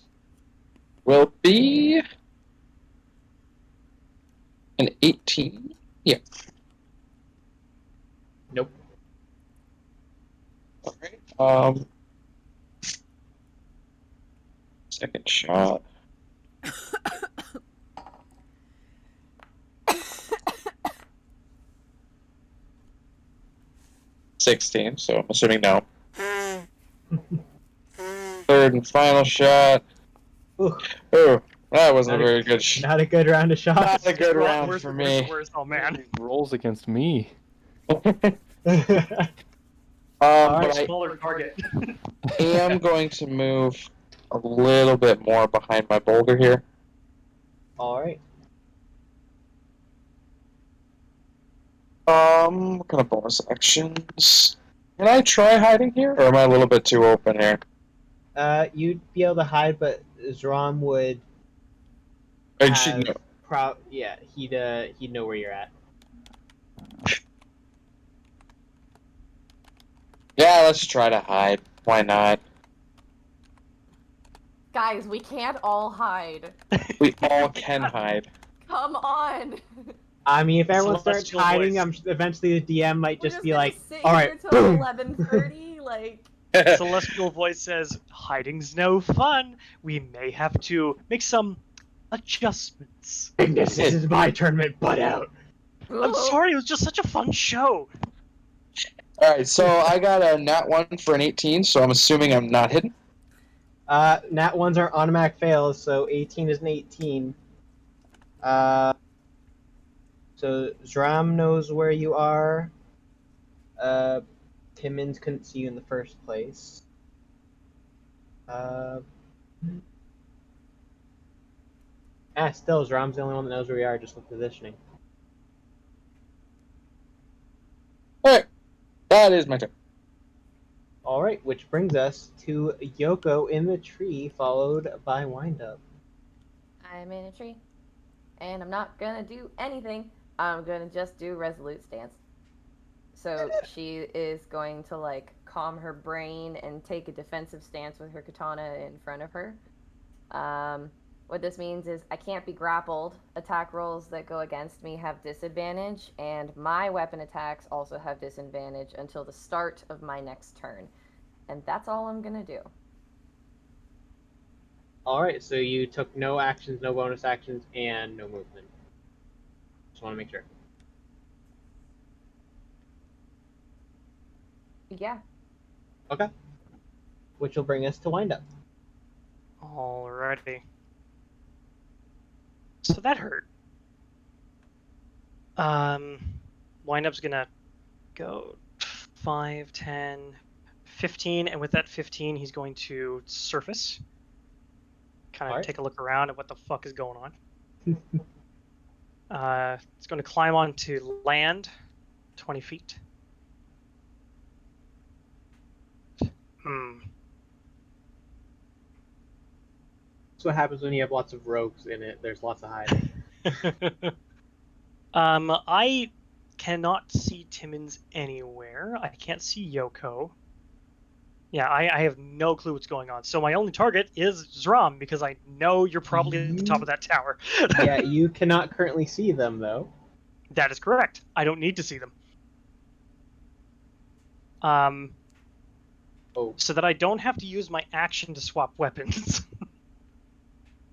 will be an 18. Yeah. Nope. Alright. Second shot. $16, so I'm assuming no. Third and final shot. Ooh, Oh, that wasn't Not a a- very good shot. not a good round of shots. Not a good Worse, round worse, for worse, me. worse. Oh man. Rolls against me. But Alright. I Smaller target. am going to move a little bit more behind my boulder here. All right. What kind of bonus actions? Can I try hiding here, or am I a little bit too open here? You'd be able to hide, but Zrom would I should know. he'd know where you're at. Yeah, let's try to hide. Why not? Guys, we can't all hide. We all can hide. Come on. I mean, if everyone starts Celestial hiding, voice. eventually the DM might We're just be gonna like, sit "All here right, till boom." 11:30. Like, Celestial voice says, "Hiding's no fun. We may have to make some adjustments." Ignis, this is my tournament, butt out. I'm sorry, it was just such a fun show. Alright, so I got a nat 1 for an 18, so I'm assuming I'm not hidden. Nat ones are automatic fails, so 18 is an 18. So Zram knows where you are. Timmins couldn't see you in the first place. Still, Zram's the only one that knows where we are, just with positioning. Alright, that is my turn. Alright, which brings us to Yoko in the tree, followed by Windup. I'm in a tree, and I'm not gonna do anything. I'm gonna just do resolute stance. So she is going to like calm her brain and take a defensive stance with her katana in front of her. What this means is I can't be grappled. Attack rolls that go against me have disadvantage, and my weapon attacks also have disadvantage until the start of my next turn. And that's all I'm gonna do. Alright, so you took no actions, no bonus actions, and no movement. Just want to make sure. Yeah. Okay. Which will bring us to Windup. Alrighty. So that hurt. Windup's gonna go 5, 10, 15, and with that 15, he's going to surface. Kind of Alright. take a look around at what the fuck is going on. It's going to climb onto land, 20 feet. That's what happens when you have lots of rogues in it. There's lots of hiding. I cannot see Timmins anywhere. I can't see Yoko. Yeah, I have no clue what's going on. So my only target is Zram, because I know you're probably at the top of that tower. Yeah, you cannot currently see them, though. That is correct. I don't need to see them. So that I don't have to use my action to swap weapons.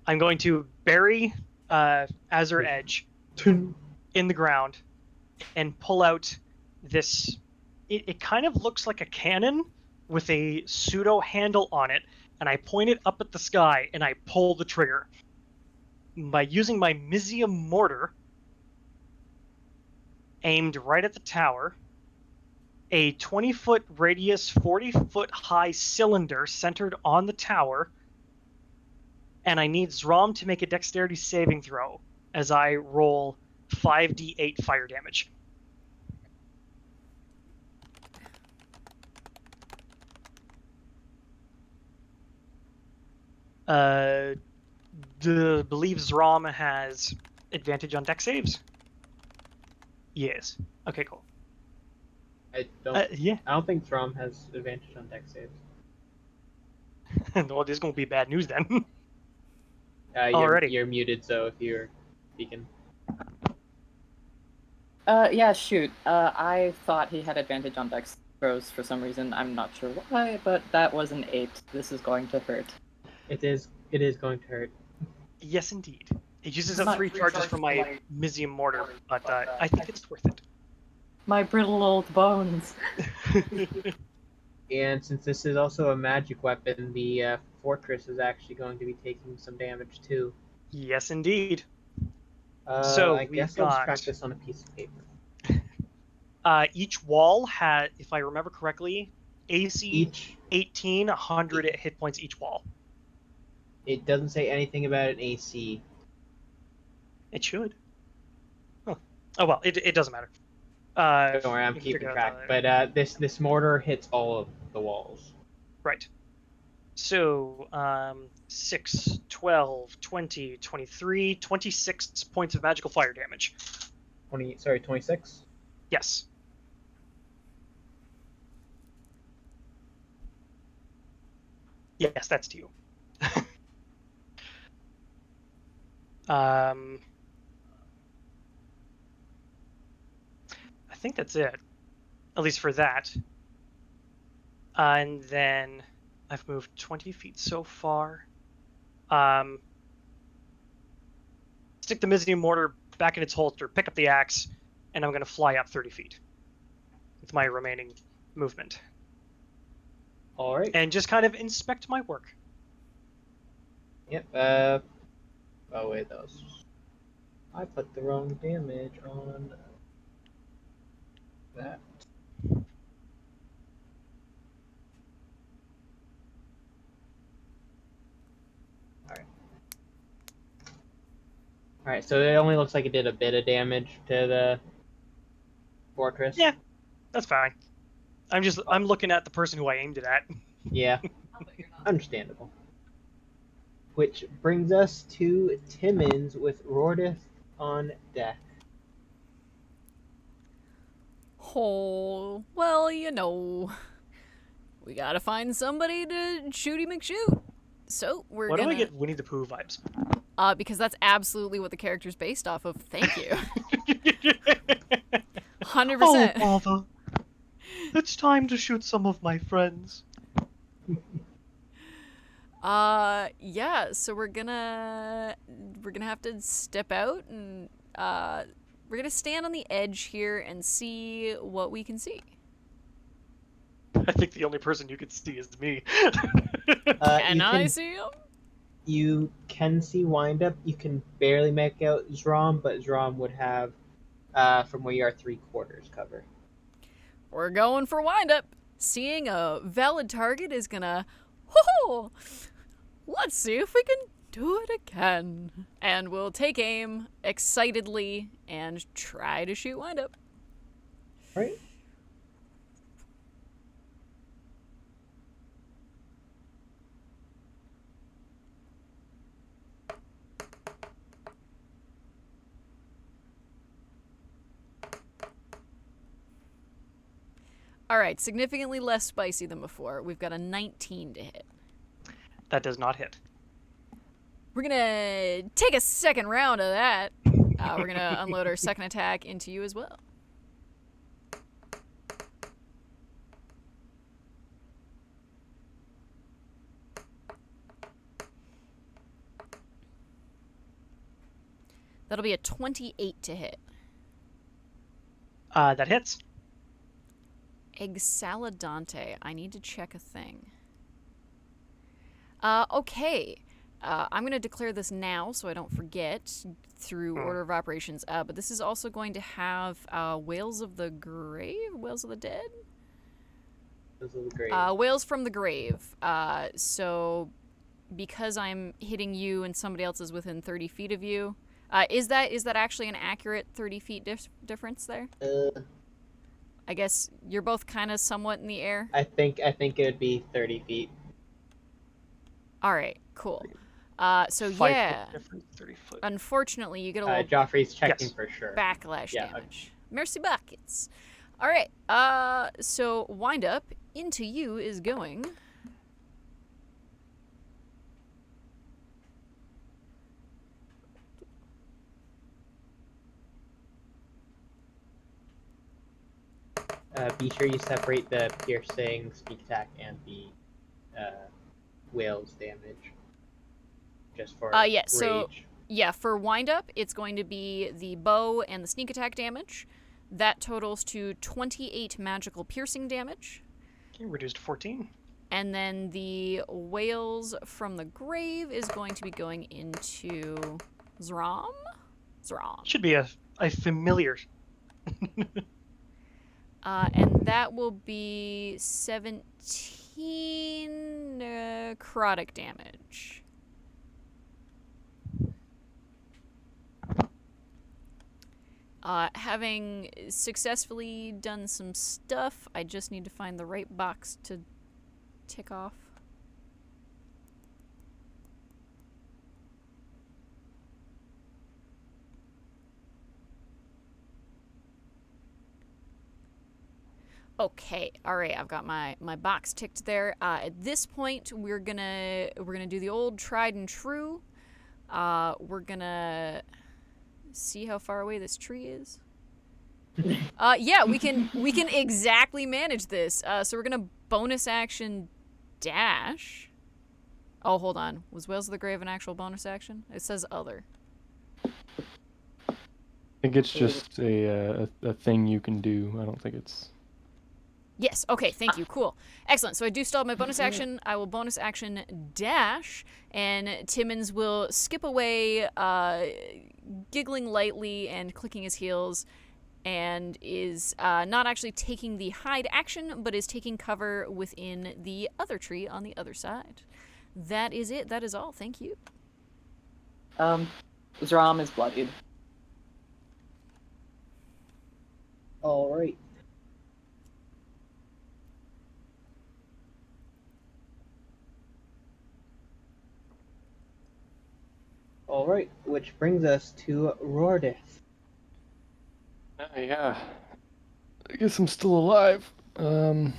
I'm going to bury Azure Edge in the ground and pull out this... It kind of looks like a cannon with a pseudo handle on it, and I point it up at the sky and I pull the trigger. By using my Mysium mortar, aimed right at the tower, a 20-foot radius, 40-foot high cylinder centered on the tower, and I need Zram to make a dexterity saving throw as I roll 5d8 fire damage. Believe Zram has advantage on dex saves? Yes. Okay, cool. I don't. Yeah. I don't think Throm has advantage on dex saves. Well, this is gonna be bad news then. You're muted, so if you're speaking. Yeah, shoot. I thought he had advantage on dex throws for some reason. I'm not sure why, but that was an 8. This is going to hurt. It is going to hurt. Yes, indeed. It uses up 3 charges from my Mysium mortar, but I think it's worth it. My brittle old bones. And since this is also a magic weapon, the fortress is actually going to be taking some damage too. Yes, indeed. So I guess I'll just track this on a piece of paper. Each wall had, if I remember correctly, AC 18, 100 hit points each wall. It doesn't say anything about an AC. It should. Huh. Oh well, it doesn't matter. Don't worry, I'm keeping track. But this mortar hits all of the walls. Right. So, 6, 12, 20, 23, 26 points of magical fire damage. 26? Yes. Yes, that's to you. I think that's it. At least for that. And then I've moved 20 feet so far. Stick the Mysium mortar back in its holster, pick up the axe, and I'm going to fly up 30 feet with my remaining movement. All right. And just kind of inspect my work. Yep. Oh wait, I put the wrong damage on that. Alright, so it only looks like it did a bit of damage to the fortress. Yeah, that's fine. I'm looking at the person who I aimed it at. Yeah, understandable. Which brings us to Timmins with Rordith on deck. Oh, well, you know, we gotta find somebody to shooty McShoot. So we're Why gonna... do I get Winnie the Pooh vibes? Because that's absolutely what the character's based off of. Thank you. 100%. Oh, bother. It's time to shoot some of my friends. Yeah, so we're gonna have to step out and we're gonna stand on the edge here and see what we can see. I think the only person you can see is me. Can I see him? You can see Windup. You can barely make out Zram, but Zram would have from where you are 3/4 cover. We're going for windup. Seeing a valid target is gonna. Oh, let's see if we can do it again. And we'll take aim excitedly and try to shoot windup. Right. All right, significantly less spicy than before. We've got a 19 to hit. That does not hit. We're gonna take a second round of that. We're gonna unload our second attack into you as well. That'll be a 28 to hit. That hits. Exsaladante. I need to check a thing. Okay. I'm going to declare this now so I don't forget through order of operations. But this is also going to have Whales of the Grave? Whales of the Dead? Whales of the Grave. Whales from the Grave. So because I'm hitting you and somebody else is within 30 feet of you, is that actually an accurate 30 feet difference there? I guess you're both kind of somewhat in the air. I think it would be 30 feet. All right, cool. So 5 yeah, foot difference, 30 foot. unfortunately, you get a little Joffrey's checking Yes. for sure. backlash Yeah, damage. Mercy buckets. All right. So wind up into you is going. Be sure you separate the piercing, sneak attack, and the whale's damage. Just for Yeah, rage. so yeah, for wind up, it's going to be the bow and the sneak attack damage. That totals to 28 magical piercing damage. Okay, reduced to 14. And then the Whales from the Grave is going to be going into Zrom? Zrom. Should be a familiar. And that will be 17 necrotic damage. Having successfully done some stuff, I just need to find the right box to tick off. Okay, all right, I've got my box ticked there. At this point, we're gonna do the old tried and true. We're gonna see how far away this tree is. Yeah, we can exactly manage this. So we're gonna bonus action dash. Oh, hold on. Was Whales of the Grave an actual bonus action? It says other. I think it's just a thing you can do. I don't think it's... Yes, okay, thank you, cool. Excellent, so I do still have my bonus action. I will bonus action dash, and Timmons will skip away, giggling lightly and clicking his heels, and is not actually taking the hide action, but is taking cover within the other tree on the other side. That is it, that is all, thank you. Zrom is bloodied. Alright. Alright, which brings us to Rordith. Yeah. I guess I'm still alive. I'm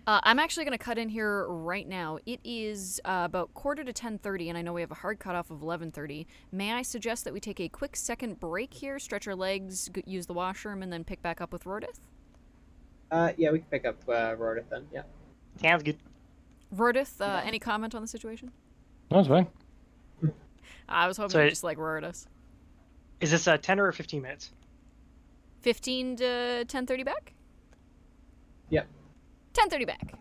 actually going to cut in here right now. It is about quarter to 10:30, and I know we have a hard cutoff of 11:30. May I suggest that we take a quick second break here, stretch our legs, use the washroom, and then pick back up with Rordith? Yeah, we can pick up Rordith then, yeah. Sounds good. Rordith, any comment on the situation? That's fine. I was hoping So you'd just like word us. Is this 10 or 15 minutes? 15 to 10:30 back? Yep. 10:30 back.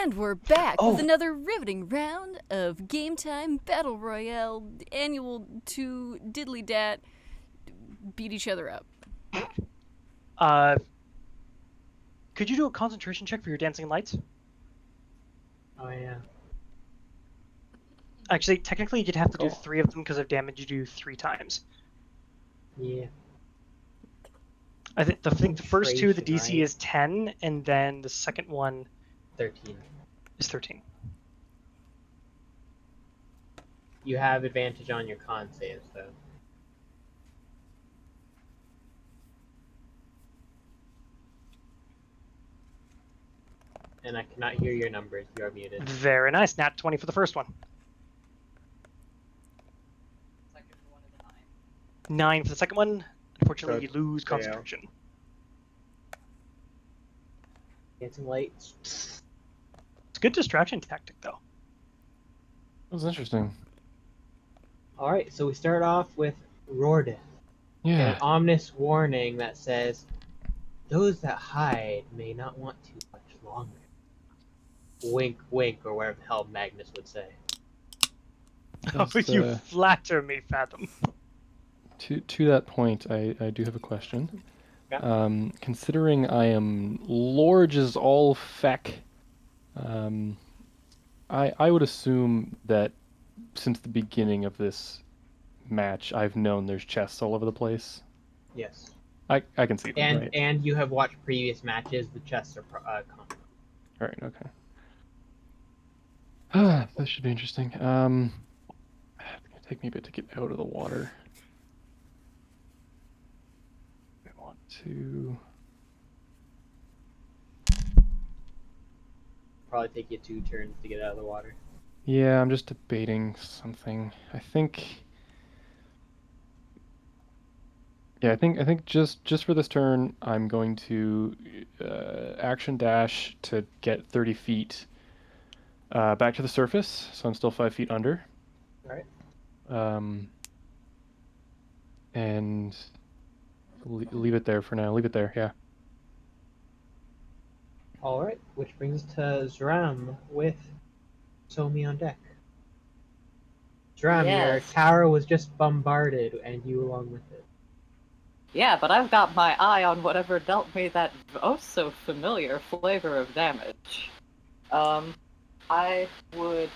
And we're back Oh. with another riveting round of Game Time Battle Royale annual 2 diddly dat beat each other up. Could you do a concentration check for your dancing lights? Oh yeah. Actually, technically, you'd have to do Cool. 3 of them because of damage you do 3 times. Yeah. I think the first 2, the DC Concentration, right? is 10, and then the second one 13. is 13. You have advantage on your con saves though. And I cannot hear your numbers. You are muted. Very nice. Nat 20 for the first one. 9 for the second one. Unfortunately, you lose fail. concentration. Dancing lights. It's a good distraction tactic, though. That was interesting. All right, so we start off with Rordith. Yeah. An ominous warning that says, "Those that hide may not want to much longer." Wink, wink, or whatever the hell Magnus would say. Oh, Just, you flatter me, Fathom. To that point, I do have a question. Yeah. Considering I am Lorge's all feck, I would assume that since the beginning of this match, I've known there's chests all over the place. Yes. I can see them, right? And you have watched previous matches. The chests are common. All right, okay. That should be interesting. It's gonna take me a bit to get out of the water. I want to. Probably take you 2 turns to get out of the water. Yeah, I'm just debating something. I think just for this turn, I'm going to action dash to get 30 feet back to the surface, so I'm still 5 feet under. All right. And leave it there for now. Leave it there, yeah. All right, which brings us to Zram with Somi on deck. Zram, your Yes. tower was just bombarded, and you along with it. Yeah, but I've got my eye on whatever dealt me that oh so familiar flavor of damage. I would.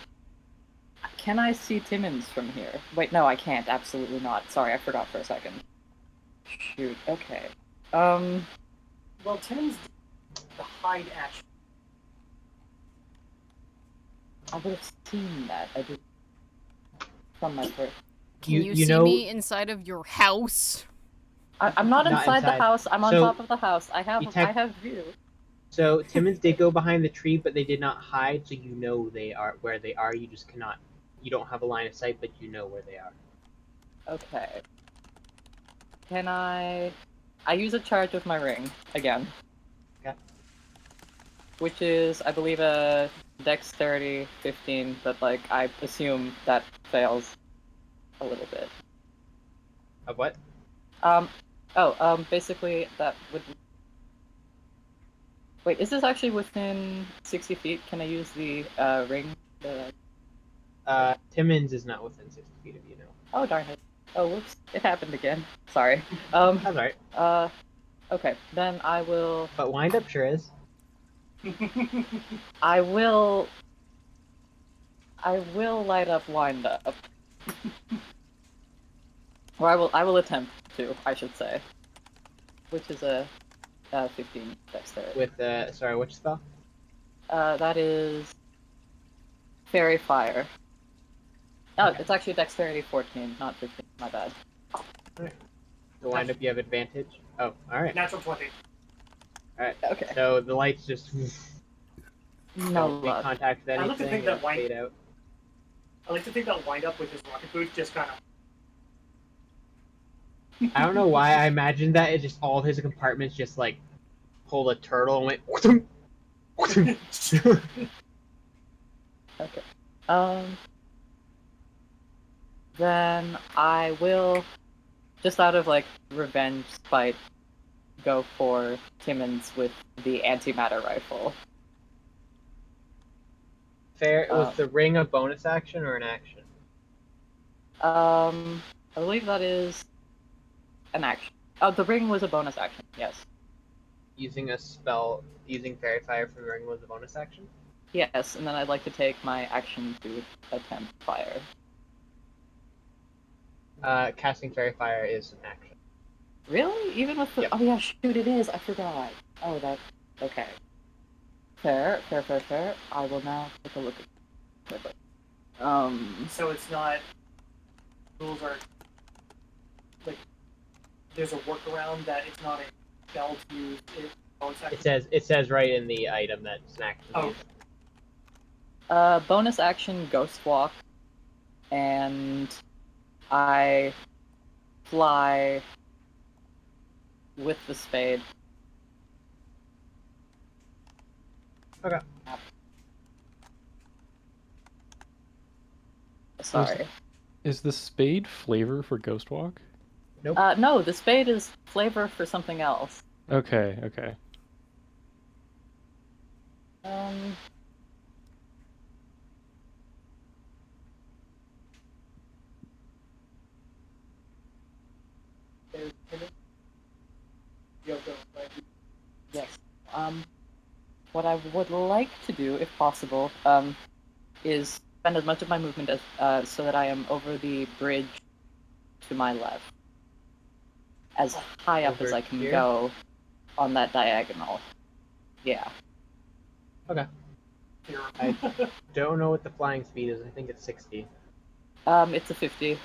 Can I see Timmins from here? Wait, no, I can't. Absolutely not. Sorry, I forgot for a second. Shoot. Okay. Well, Timmons the hide action. I would have seen that. I did from my first. Can You- you, you see know- me inside of your house? I'm not inside the inside. house. I'm on So, top of the house. I you have view. So Timmons did go behind the tree, but they did not hide, so you know they are where they are. You just cannot. You don't have a line of sight, but you know where they are. Okay. Can I use a charge with my ring again. Okay. Which is, I believe, a dexterity 15, but like I assume that fails a little bit. Of what? Basically that would. Wait, is this actually within 60 feet? Can I use the ring? Timmons is not within 60 feet of you now. Oh darn it! Oh whoops! It happened again. Sorry. That's alright. Okay, then I will. But wind up sure is. I will light up wind up. Or I will attempt to, I should say. Which is a 15 dexterity. With sorry, which spell? That is Fairy Fire. Oh, Okay. it's actually dexterity 14, not 15. My bad. The wind up you have advantage. Oh, alright. Natural 20. Alright. Okay. So the lights just No don't make luck. contact with I like to anything think that and wind- fade out. I like to think that wind up with his rocket boots just kind of. I don't know why I imagined that. It just all of his compartments just like pulled a turtle and went. Okay. Then I will, just out of like revenge spite, go for Timmons with the antimatter rifle. Fair. Was the ring a bonus action or an action? I believe that is an action. Oh, the ring was a bonus action. Yes. Using a spell, using Fairy Fire from the ring was a bonus action? Yes, and then I'd like to take my action to attempt fire. Casting Fairy Fire is an action. Really? Even with the... Yep. Oh yeah, shoot, it is. I forgot. Oh, that... Okay. Fair. I will now take a look at it. So it's not. Rules are. Like, there's a workaround that it's not a spell to use it. It says right in the item that it's an action. Oh. Bonus action, Ghost Walk, and I fly with the spade. Okay. Sorry. Is the spade flavor for Ghost Walk? Nope. No, the spade is flavor for something else. Okay. Yes. What I would like to do, if possible, is spend as much of my movement as so that I am over the bridge to my left, as high up as Over I can here? go on that diagonal. Yeah. Okay. I don't know what the flying speed is. I think it's 60. It's a 50.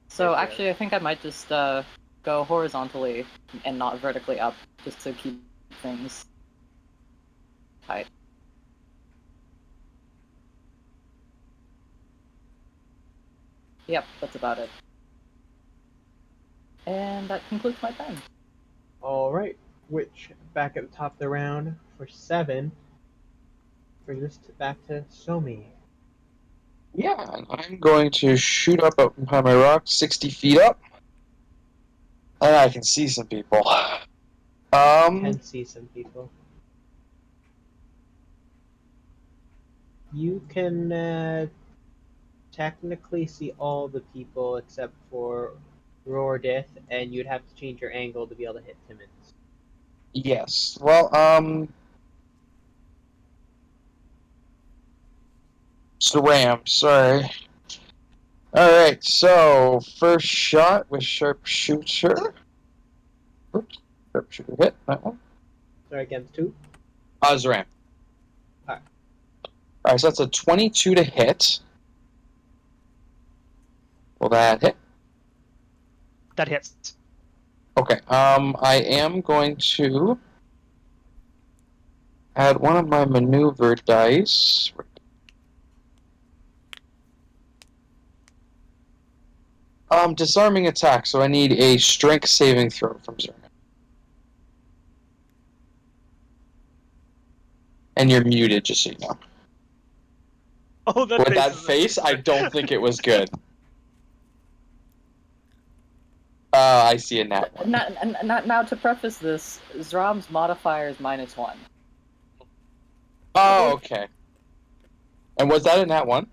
So Okay. actually, I think I might just go horizontally and not vertically up, just to keep things tight. Yep, that's about it. And that concludes my turn. Alright. Which, back at the top of the round, for 7, brings us back to Somi. Yeah, and I'm going to shoot up behind my rock, 60 feet up. And I can see some people. Can see some people. You can technically see all the people except for Roardith, and you'd have to change your angle to be able to hit Timmons. Yes. Well, SRAM, sorry. Alright, so first shot with sharpshooter. Oops, sharpshooter hit, that one. Sorry, against 2? SRAM. Alright. Alright, so that's a 22 to hit. Will that hit? That hits. Okay, I am going to add one of my maneuver dice. Disarming attack, so I need a strength saving throw from Zerna. And you're muted, just so you know. Oh, that With face that is face, I amazing. don't think it was good. I see a nat one. Now, to preface this, Zram's modifier is -1. Oh, okay. And was that a nat one?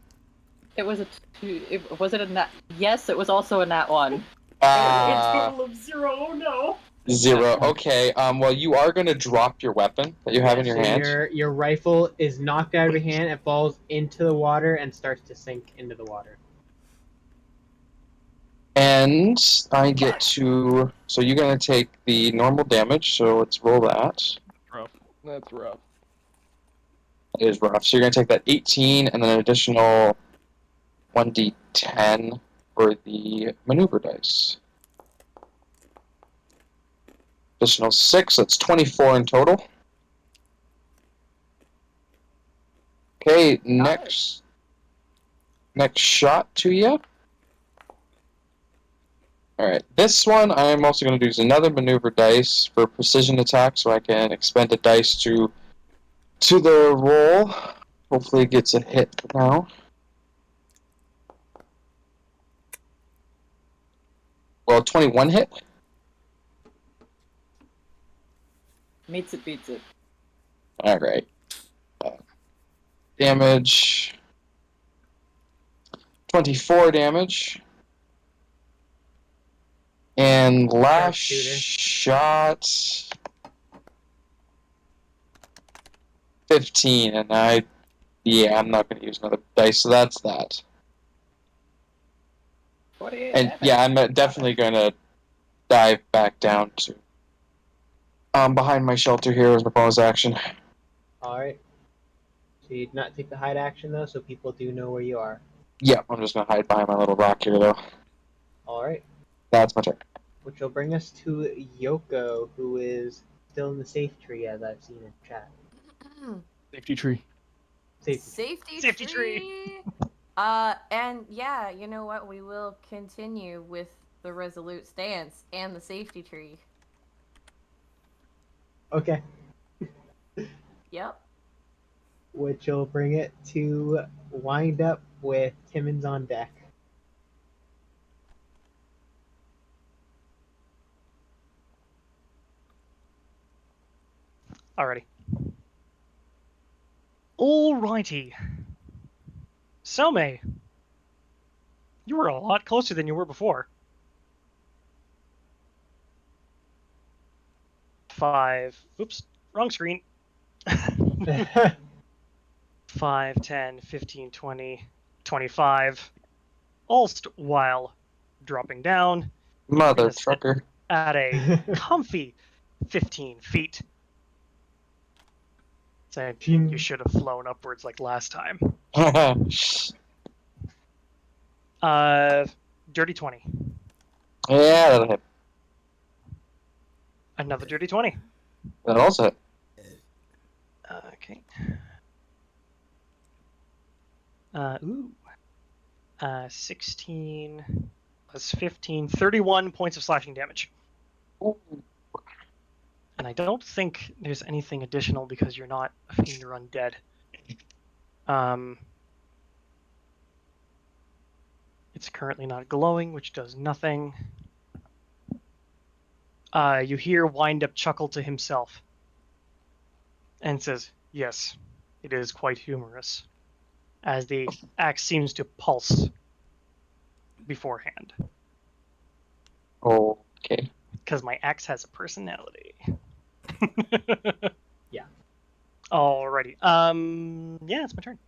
It was a 2. Was it a nat? Yes, it was also a nat 1. A total of 0. Oh no. 0. Okay. Well, you are going to drop your weapon that you have in your So hand. your rifle is knocked out of your hand, it falls into the water, and starts to sink into the water. And I get to... So you're going to take the normal damage, so let's roll that. That's rough. It is rough. So you're going to take that 18 and then an additional 1d10 for the maneuver dice. Additional 6, that's 24 in total. Okay, next shot to you. Alright, this one I'm also going to use another maneuver dice for precision attack, so I can expend a dice to the roll. Hopefully it gets a hit now. Well, 21 hit. Meets it, beats it. Alright. damage. 24 damage. And last Sharpshooter. shot. 15, and I'm not going to use another dice, so that's that. 48 And damage. yeah, I'm definitely going to dive back down to behind my shelter here as a bonus action. Alright. So you'd not take the hide action though, so people do know where you are. Yeah, I'm just going to hide behind my little rock here, though. Alright. That's my turn. Which will bring us to Yoko, who is still in the safe tree as I've seen in chat. Safety tree. Safety. Safety tree. And yeah, you know what? We will continue with the resolute stance and the safety tree. Okay. Yep. Which will bring it to wind up with Timmons on deck. Alrighty. Alrighty. So, May, you were a lot closer than you were before. 5. Oops, wrong screen. 5, 10, 15, 20, 25. Alst while dropping down Mother trucker. at a comfy 15 feet. Saying you should have flown upwards like last time. Dirty 20. Yeah, that'll hit. Another dirty 20. That'll also hit. Okay. 16 plus 15, 31 points of slashing damage. Ooh. And I don't think there's anything additional because you're not a fiend or undead. It's currently not glowing, which does nothing. You hear Wind Up chuckle to himself and says, "Yes, it is quite humorous," as the axe seems to pulse beforehand. Okay. Because my axe has a personality. Yeah. Alrighty. Yeah, it's my turn.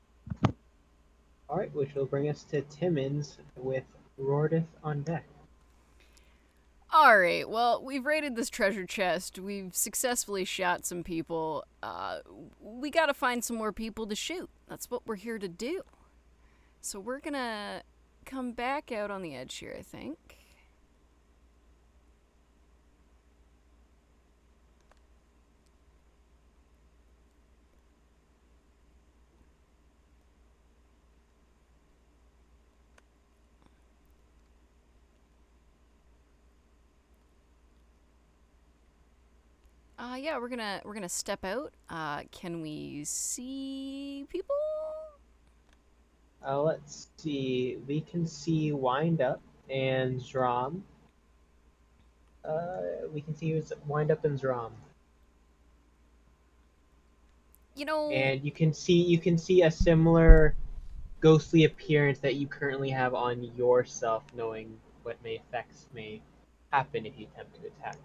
Alright, which will bring us to Timmons with Rordith on deck. Alright, well, we've raided this treasure chest. We've successfully shot some people. We gotta find some more people to shoot. That's what we're here to do. So we're gonna come back out on the edge here, I think. Yeah, we're gonna step out. Can we see people? Let's see. We can see Wind Up and Zrom. We can see Wind Up and Zrom. You know, And you can see a similar ghostly appearance that you currently have on yourself, knowing what effects may happen if you attempt to attack.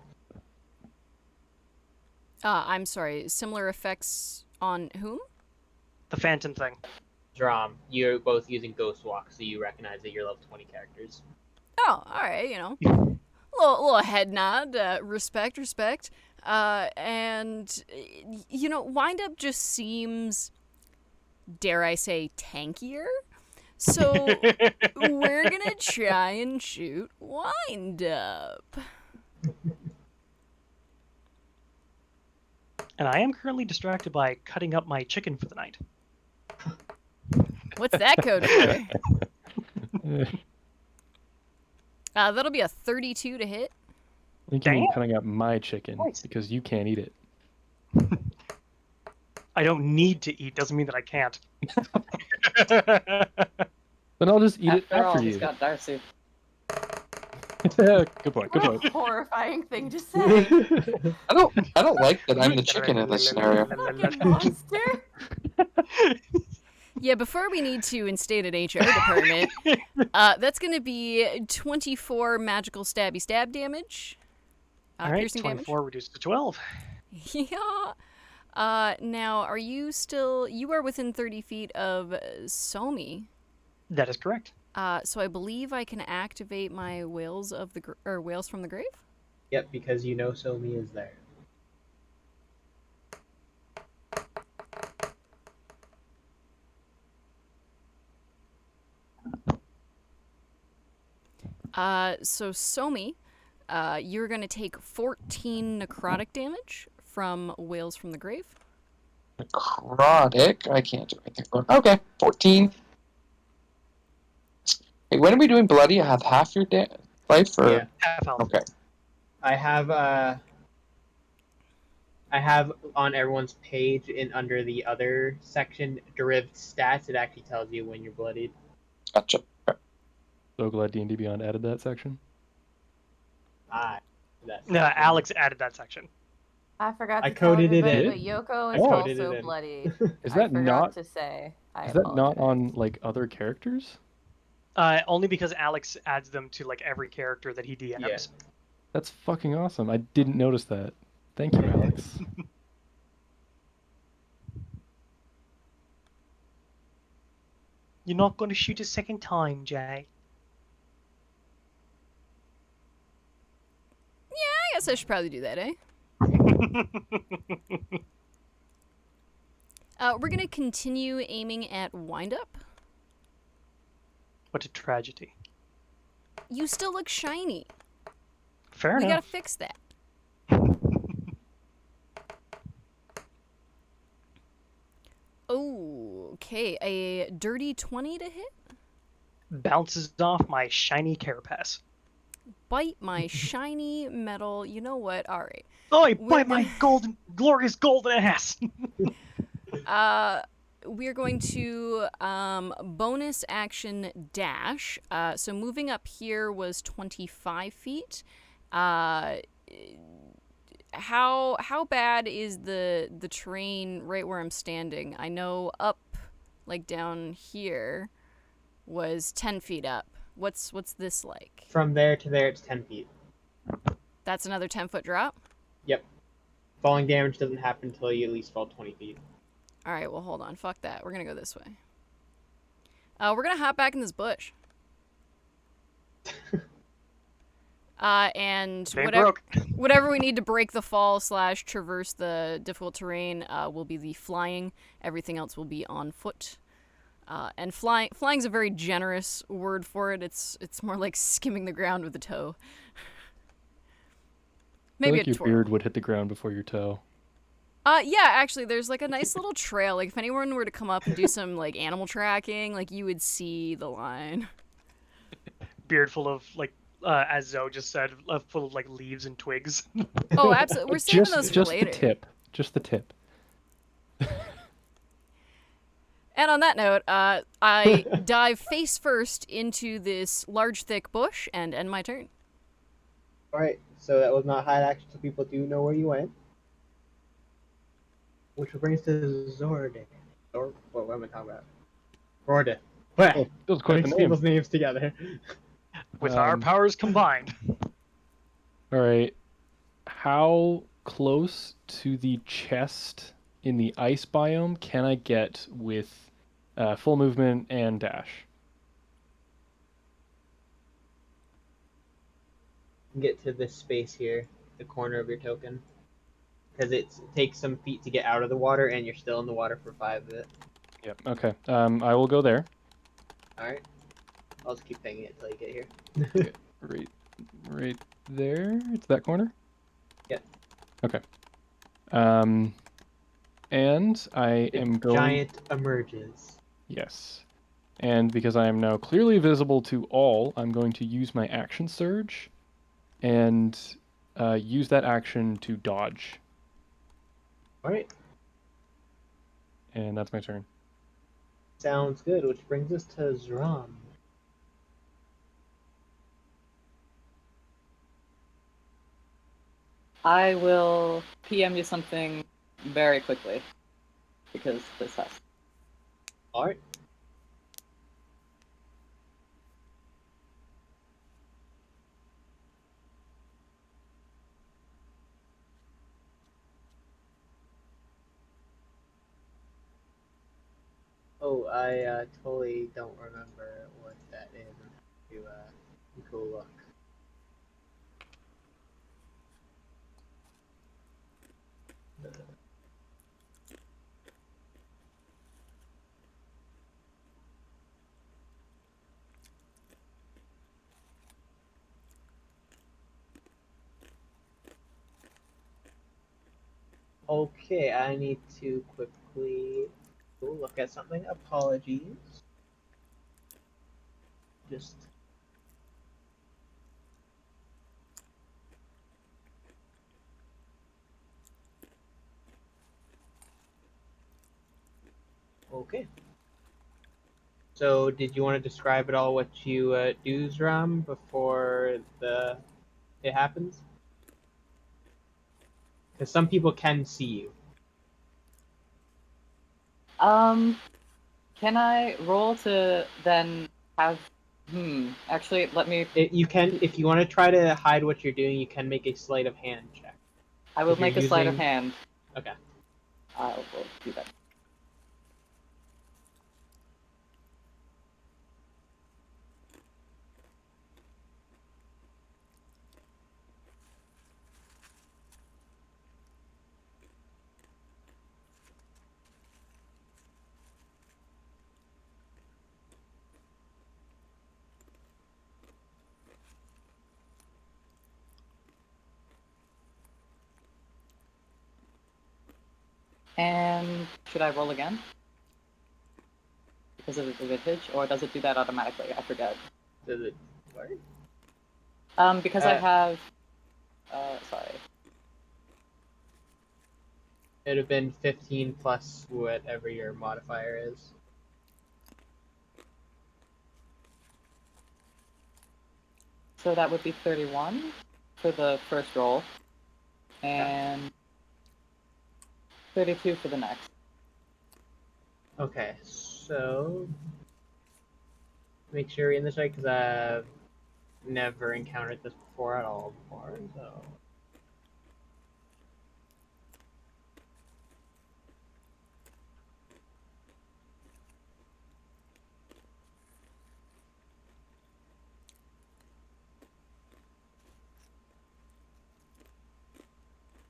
I'm sorry, similar effects on whom? The phantom thing. Zrom, you're both using Ghost Walk, so you recognize that you're level 20 characters. Oh, alright, you know. little head nod, respect. And, you know, Wind Up just seems, dare I say, tankier. So we're gonna try and shoot Wind Up. And I am currently distracted by cutting up my chicken for the night. What's that code for? That'll be a 32 to hit. You can be cutting up my chicken because you can't eat it. I don't need to eat, doesn't mean that I can't. Then I'll just eat it After all, after he's you. got Darcy. Good point. Good What a point. horrifying thing to say. I don't like that I'm the chicken in this scenario. Fucking monster. Yeah, before we need to instate an HR department, that's going to be 24 magical stabby stab damage. All right, Piercing 24 reduced to 12. damage. Yeah. Now, are you still... You are within 30 feet of Somi. That is correct. So I believe I can activate my Whales of the Whales from the Grave? Yep, because you know Somi is there. So Somi, you're going to take 14 necrotic damage from Whales from the Grave. Necrotic? I can't do anything. Okay, 14. Hey, when are we doing bloody? I have half your life, or Yeah. Half health. okay. I have on everyone's page in under the other section derived stats. It actually tells you when you're bloodied. Gotcha. Okay. So glad D&D Beyond added that section. That's No, Alex added that section. I forgot I to tell coded it everybody, in. but Yoko I is coded it also in. bloodied. Is I that forgot not? to say. I Is that not apologize. on like other characters? Only because Alex adds them to like every character that he DMs. Yeah. That's fucking awesome. I didn't notice that. Thank you, Alex. You're not going to shoot a second time, Jay. I guess I should probably do that, eh? We're going to continue aiming at Windup. What a tragedy. You still look shiny. Fair We enough. gotta fix that. Oh, okay. A dirty 20 to hit? Bounces off my shiny carapace. Bite my shiny metal. You know what? All right. Oh, I We're bite my glorious golden ass! We're going to bonus action dash. So moving up here was 25 feet. How bad is the terrain right where I'm standing? I know up, like down here, was 10 feet up. What's this like? From there to there, it's 10 feet. That's another 10-foot drop? Yep. Falling damage doesn't happen until you at least fall 20 feet. Alright, well, hold on. Fuck that. We're gonna go this way. We're gonna hop back in this bush. And whatever we need to break the fall / traverse the difficult terrain will be the flying. Everything else will be on foot. And flying's a very generous word for it. It's more like skimming the ground with a toe. Maybe I feel like your beard would hit the ground before your toe. Yeah, actually, there's like a nice little trail. Like if anyone were to come up and do some like animal tracking, like you would see the line. Beard full of like, as Zoe just said, full of like leaves and twigs. Oh, absolutely. We're saving those for later. Just the tip. And on that note, I dive face first into this large, thick bush and end my turn. Alright, so that was not hide action, so people do know where you went. Which brings to Zorde. Or what am I talking about? Rorde. Well, That was quite the mix name. people's names together. With our powers combined. All right. How close to the chest in the ice biome can I get with full movement and dash? Get to this space here, the corner of your token. Because it takes some feet to get out of the water, and you're still in the water for 5 of it. Yep. Okay. I will go there. Alright. I'll just keep pinging it until you get here. Right there. It's that corner? Yep. Okay. And I am going... Giant emerges. Yes. And because I am now clearly visible to all, I'm going to use my action surge and use that action to dodge. Alright. And that's my turn. Sounds good, which brings us to Zram. I will PM you something very quickly because this has. Alright. Oh, I totally don't remember what that is. To go look. Okay, I need to quickly go look at something. Apologies. Just okay. So, did you want to describe at all what you do, Zram, before it happens? Because some people can see you. Can I roll to then have? Actually, let me. You can, if you want to try to hide what you're doing, you can make a sleight of hand check. I will If you're make a sleight of using- hand. Okay. I will do that. And should I roll again? Because of the advantage, or does it do that automatically? I forget. Does it work? Because I have. Sorry. It'd have been 15 plus whatever your modifier is. So that would be 31 for the first roll, and 32 for the next. Okay, so make sure you're in this right because I've never encountered this before at all before. So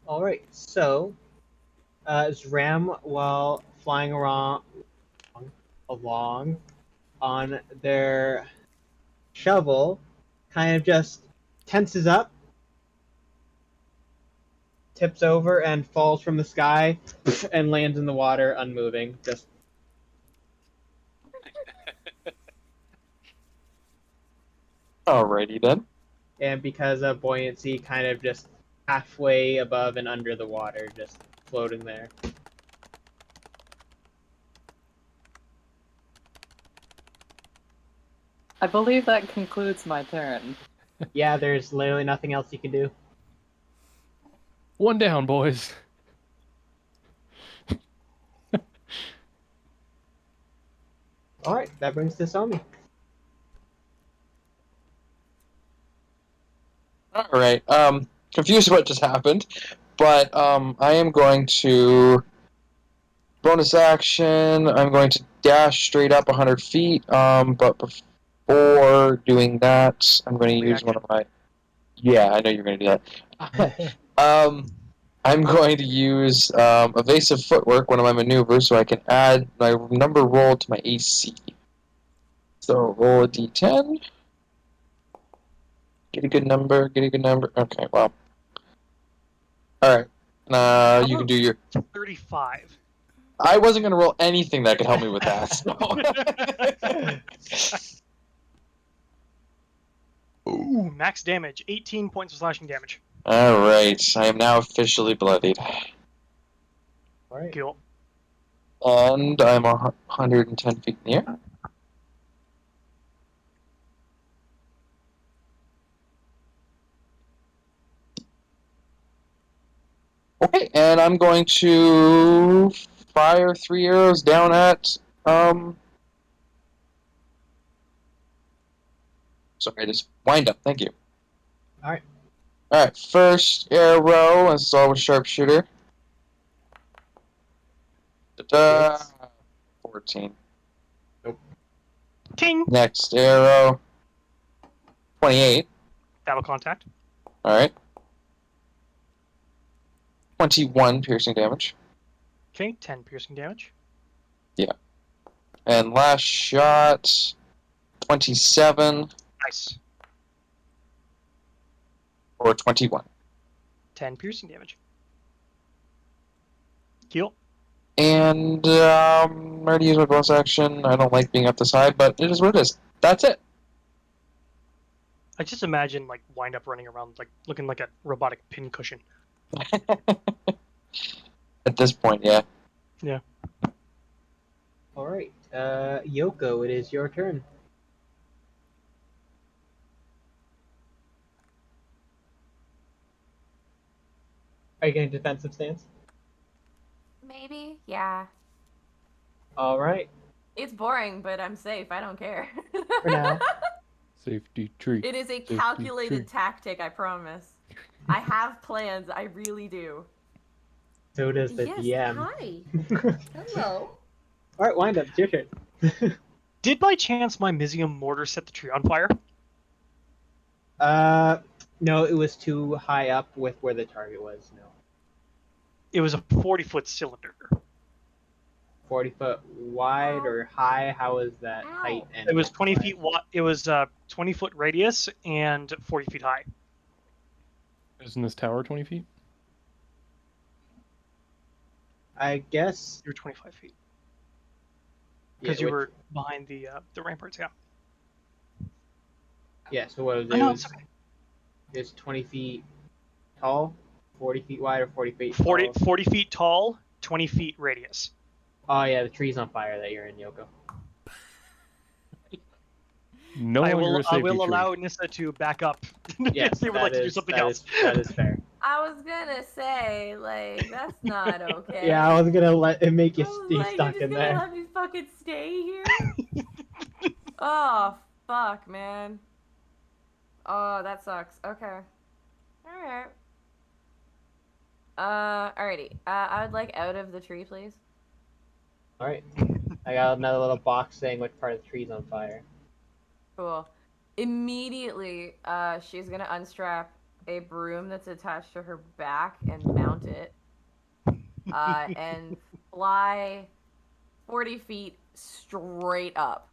all right, so Zram, while flying along on their shovel, kind of just tenses up, tips over, and falls from the sky, and lands in the water, unmoving. Just Alrighty then. and because of buoyancy, kind of just halfway above and under the water, just floating there. I believe that concludes my turn. Yeah, there's literally nothing else you can do. One down, boys. All right, that brings this on me. Alright, confused what just happened, but I am going to bonus action. I'm going to dash straight up 100 feet, but before doing that, I'm going to use one of my... Yeah, I know you're going to do that. I'm going to use evasive footwork, one of my maneuvers, so I can add my number roll to my AC. So roll a d10. Get a good number, get a good number. Okay, well. Alright. You can do your... 35. I wasn't going to roll anything that could help me with that. So. Ooh, max damage. 18 points of slashing damage. Alright, I am now officially bloodied. All right. Cool. And I'm 110 feet in the air. Okay, and I'm going to fire 3 arrows down at Sorry, just wind up. Thank you. Alright. Alright, first arrow is always sharpshooter. Ta-da! Hits. 14. Ting! Next arrow. 28. That'll contact. Alright. 21 piercing damage. Okay, 10 piercing damage. And last shot. 27 Nice. or 21. 10 piercing damage. Heal. And I'm ready to use my bonus action. I don't like being up this high, but it is what it is. That's it. I just imagine like wind up running around like looking like a robotic pincushion. At this point, yeah. Yeah. Alright. Yoko, it is your turn. Are you getting defensive stance? Maybe, yeah. Alright. It's boring, but I'm safe. I don't care. For now. Safety tree. It is a Safety calculated tree. tactic, I promise. I have plans, I really do. So does the Yes, DM. hi. Hello. Alright, wind up. It's your turn. Did by chance my Mizium mortar set the tree on fire? No, it was too high up with where the target was. No. It was a 40-foot cylinder. 40 foot wide or high? How is that Ow. height? And It was 20 wide? feet wide. It was 20-foot radius and 40 feet high. Isn't this tower 20 feet? I guess. You were 25 feet Yeah, because you which- were behind the ramparts. Yeah. Yeah, so what was I it? know It it's was, okay. it's 20 feet tall, 40 feet wide, or 40 feet 40, tall? 40 feet tall, 20 feet radius. Oh, yeah, the tree's on fire that you're in, Yoko. No I longer will a safety tree. allow Nyssa to back up. Yes, if they would like to do something that else. that is fair. I was gonna say, like, that's not okay. Yeah, I was gonna let it make you I was stay like, stuck you're in just gonna there. let me fucking stay here? Oh, fuck, man. Oh, that sucks. Okay. Alright. Alrighty. I would like out of the tree, please. Alright. I got another little box saying which part of the tree's on fire. Cool. Immediately, she's gonna unstrap a broom that's attached to her back and mount it. And fly 40 feet straight up.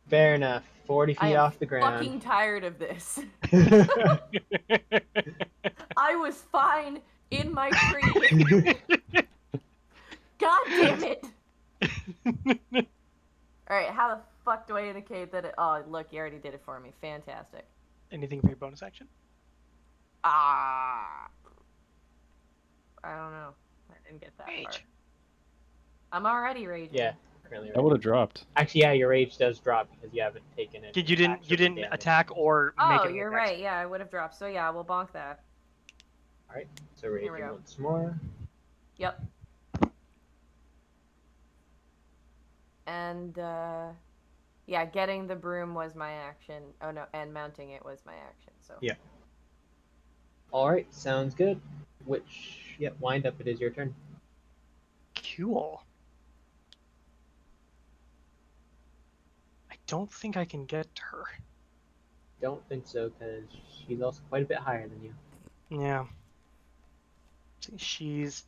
Fair enough. 40 I feet am off the ground. fucking tired of this. I was fine in my tree. God damn it! Alright, how the fuck do I indicate that it... Oh, look, you already did it for me. Fantastic. Anything for your bonus action? Ah. I don't know. I didn't get that far. Rage. I'm already raging. Yeah, currently. That would have dropped. Actually, yeah, your rage does drop because you haven't taken it. You didn't attack or make Oh, any you're attacks. right. Yeah, I would have dropped. So yeah, we'll bonk that. Alright, so Here we raging go. once more. Yep. And, yeah, getting the broom was my action. Oh, no, and mounting it was my action, so. Yeah. Alright, sounds good. Which, yeah, wind up, it is your turn. Cool. I don't think I can get to her. Don't think so, because she's also quite a bit higher than you. Yeah. See, she's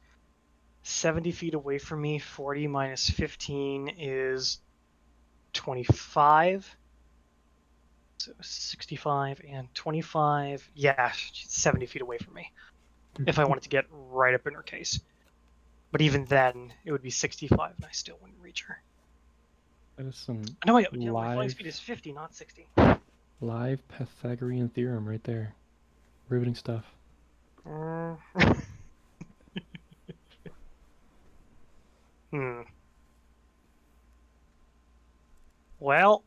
70 feet away from me. 40 minus 15 is 25. So 65 and 25. Yeah, she's 70 feet away from me. If I wanted to get right up in her case. But even then, it would be 65 and I still wouldn't reach her. That is some No, my flying live, speed is 50, not 60. live Pythagorean theorem right there. Riveting stuff. Well,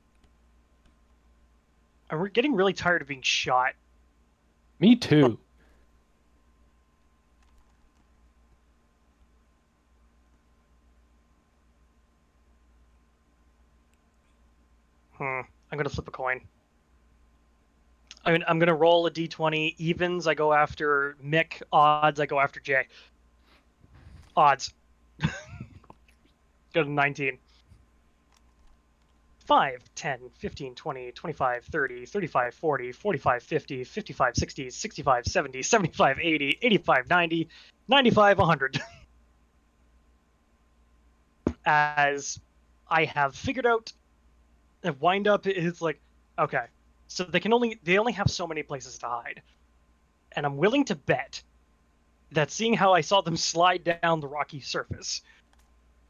I'm getting really tired of being shot. Me too. I'm gonna flip a coin. I'm gonna roll a d20. Evens, I go after Mick. Odds, I go after Jay. Odds. Go to 19. 5, 10, 15, 20, 25, 30, 35, 40, 45, 50, 55, 60, 65, 70, 75, 80, 85, 90, 95, 100. As I have figured out, and wind up is like, okay, so they only have so many places to hide. And I'm willing to bet that seeing how I saw them slide down the rocky surface,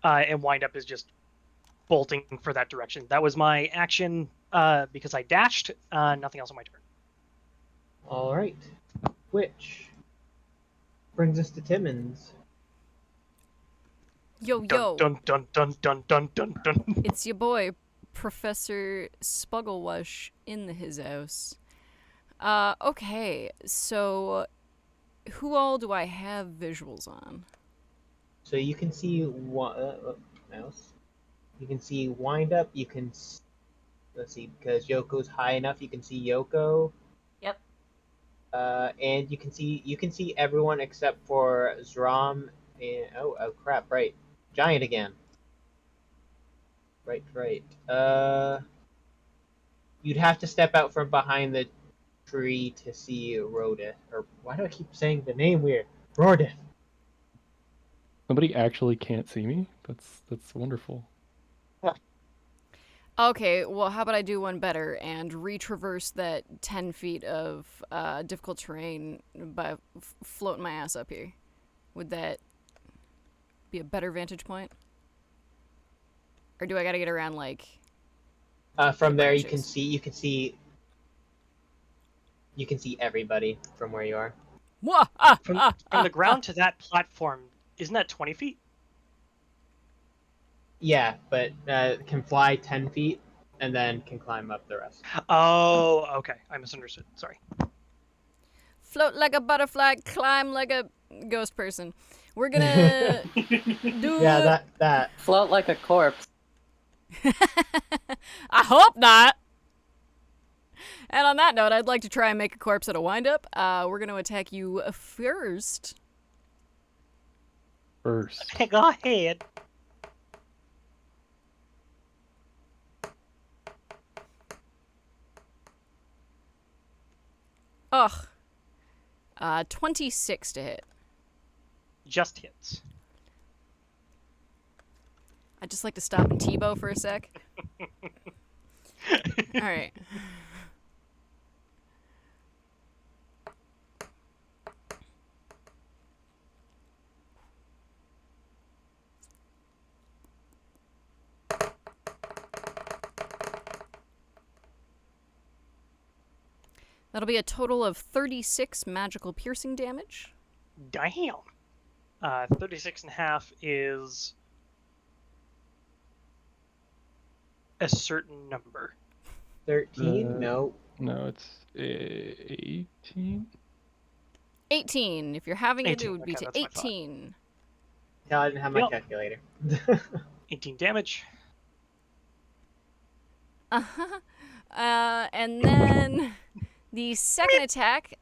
and wind up is just bolting for that direction. That was my action because I dashed. Nothing else on my turn. All right. Which brings us to Timmons. Yo, Dun dun dun dun dun dun dun. it's your boy, Professor Spugglewush in his house. Okay, so who all do I have visuals on? So you can see mouse. You can see wind up. You can let's see, because Yoko's high enough. You can see Yoko. Yep. And you can see everyone except for Zrom and oh crap, right. Giant again. Right. You'd have to step out from behind the tree to see Rodith. Or why do I keep saying the name weird? Rodith. Somebody actually can't see me? That's wonderful. Okay, well, how about I do one better and retraverse that 10 feet of difficult terrain by floating my ass up here? Would that be a better vantage point? Or do I gotta get around, like... From there, branches? you can see everybody from where you are. Wah! From the ground to that platform, isn't that 20 feet? Yeah, but can fly 10 feet and then can climb up the rest. Oh, okay. I misunderstood. Sorry. Float like a butterfly, climb like a ghost person. We're gonna do... Yeah, that. Float like a corpse. I hope not! And on that note, I'd like to try and make a corpse at a wind-up. We're gonna attack you first. First. Go ahead. Ugh. 26 to hit. Just hits. I'd just like to stop and Tebow for a sec. Alright. That'll be a total of 36 magical piercing damage. Damn. 36 and a half is a certain number. 13? No. No, it's 18. 18. If you're having it, 18. it would be Okay, to that's my thought. 18. Yeah, I didn't have my Yep. calculator. 18 damage. Uh-huh. And then the second attack,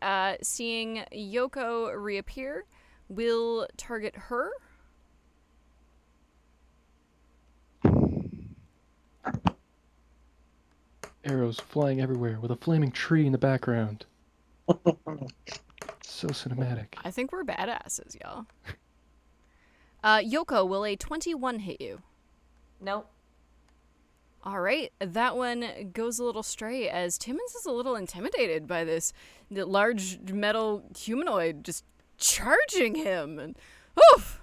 seeing Yoko reappear, will target her. Arrows flying everywhere with a flaming tree in the background. So cinematic. I think we're badasses, y'all. Yoko, will a 21 hit you? Nope. All right, that one goes a little stray as Timmons is a little intimidated by this large metal humanoid just charging him. And oof!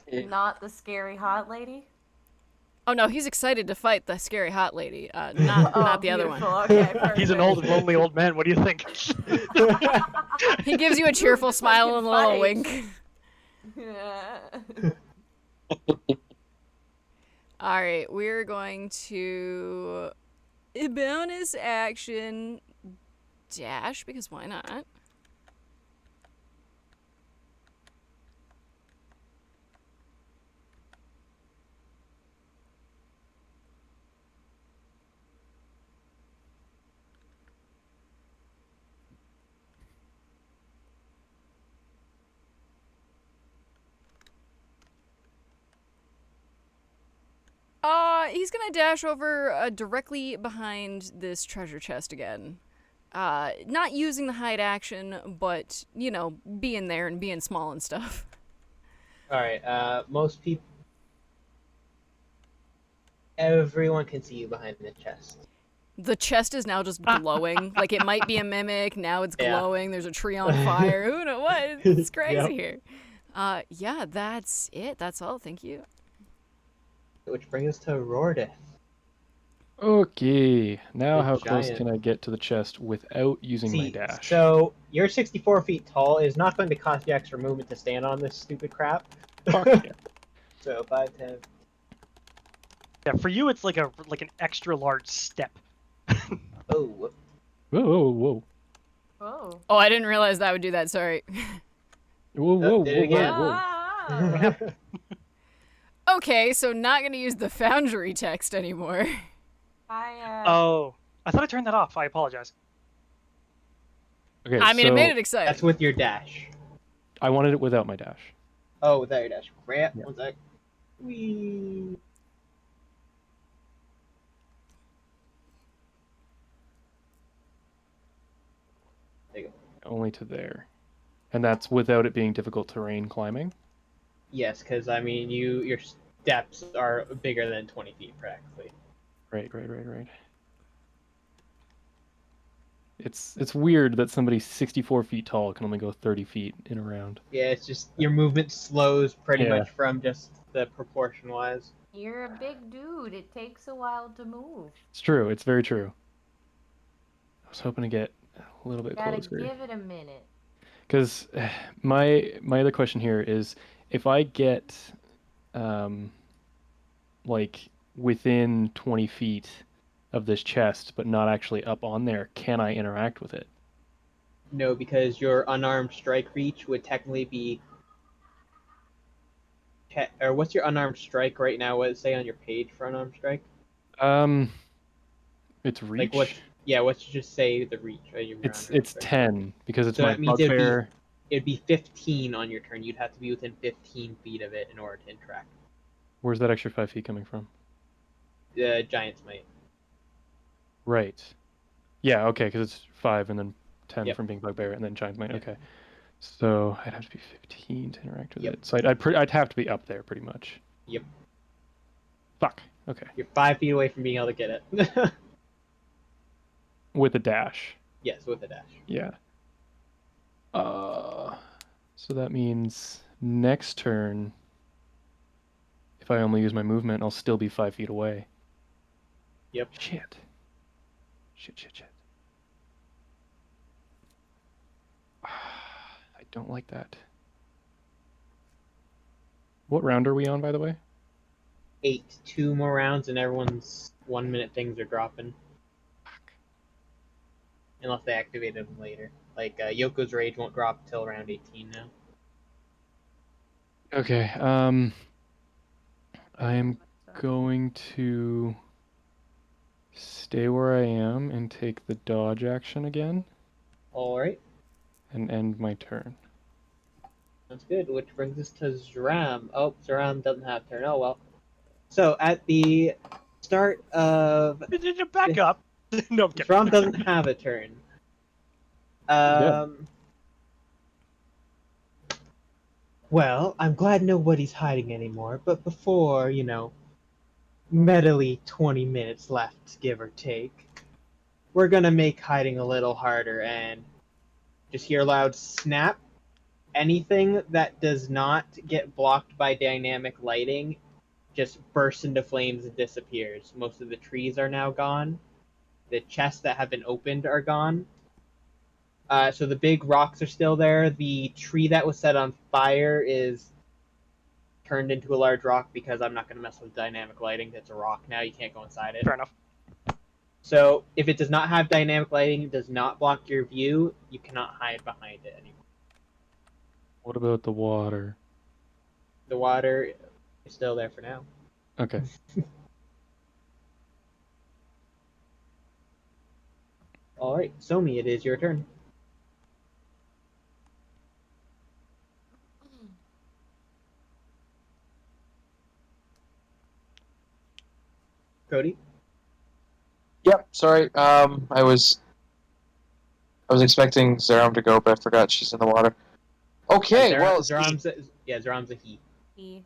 Not the scary hot lady? Oh no, he's excited to fight the scary hot lady, not the other one. Beautiful. Okay, perfect. He's an old, lonely old man. What do you think? He gives you a cheerful smile and a little Fight. wink. Yeah. All right, we're going to bonus action dash because why not? He's gonna dash over directly behind this treasure chest again. Not using the hide action, but, you know, being there and being small and stuff. Alright, most people... Everyone can see you behind the chest. The chest is now just glowing. Like, it might be a mimic, now it's Yeah. glowing, there's a tree on fire, who knows what? It's crazy Yep. here. Yeah, that's it. That's all, thank you. Which brings us to Rordith. Okay, now The how close giant. can I get to the chest without using my See, dash? so you're 64 feet tall. It is not going to cost you extra movement to stand on this stupid crap. Fuck yeah. So 5, 10. Yeah, for you it's like an extra large step. Oh, whoop. Whoa, whoa, whoa. Oh. Oh, I didn't realize that would do that, sorry. Whoa, whoa, did it whoa, again. whoa, whoa. Ah. Okay, so not gonna use the Foundry text anymore. Oh, I thought I turned that off. I apologize. Okay, I mean, so it made it exciting. That's with your dash. I wanted it without my dash. Oh, without your dash. Crap. Yeah. One sec. Whee. There you go. Only to there. And that's without it being difficult terrain climbing? Yes, because I mean, your steps are bigger than 20 feet practically. Right. It's weird that somebody 64 feet tall can only go 30 feet in a round. Yeah, it's just your movement slows pretty Yeah. much from just the proportion wise. You're a big dude. It takes a while to move. It's true. It's very true. I was hoping to get a little bit Gotta closer. give it a minute. Because my other question here is, if I get like within 20 feet of this chest, but not actually up on there, can I interact with it? No, because your unarmed strike reach would technically be... Or what's your unarmed strike right now? What does it say on your page for unarmed strike? It's reach. Like what? Yeah, what should just say the reach? Right? Your It's unarmed it's strike. 10 because it's So my that means it'd be- bugbear. It'd be 15 on your turn. You'd have to be within 15 feet of it in order to interact. Where's that extra 5 feet coming from? The Giant's Might. Right. Yeah. Okay. Because it's 5 and then 10 Yep. from being bugbear and then giant might. Yep. Okay. So I'd have to be 15 to interact with Yep. it. So I'd have to be up there pretty much. Yep. Fuck. Okay. You're 5 feet away from being able to get it. With a dash. Yes, with a dash. Yeah. So that means next turn, if I only use my movement, I'll still be 5 feet away. Yep. Shit. I don't like that. What round are we on, by the way? 8. 2 more rounds and everyone's 1 minute things are dropping. Fuck. Unless they activated them later. Like, Yoko's Rage won't drop till round 18 now. Okay, I am going to stay where I am and take the dodge action again Alright, and end my turn. that's good. Which brings us to Zram. Oh, Zram doesn't have a turn. Oh well. So, at the start of... Back up. No, I'm kidding. Zram doesn't have a turn. Well, I'm glad nobody's hiding anymore, but before, medley 20 minutes left, give or take, we're gonna make hiding a little harder and just hear a loud snap. Anything that does not get blocked by dynamic lighting just bursts into flames and disappears. Most of the trees are now gone. The chests that have been opened are gone. So the big rocks are still there. The tree that was set on fire is turned into a large rock because I'm not going to mess with dynamic lighting. It's a rock now. You can't go inside it. Fair enough. So if it does not have dynamic lighting, it does not block your view, you cannot hide behind it anymore. What about the water? The water is still there for now. Okay. Alright, Somi, it is your turn. Kody? Yep. Sorry. I was expecting Zerum to go, but I forgot she's in the water. Okay. Well, Zeram's a he.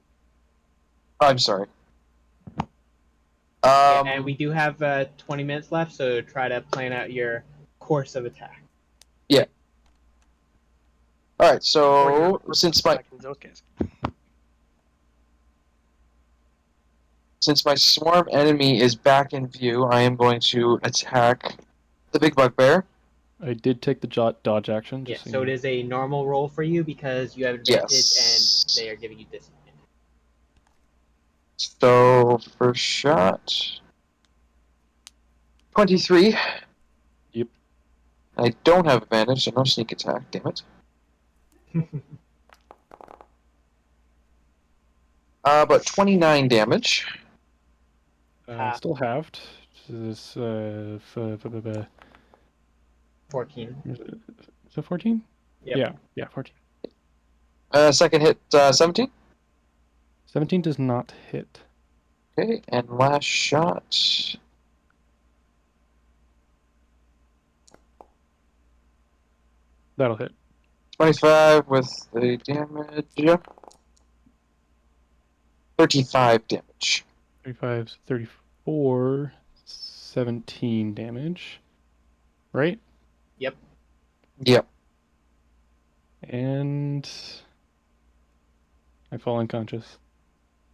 I'm sorry. Yeah, and we do have 20 minutes left, so try to plan out your course of attack. Yeah. All right. Or So your since my seconds, okay. swarm enemy is back in view, I am going to attack the big bugbear. I did take the dodge action. Yeah, Just so it is a normal roll for you because you have advantage Yes. and they are giving you disadvantage. So first shot, 23. Yep. I don't have advantage, so no sneak attack. Damn it. But 29 damage. Half. Still halved. This 14. is it 14? Yep. Yeah, 14. Second hit, 17. 17 does not hit. Okay, and last shot. That'll hit. 25 with the damage. 35 damage. 35, 34, 17 damage. Right? Yep. And I fall unconscious.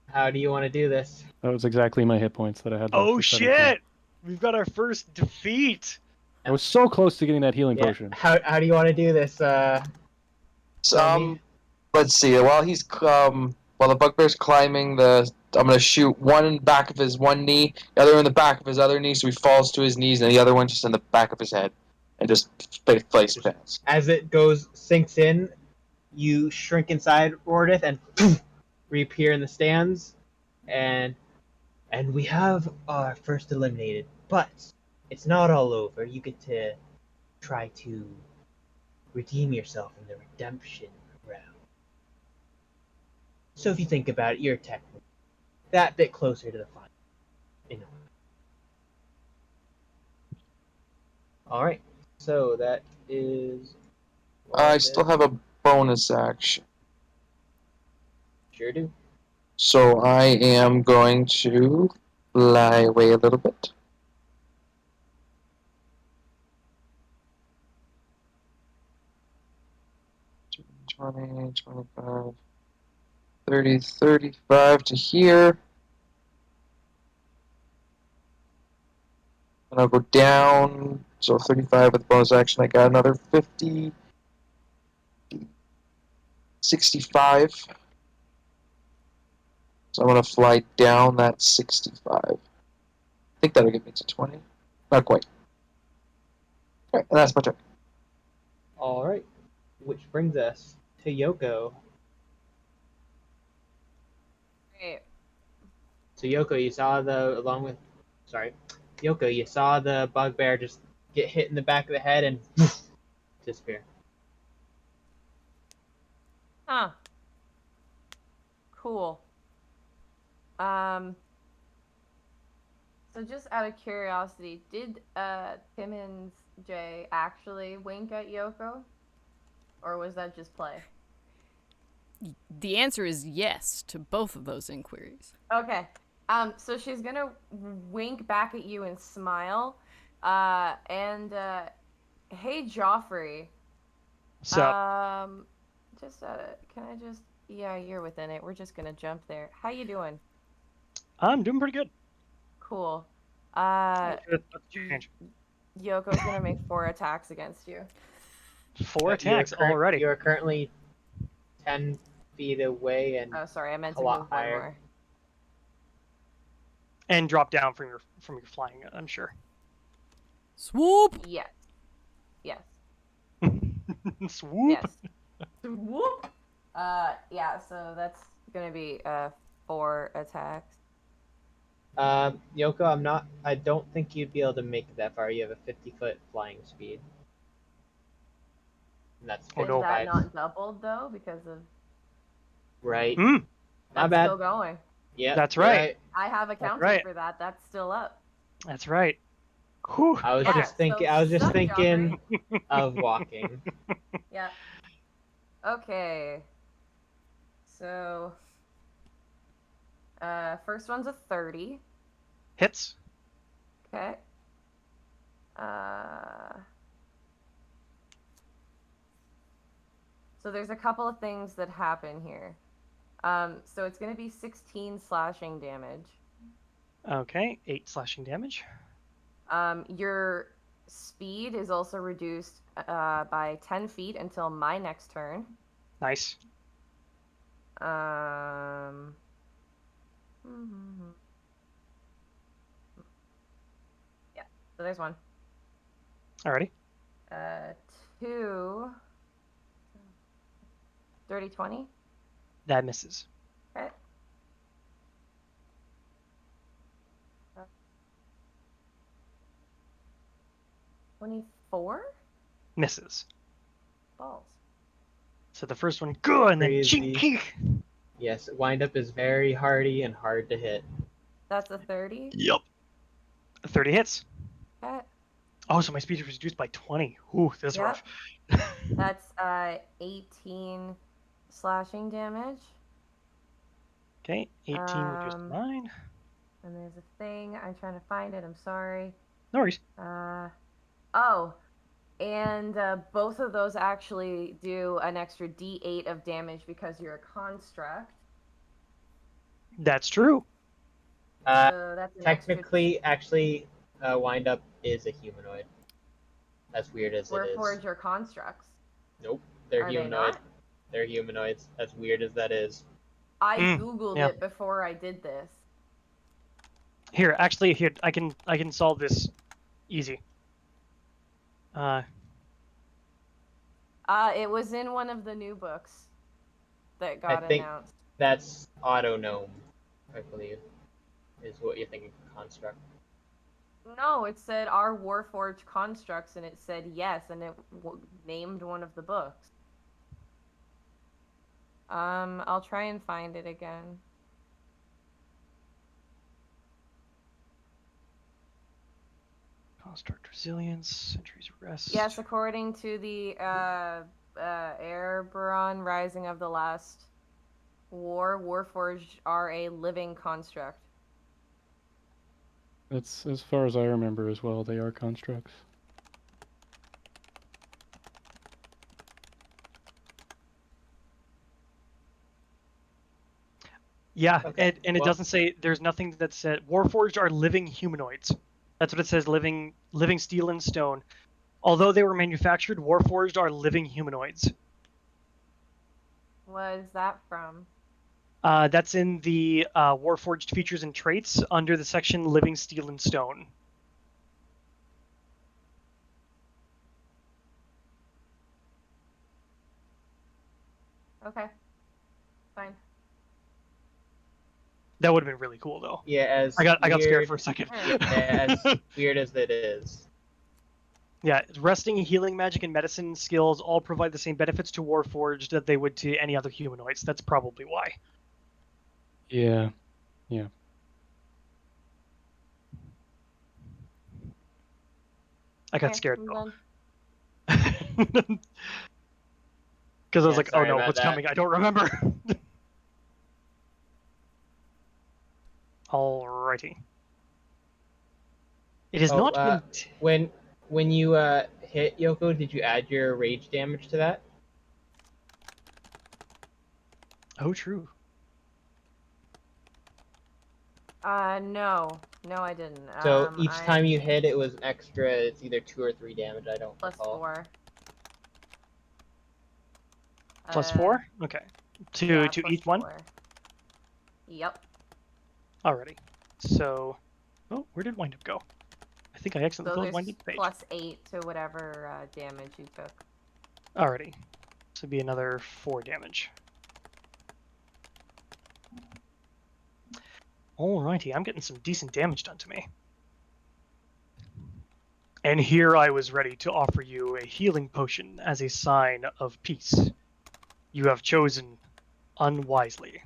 How do you want to do this? That was exactly my hit points that I had left. Oh for 17. shit! We've got our first defeat. I was so close to getting that healing Yeah. potion. How do you want to do this? Let's see. While the bugbear's climbing I'm gonna shoot one in the back of his one knee, the other in the back of his other knee, so he falls to his knees, and the other one just in the back of his head, and just place plants. As it sinks in, you shrink inside Rordith and reappear in the stands, and we have our first eliminated. But it's not all over. You get to try to redeem yourself in the redemption round. So if you think about it, you're technically that bit closer to the final. All right. So that is. I still have a bonus action. Sure do. So I am going to fly away a little bit. $20, 25, 30, 35 to here. And I'll go down. So 35 with the bonus action. I got another 50. 65. So I'm going to fly down that 65. I think that'll get me to 20. Not quite. Alright, and that's my turn. All right. Which brings us to Yoko. Great. So Yoko, you saw Yoko, you saw the bugbear just get hit in the back of the head and disappear. Huh. Cool. So just out of curiosity, did Timmons J actually wink at Yoko? Or was that just play? The answer is yes to both of those inquiries. Okay. So she's gonna wink back at you and smile. Hey Geoffrey. So Yeah, you're within it. We're just gonna jump there. How you doing? I'm doing pretty good. Cool. Let's change. Yoko's gonna make 4 attacks against you. 4 attacks already. You are currently 10 feet away and Oh, sorry, I meant a to lot move one higher. more. And drop down from your flying, I'm sure. Swoop! Yes. Yes. Swoop. Yes. Swoop. Yeah. So that's gonna be 4 attacks. Yoko, I don't think you'd be able to make it that far. You have a 50-foot flying speed. And that's Oh, Is no. that not doubled though because of? right. Mm. Not That's bad. still going. Yeah, That's you're right. I have accounted right. for that. That's still up. That's right. Whew. I was Yeah, just thinking. I was just suck, thinking Geoffrey. of walking. Yeah. Okay. So, first one's a 30. Hits. Okay. So there's a couple of things that happen here. So it's going to be 16 slashing damage. Okay, 8 slashing damage. Your speed is also reduced by 10 feet until my next turn. Nice. Yeah, so there's one. Alrighty. 2. 30, 20. That misses. Okay. 24? Misses. Balls. So the first one, good, and then Crazy. chink. Yes, windup is very hardy and hard to hit. That's a 30. Yep. 30 hits. Okay. Oh, so my speed was reduced by 20. Ooh, this is Yep. rough. That's 18 slashing damage. Okay, 18 reduced to 9. And there's a thing. I'm trying to find it. I'm sorry. No worries. Oh. And both of those actually do an extra D8 of damage because you're a construct. That's true. So that's an Technically, actually, windup is a humanoid. As weird as it is. Warforged or constructs. Nope, they're Are they humanoid. not? They're humanoids. As weird as that is. I googled yeah. it before I did this. Here, actually, here I can solve this easy. It was in one of the new books that got I think announced. that's autonome, I believe, is what you're thinking for construct. No, it said our Warforged constructs, and it said yes, and it named one of the books. I'll try and find it again. Construct resilience, Sentry's rest. Yes, according to the Erebron Rising of the Last War, Warforged are a living construct. That's as far as I remember as well. They are constructs. Yeah, Okay, and it well- doesn't say, there's nothing that said Warforged are living humanoids. That's what it says, living steel and stone. Although they were manufactured, Warforged are living humanoids. What is that from? That's in the Warforged features and traits under the section Living Steel and Stone. Okay. Fine. That would have been really cool, though. Yeah, as I got scared weird- for a second. Yeah, as weird as it is. Yeah, resting, healing, magic, and medicine skills all provide the same benefits to Warforged that they would to any other humanoids. That's probably why. Yeah. Yeah. I got Okay, scared I'm though. done. Because I was Yeah, like, oh sorry no, about what's that. coming? I don't remember. Alrighty. It has Oh, not been. When you hit Yoko, did you add your rage damage to that? Oh, true. No, I didn't. So each I- time you hit, it was an extra. It's either 2 or 3 damage. I don't plus recall. 4. Plus 4? Okay. To Yeah, to plus each one? 4. Yep. Alrighty. So, oh, where did Windup go? I think I accidentally So closed there's Windup's page. plus 8 to whatever damage you took. Alrighty. So it'd be another 4 damage. Alrighty, I'm getting some decent damage done to me. And here I was ready to offer you a healing potion as a sign of peace. You have chosen unwisely.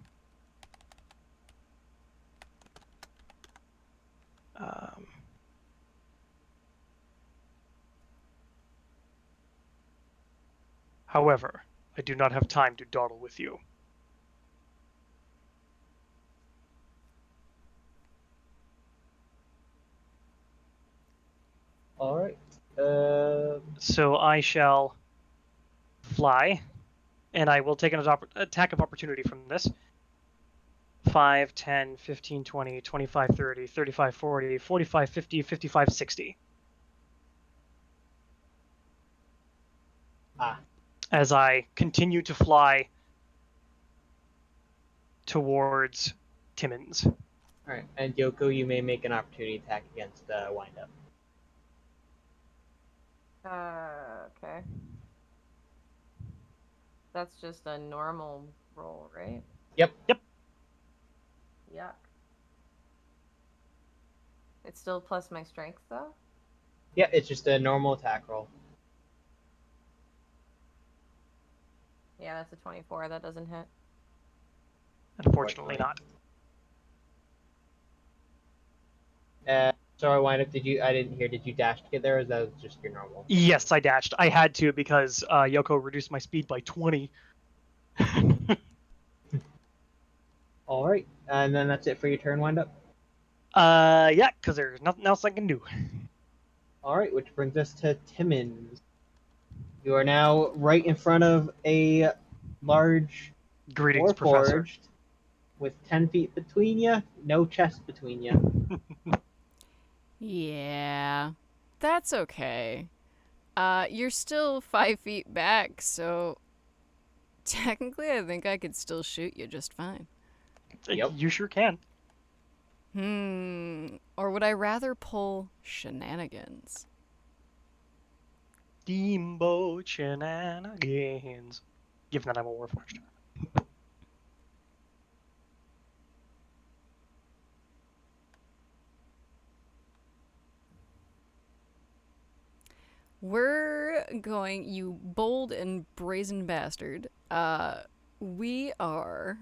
However, I do not have time to dawdle with you. All right. So I shall fly, and I will take an attack of opportunity from this. 5, 10, 15, 20, 25, 30, 35, 40, 45, 50, 55, 60. As I continue to fly towards Timmins. All right, and Yoko, you may make an opportunity attack against Windup. Okay. That's just a normal roll, right? Yep. Yuck. It's still plus my strength, though? Yeah, it's just a normal attack roll. Yeah, that's a 24. That doesn't hit. Unfortunately not. Sorry, Windup, I didn't hear, did you dash to get there, or is that just your normal? Yes, I dashed. I had to because Yoko reduced my speed by 20. All right, and then that's it for your turn, Windup? Yeah, because there's nothing else I can do. All right, which brings us to Timmins. You are now right in front of a large Greetings, Professor. Warforged with 10 feet between you, no chest between you. Yeah, that's okay. You're still 5 feet back, so technically I think I could still shoot you just fine. Yep. You sure can. Or would I rather pull shenanigans? Steamboat shenanigans. Given that I'm a Warforged. We're going, you bold and brazen bastard. We are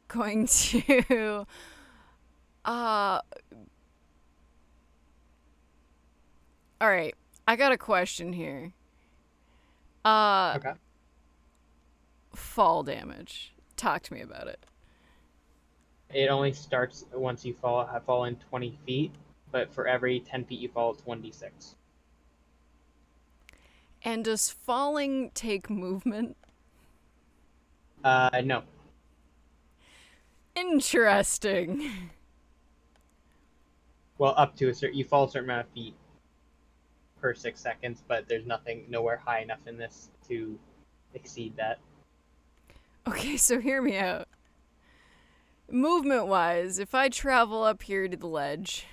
going to Alright, I got a question here. Okay. Fall damage. Talk to me about it. It only starts once you have fallen 20 feet, but for every 10 feet you fall, it's 1d6. And does falling take movement? No. Interesting. Well, up to you fall a certain amount of feet per 6 seconds, but there's nowhere high enough in this to exceed that. Okay, so hear me out. Movement-wise, if I travel up here to the ledge,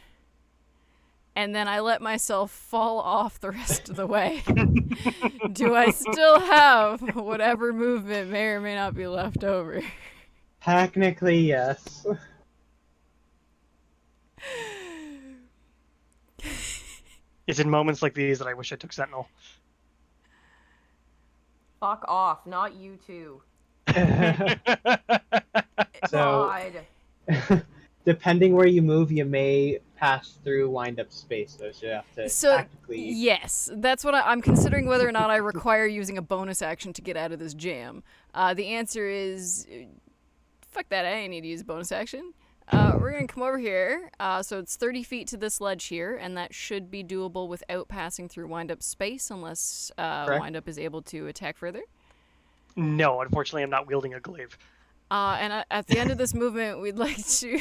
and then I let myself fall off the rest of the way, do I still have whatever movement may or may not be left over? Technically, yes. It's in moments like these that I wish I took Sentinel. Fuck off, not you two. So, God. depending where you move, you may pass through wind-up space, though, so you have to tactically... Yes, that's what I'm considering whether or not I require using a bonus action to get out of this jam. The answer is... fuck that, I ain't need to use a bonus action. We're gonna come over here, so it's 30 feet to this ledge here, and that should be doable without passing through wind-up space, unless wind-up is able to attack further. No, unfortunately I'm not wielding a glaive. And at the end of this movement, we'd like to...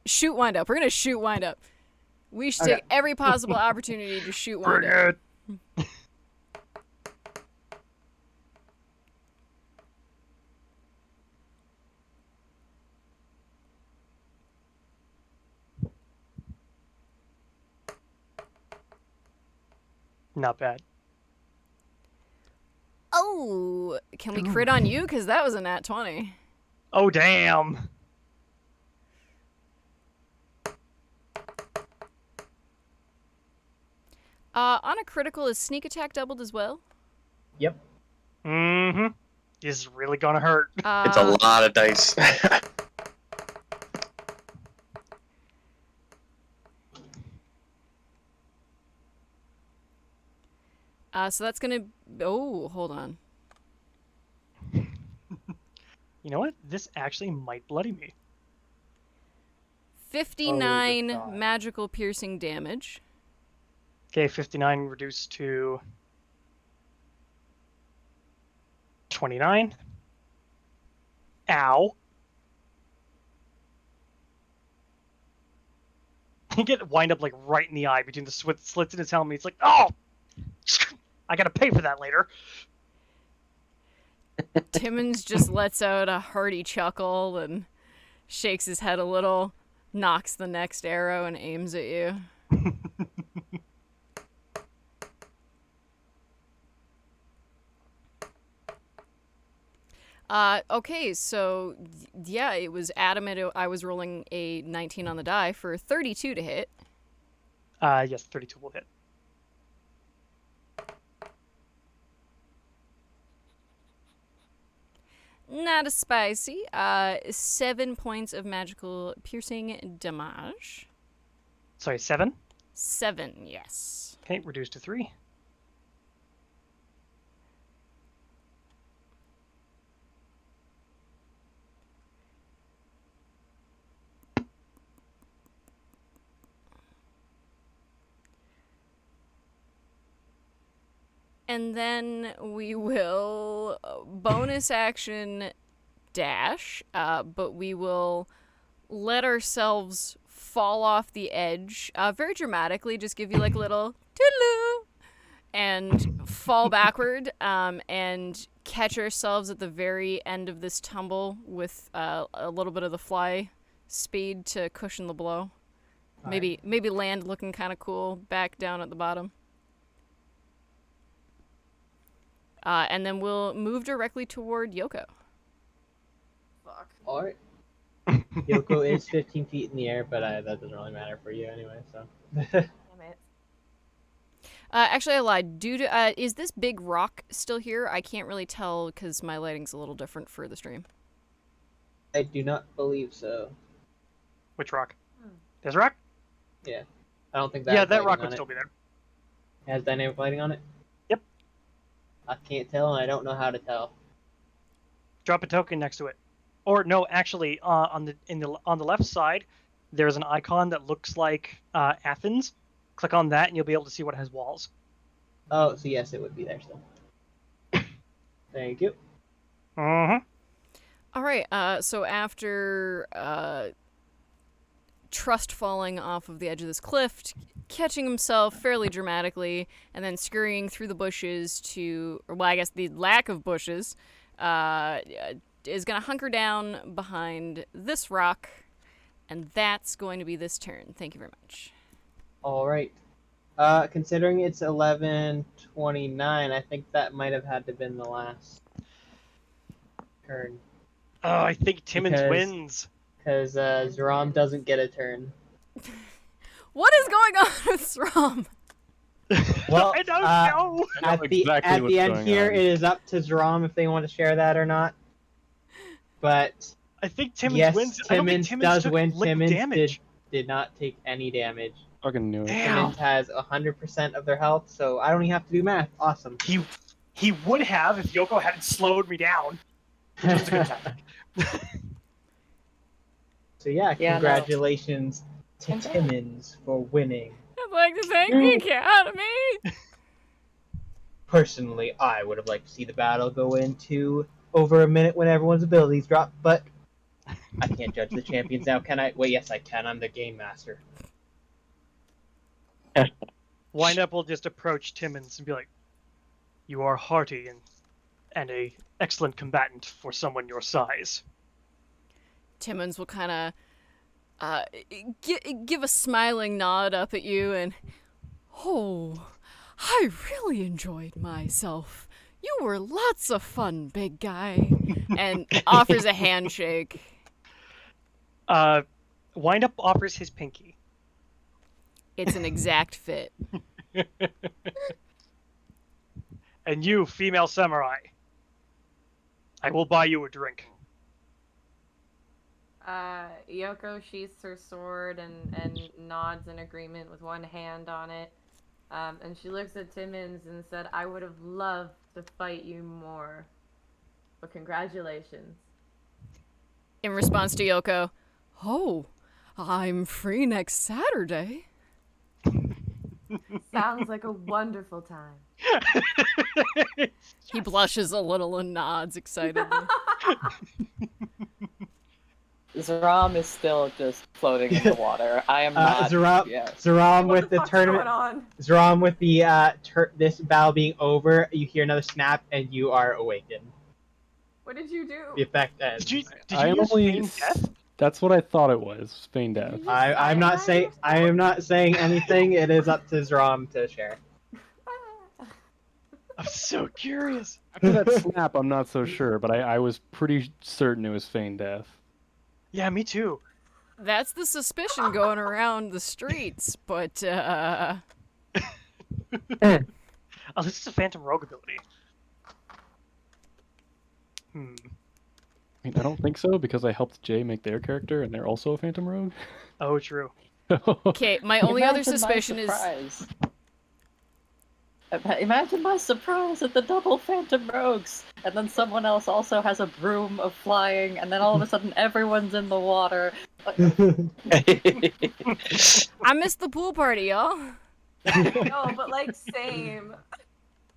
shoot wind up. We're gonna shoot wind up. We should take every possible opportunity to shoot wind up. Not bad. Oh, can we crit on you? Because that was a nat 20. Oh, damn. On a critical, is sneak attack doubled as well? Yep. Mm-hmm. This is really gonna hurt. It's a lot of dice. So that's gonna. Oh, hold on. You know what? This actually might bloody me. 59 God. magical piercing damage. Okay, 59 reduced to 29. Ow. You get wind up like right in the eye between the slits in his helmet. It's like, oh, I gotta pay for that later. Timmons just lets out a hearty chuckle and shakes his head a little, knocks the next arrow, and aims at you. Okay, so yeah, it was adamant. I was rolling a 19 on the die for 32 to hit. Yes, 32 will hit. Not a spicy. 7 points of magical piercing damage. Sorry, 7. 7, yes. Okay, reduced to 3. And then we will bonus action dash, but we will let ourselves fall off the edge very dramatically, just give you like a little toodaloo, and fall backward and catch ourselves at the very end of this tumble with a little bit of the fly speed to cushion the blow. Maybe land looking kind of cool back down at the bottom. And then we'll move directly toward Yoko. Fuck. Alright. Yoko is 15 feet in the air, but that doesn't really matter for you anyway, so. Damn it. Actually, I lied. Is this big rock still here? I can't really tell because my lighting's a little different for the stream. I do not believe so. Which rock? This rock? Yeah. I don't think that. Yeah, that rock would still be there. It has dynamic lighting on it? Yep. I can't tell, and I don't know how to tell. Drop a token next to it. Or no, actually, on the left side, there's an icon that looks like Athens. Click on that, and you'll be able to see what has walls. Oh, so yes, it would be there still. Thank you. Mm-hmm. All right. So after Trust falling off of the edge of this cliff, catching himself fairly dramatically, and then scurrying through the bushes I guess the lack of bushes, is going to hunker down behind this rock, and that's going to be this turn. Thank you very much. All right. Considering it's 11:29, I think that might have had to been the last turn. Oh, I think Timmons wins. Because Zram doesn't get a turn. What is going on with Zram? Well, I don't know. At the end here, it is up to Zram if they want to share that or not. But I think Timmons yes, wins. Timmons does win. Timmons damage. did not take any damage. Fucking knew it. Timmons has 100% of their health, so I don't even have to do math. Awesome. He would have if Yoko hadn't slowed me down. That's a good tactic. So yeah, Yeah, congratulations to Timmons for winning. I'd like to thank the Academy. Personally, I would have liked to see the battle go into over a minute when everyone's abilities drop, but I can't judge the champions now, can I? Wait, yes I can. I'm the game master. Windup will just approach Timmons and be like, "You are hearty and a excellent combatant for someone your size." Timmons will kind of give a smiling nod up at you and, "Oh, I really enjoyed myself. You were lots of fun, big guy," and offers a handshake. Windup offers his pinky. It's an exact fit. And you, female samurai, I will buy you a drink. Yoko sheaths her sword and nods in agreement with one hand on it. And she looks at Timmons and said, I would have loved to fight you more. But congratulations. In response to Yoko, oh, I'm free next Saturday. Sounds like a wonderful time. He blushes a little and nods excitedly. Zram is still just floating in the water. I am not. Zram What with the the fuck's tournament. going on? Zram with the this battle being over, you hear another snap and you are awakened. What did you do? The effect ends. Did you I use only. feign death? That's what I thought it was. Feign death. Did you I'm not saying cyanide I am not saying anything. It is up to Zram to share. I'm so curious. After that snap, I'm not so sure, but I was pretty certain it was feign death. Yeah, me too. That's the suspicion going around the streets, but, Oh, this is a Phantom Rogue ability. I mean, I don't think so because I helped Jay make their character, and they're also a Phantom Rogue. Oh, true. okay, my only other Imagine my suspicion is... surprise. Imagine my surprise at the double Phantom Rogues, and then someone else also has a broom of flying, and then all of a sudden everyone's in the water. I missed the pool party, y'all. No, but like same.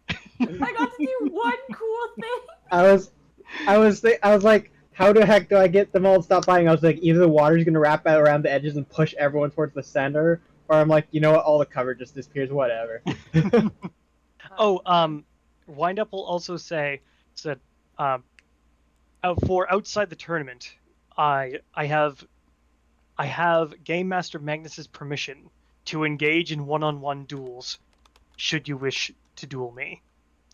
I got to do one cool thing. I was like, how the heck do I get them all to stop fighting? I was like, either the water's gonna wrap out around the edges and push everyone towards the center, or I'm like, you know what, all the cover just disappears, whatever. Wind Up will also said, for outside the tournament, I have Game Master Magnus's permission to engage in one-on-one duels, should you wish to duel me.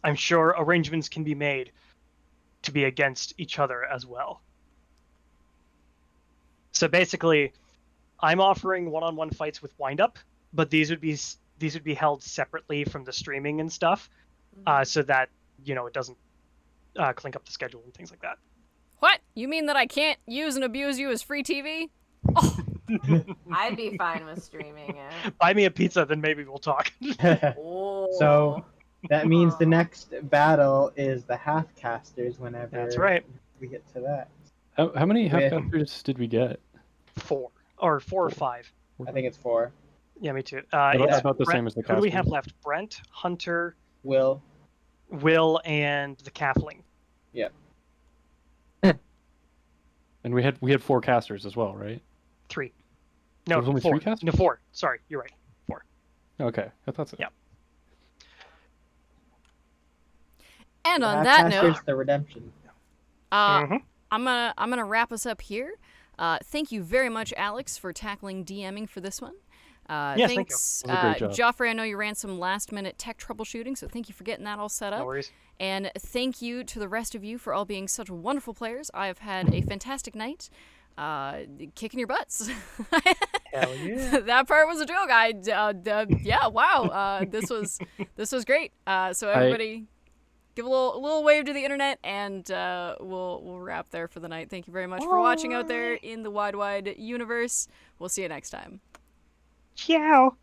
I'm sure arrangements can be made to be against each other as well. So basically, I'm offering one-on-one fights with Wind Up, but these would be held separately from the streaming and stuff, so that it doesn't clink up the schedule and things like that. What? You mean that I can't use and abuse you as free TV? Oh. I'd be fine with streaming it. Buy me a pizza, then maybe we'll talk. Oh. So that means the next battle is the half-casters whenever That's right. we get to that. How many half-casters did we get? 4 or 5. I think it's 4. Yeah, me too. It's about the same as the Who do we have costumes. left? Brent, Hunter, Will, and the Calfling. Yep. And we had 4 casters as well, right? 3. No, There was only 4. 3 casters? No, 4. Sorry, you're right. 4. Okay, I thought so. Yeah. And the on that half-casters, note, the redemption. I'm gonna wrap us up here. Thank you very much, Alex, for tackling DMing for this one. Yes, thank you. Thanks, That was a great job. Geoffrey. I know you ran some last-minute tech troubleshooting, so thank you for getting that all set up. No worries. And thank you to the rest of you for all being such wonderful players. I have had a fantastic night, kicking your butts. Hell yeah. That part was a joke. Yeah, wow. This was great. So everybody, give a little wave to the internet, and we'll wrap there for the night. Thank you very much for watching out there in the wide universe. We'll see you next time. Ciao.